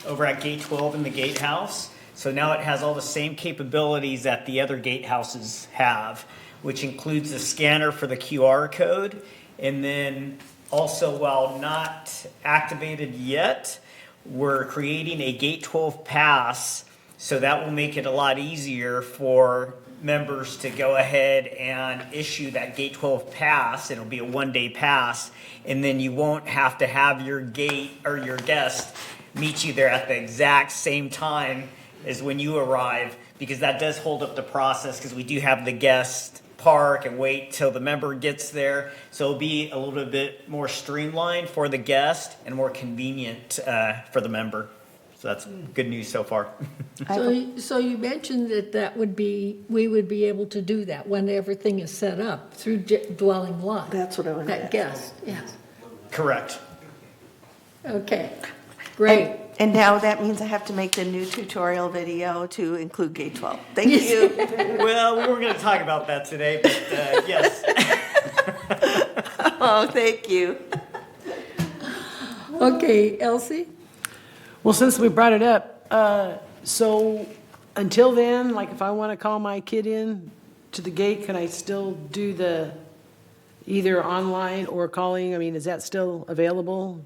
over at Gate 12 in the gatehouse. So now it has all the same capabilities that the other gatehouses have, which includes a scanner for the QR code. And then also, while not activated yet, we're creating a Gate 12 pass. So that will make it a lot easier for members to go ahead and issue that Gate 12 pass. It'll be a one-day pass. And then you won't have to have your gate or your guest meet you there at the exact same time as when you arrive, because that does hold up the process, because we do have the guest park and wait till the member gets there. So it'll be a little bit more streamlined for the guest and more convenient for the member. So that's good news so far. So you mentioned that we would be able to do that when everything is set up through dwelling lot. That's what I wanted to That ask. guest, yes. Correct. Okay, great. And now that means I have to make the new tutorial video to include Gate 12. Thank you. Well, we were going to talk about that today, but yes. Oh, thank you. Okay, Elsie? Well, since we brought it up, so until then, like if I want to call my kid in to the gate, can I still do the either online or calling? I mean, is that still available?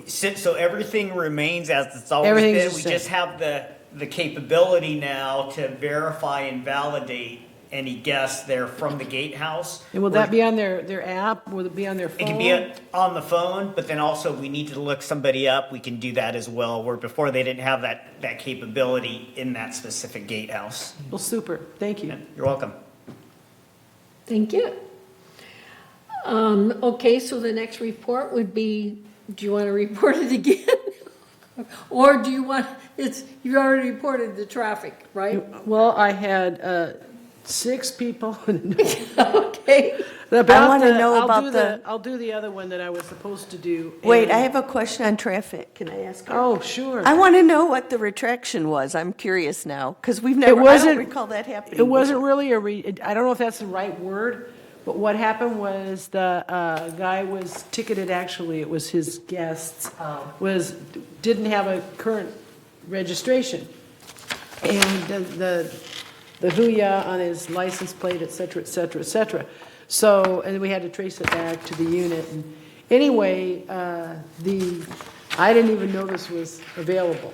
So everything remains as it's always Everything's been. the We same. just have the capability now to verify and validate any guests there from the gatehouse. And will that be on their app? Will it be on their phone? It can be on the phone, but then also we need to look somebody up. We can do that as well, where before they didn't have that capability in that specific gatehouse. Well, super. Thank you. You're welcome. Thank you. Okay, so the next report would be, do you want to report it again? Or do you want, you already reported the traffic, right? Well, I had 6 people. Okay. I want to know about I'll do the other one that I was supposed to do. Wait, and- I have a question on traffic. Can I ask her? Oh, sure. I want to know what the retraction was. I'm curious now, because we've never, I wasn't- don't recall that happening. It wasn't really I don't know if that's the right word, but what happened was the guy was ticketed, actually, it was his guests, didn't have a current registration. And the HUYA on his license plate, et cetera, et cetera, et cetera. So, and we had to trace it back to the unit. Anyway, I didn't even know this was available.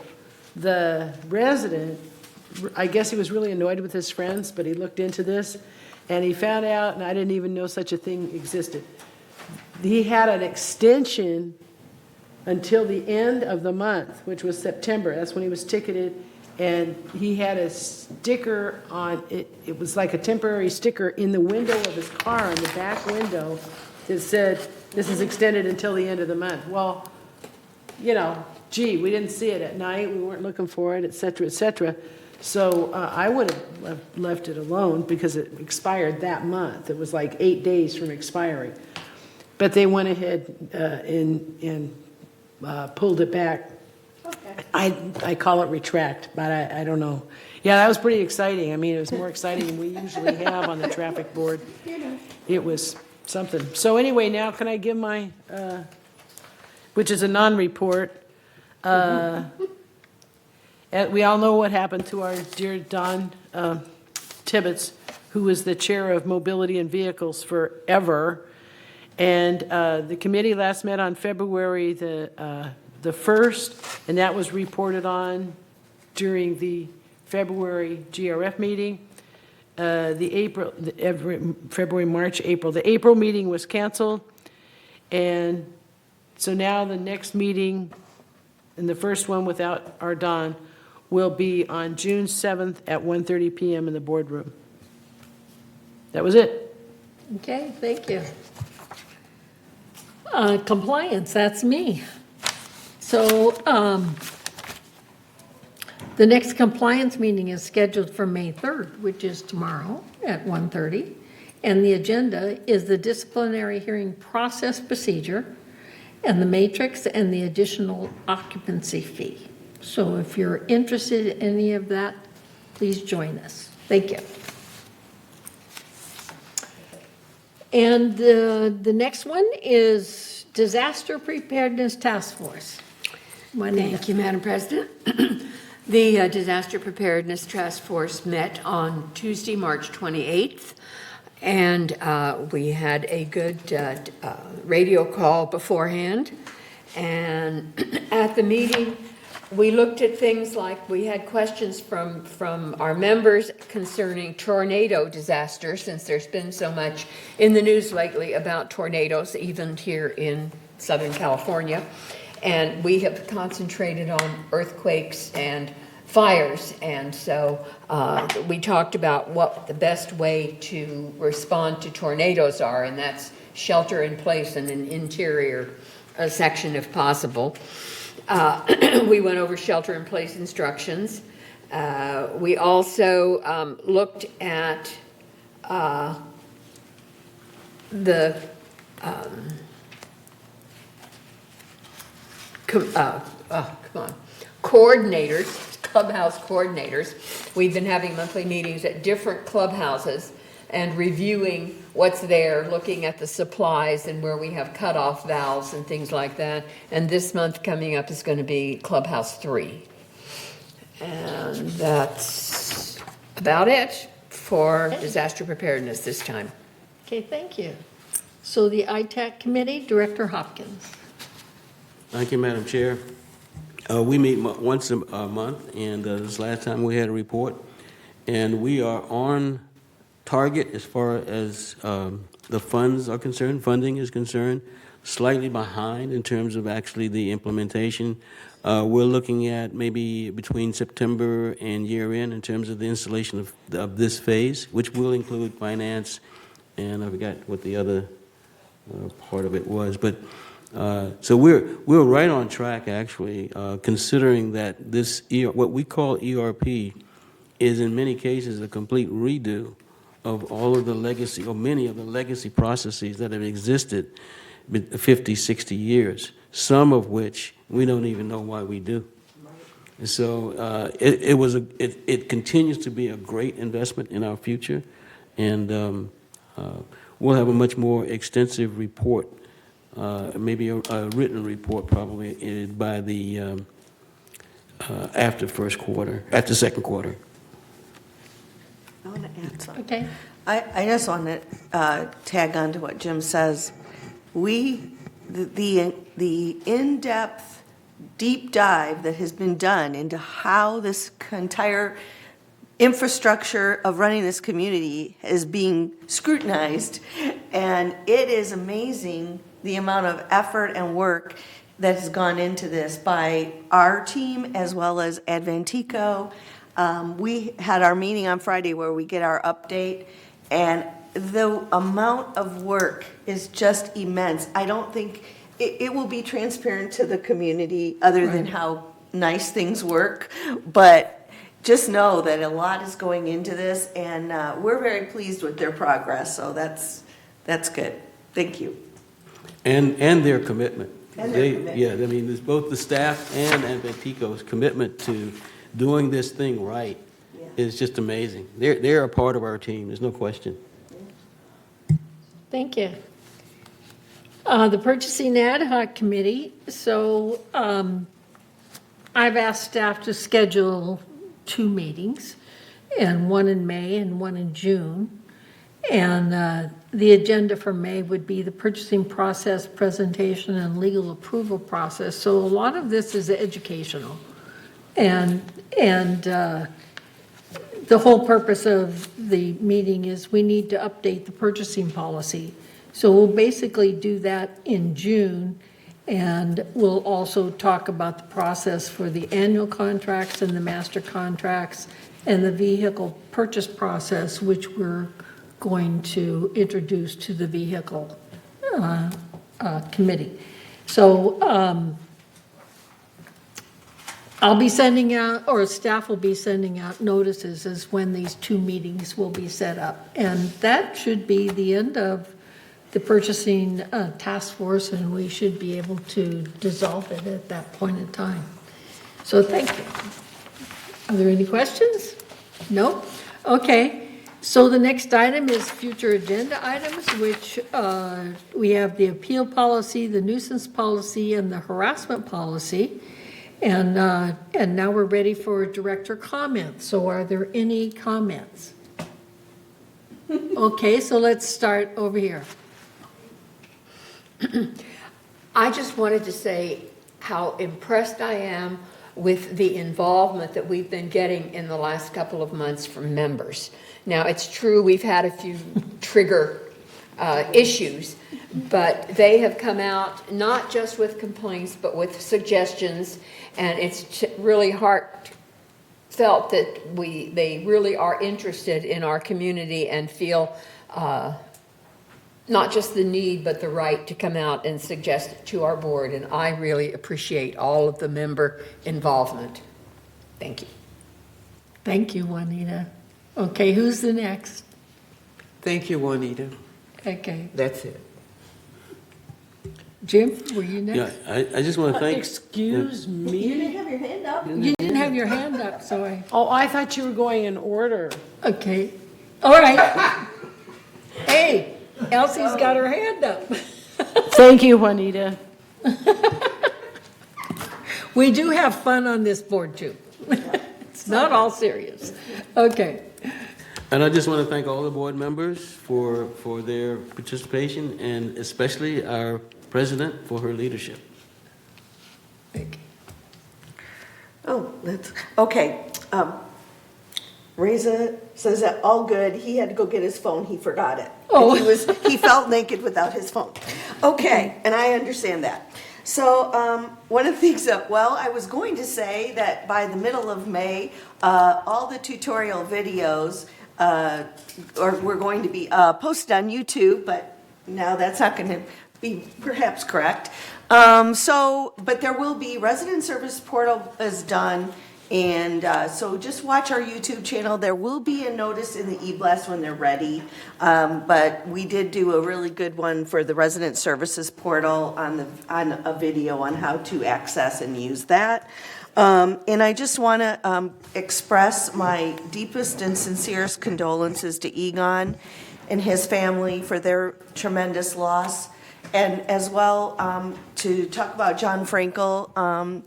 The resident, I guess he was really annoyed with his friends, but he looked into this, and he found out, and I didn't even know such a thing existed. He had an extension until the end of the month, which was September. That's when he was ticketed, and he had a sticker on it. It was like a temporary sticker in the window of his car, in the back window, that said, "This is extended until the end of the month." Well, you know, gee, we didn't see it at night, we weren't looking for it, et cetera, et cetera. So I would have left it alone because it expired that month. It was like 8 days from expiring. But they went ahead and pulled it back. Okay. I call it retract, but I don't know. Yeah, that was pretty exciting. I mean, it was more exciting than we usually have on the traffic board. It was something. So anyway, now can I give my, which is a non-report. We all know what happened to our dear Don Tibbetts, who was the chair of Mobility and Vehicles forever. And the committee last met on February the 1st, and that was reported on during the February GRF meeting. February, March, April. The April meeting was canceled, and so now the next meeting, and the first one without our Don, will be on June 7th at 1:30 p.m. in the boardroom. That was it. Okay, thank you. Compliance, that's me. So the next compliance meeting is scheduled for May 3rd, which is tomorrow at 1:30. And the agenda is the disciplinary hearing process procedure and the matrix and the additional occupancy fee. So if you're interested in any of that, please join us. Thank you. And the next one is Disaster Preparedness Task Force. Juanita. Thank you, Madam President. The Disaster Preparedness Task Force met on Tuesday, March 28th, and we had a good radio call beforehand. And at the meeting, we looked at things like, we had questions from our members concerning tornado disasters, since there's been so much in the news lately about tornadoes, even here in Southern California. And we have concentrated on earthquakes and fires. And so we talked about what the best way to respond to tornadoes are, and that's shelter in place in an interior section if possible. We went over shelter-in-place instructions. We also looked at the coordinators, clubhouse coordinators. We've been having monthly meetings at different clubhouses and reviewing what's there, looking at the supplies and where we have cutoff valves and things like that. And this month coming up is going to be Clubhouse 3. And that's about it for disaster preparedness this time. Okay, thank you. So the ITAC Committee, Director Hopkins. Thank you, Madam Chair. We meet once a month, and this last time we had a report, and we are on target as far as the funds are concerned, funding is concerned, slightly behind in terms of actually the implementation. We're looking at maybe between September and year end in terms of the installation of this phase, which will include finance, and I forgot what the other part of it was, but so we're right on track actually, considering that this what we call ERP is in many cases a complete redo of all of the legacy, or many of the legacy processes that have existed 50, 60 years, some of which we don't even know why we do. And so it continues to be a great investment in our future, and we'll have a much more extensive report, maybe a written report probably by the after second quarter. I want to add something. Okay. I just want to tag on to what Jim says. We the in-depth, deep dive that has been done into how this entire infrastructure of running this community is being scrutinized. And it is amazing the amount of effort and work that has gone into this by our team as well as Advantico. We had our meeting on Friday where we get our update, and the amount of work is just immense. I don't think it will be transparent to the community other than how nice things work, but just know that a lot is going into this, and we're very pleased with their progress, so that's good. Thank you. And their commitment. And their commitment. Yeah, I mean, there's both the staff and Advantico's commitment to doing this thing right is just amazing. They're a part of our team, there's no question. Thank you. The Purchasing Ad Hoc Committee, so I've asked staff to schedule 2 meetings, and one in May and one in June. And the agenda for May would be the purchasing process, presentation, and legal approval process. So a lot of this is educational. And the whole purpose of the meeting is we need to update the purchasing policy. So we'll basically do that in June, and we'll also talk about the process for the annual contracts and the master contracts and the vehicle purchase process, which we're going to introduce to the vehicle committee. So I'll be sending out, or staff will be sending out notices as when these 2 meetings will be set up. And that should be the end of the purchasing task force, and we should be able to dissolve it at that point in time. So thank you. Are there any questions? No? Okay. So the next item is future agenda items, which we have the appeal policy, the nuisance policy, and the harassment policy. And now we're ready for director comments. So are there any comments? Okay, so let's start over here. I just wanted to say how impressed I am with the involvement that we've been getting in the last couple of months from members. Now, it's true we've had a few trigger issues, but they have come out not just with complaints, but with suggestions, and it's really heartfelt that they really are interested in our community and feel not just the need, but the right to come out and suggest it to our board, and I really appreciate all of the member involvement. Thank you. Thank you, Juanita. Okay, who's the next? Thank you, Juanita. Okay. That's it. Jim, were you next? Yeah, I just want to thank. Excuse me? You didn't have your hand up? You didn't have your hand up, so I... Oh, I thought you were going in order. Okay. All right. Hey, Elsie's got her hand up. Thank you, Juanita. We do have fun on this board, too. It's not all serious. Okay. And I just want to thank all the board members for their participation, and especially our president for her leadership. Thank you. Oh, that's, okay. Reza says that all good. He had to go get his phone. He forgot it. Oh. He felt naked without his phone. Okay, and I understand that. So one of the things that, I was going to say that by the middle of May, all the tutorial videos we're going to be posted on YouTube, but now that's not going to be perhaps correct. But there will be resident service portal is done. And so just watch our YouTube channel. There will be a notice in the e-blast when they're ready. But we did do a really good one for the resident services portal on a video on how to access and use that. And I just want to express my deepest and sincerest condolences to Egon and his family for their tremendous loss. And as well to talk about John Frankel.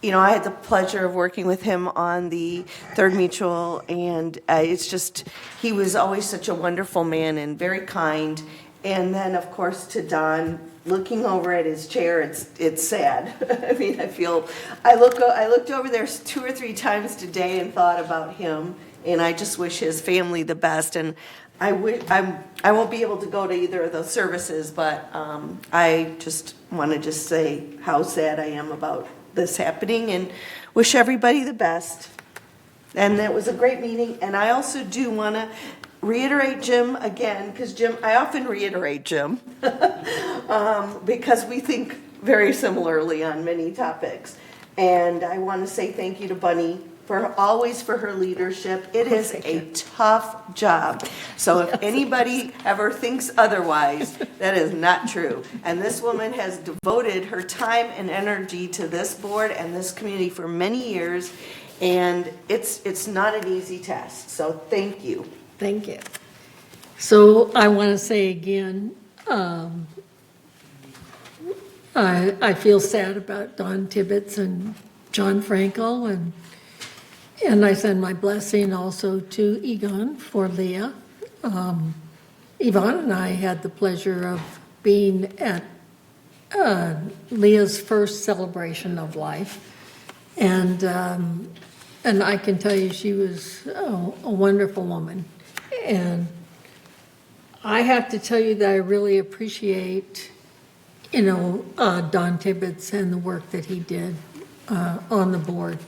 I had the pleasure of working with him on the Third Mutual, and it's just, he was always such a wonderful man and very kind, And then, of course, to Don, looking over at his chair, it's sad. I mean, I looked over there 2 or 3 times today and thought about him, and I just wish his family the best. And I won't be able to go to either of those services, but I just want to just say how sad I am about this happening and wish everybody the best. And it was a great meeting, and I also do want to reiterate Jim again, because Jim, I often reiterate Jim, because we think very similarly on many topics. And I want to say thank you to Bunny for her leadership. It is a tough job. So if anybody ever thinks otherwise, that is not true. And this woman has devoted her time and energy to this board and this community for many years, and it's not an easy task. So thank you. Thank you. So I want to say again, I feel sad about Don Tibbetts and John Frankel, and I send my blessing also to Egon for Leah. Yvonne and I had the pleasure of being at Leah's first celebration of life, and I can tell you she was a wonderful woman. And I have to tell you that I really appreciate, Don Tibbetts and the work that he did on the board.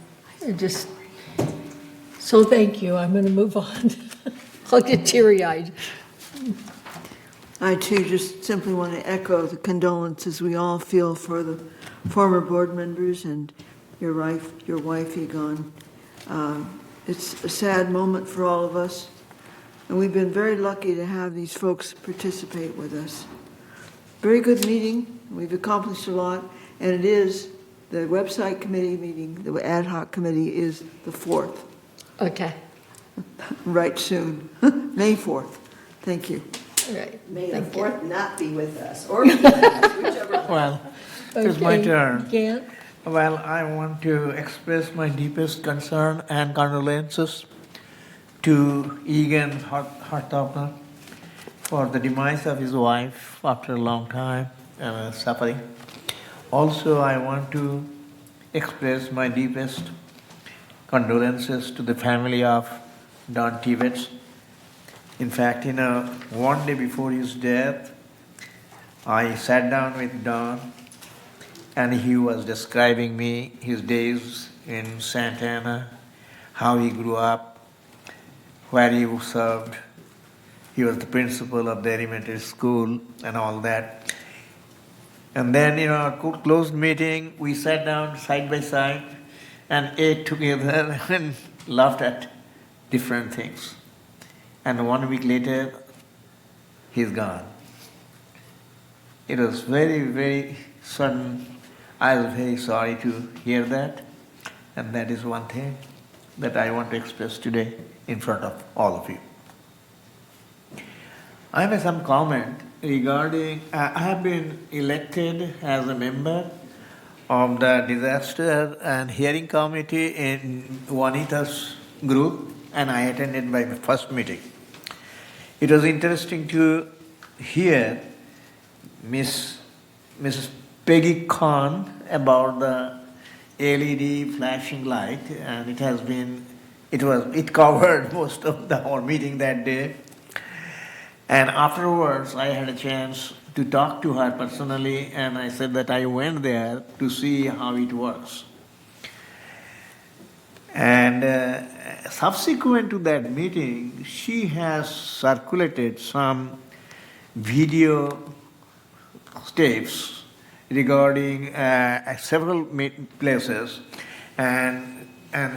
So thank you. I'm going to move on. I'll get teary-eyed. I too just simply want to echo the condolences we all feel for the former board members and your wife, Egon. It's a sad moment for all of us. And we've been very lucky to have these folks participate with us. Very good meeting. We've accomplished a lot. And it is, the website committee meeting, the ad hoc committee is the 4th. Okay. Right soon. May 4th. Thank you. All right. May the 4th not be with us, or be with us, whichever one. Well, it's my turn. Gant? Well, I want to express my deepest concern and condolences to Egan Hartopner for the demise of his wife after a long time suffering. Also, I want to express my deepest condolences to the family of Don Tibbetts. In fact, one day before his death, I sat down with Don, and he was describing me his days in Santa Ana, how he grew up, where he served. He was the principal of the elementary school and all that. And then, our closed meeting, we sat down side by side and ate together and laughed at different things. And 1 week later, he's gone. It was very, very sudden. I was very sorry to hear that. And that is one thing that I want to express today in front of all of you. I have some comment regarding, I have been elected as a member of the Disaster and Hearing Committee in Juanita's group, and I attended my first meeting. It was interesting to hear Mrs. Peggy Khan about the LED flashing light, and it covered most of our meeting that day. And afterwards, I had a chance to talk to her personally, and I said that I went there to see how it works. And subsequent to that meeting, she has circulated some video tapes regarding several places, and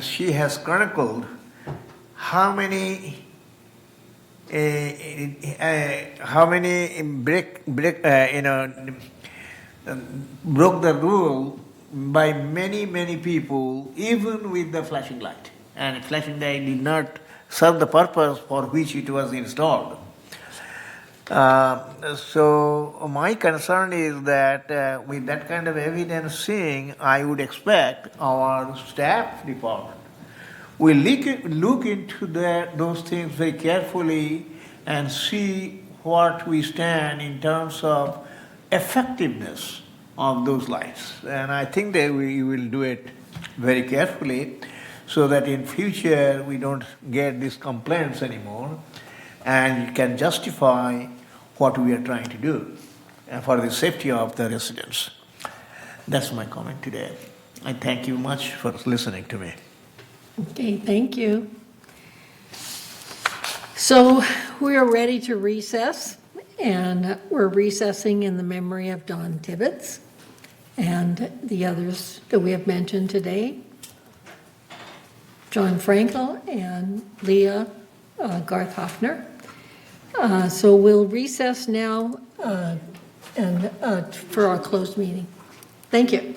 she has chronicled how many broke the rule by many people, even with the flashing light. And flashing light did not serve the purpose for which it was installed. So my concern is that with that kind of evidence seeing, I would expect our staff department will look into those things very carefully and see what we stand in terms of effectiveness of those lights. And I think that we will do it very carefully so that in future we don't get these complaints anymore and it can justify what we are trying to do for the safety of the residents. That's my comment today. I thank you much for listening to me. Okay, thank you. So we are ready to recess, and we're recessing in the memory of Don Tibbetts and the others that we have mentioned today, John Frankel and Leah Garth Hoffner. So we'll recess now for our closed meeting. Thank you.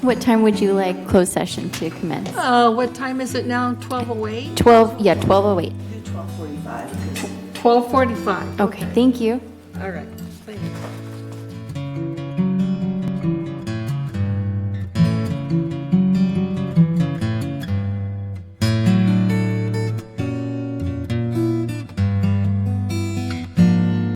What time would you like closed session to commence? What time is it now? 12:08? 12:08. 12:45. 12:45. Okay, thank you. All right, thank you.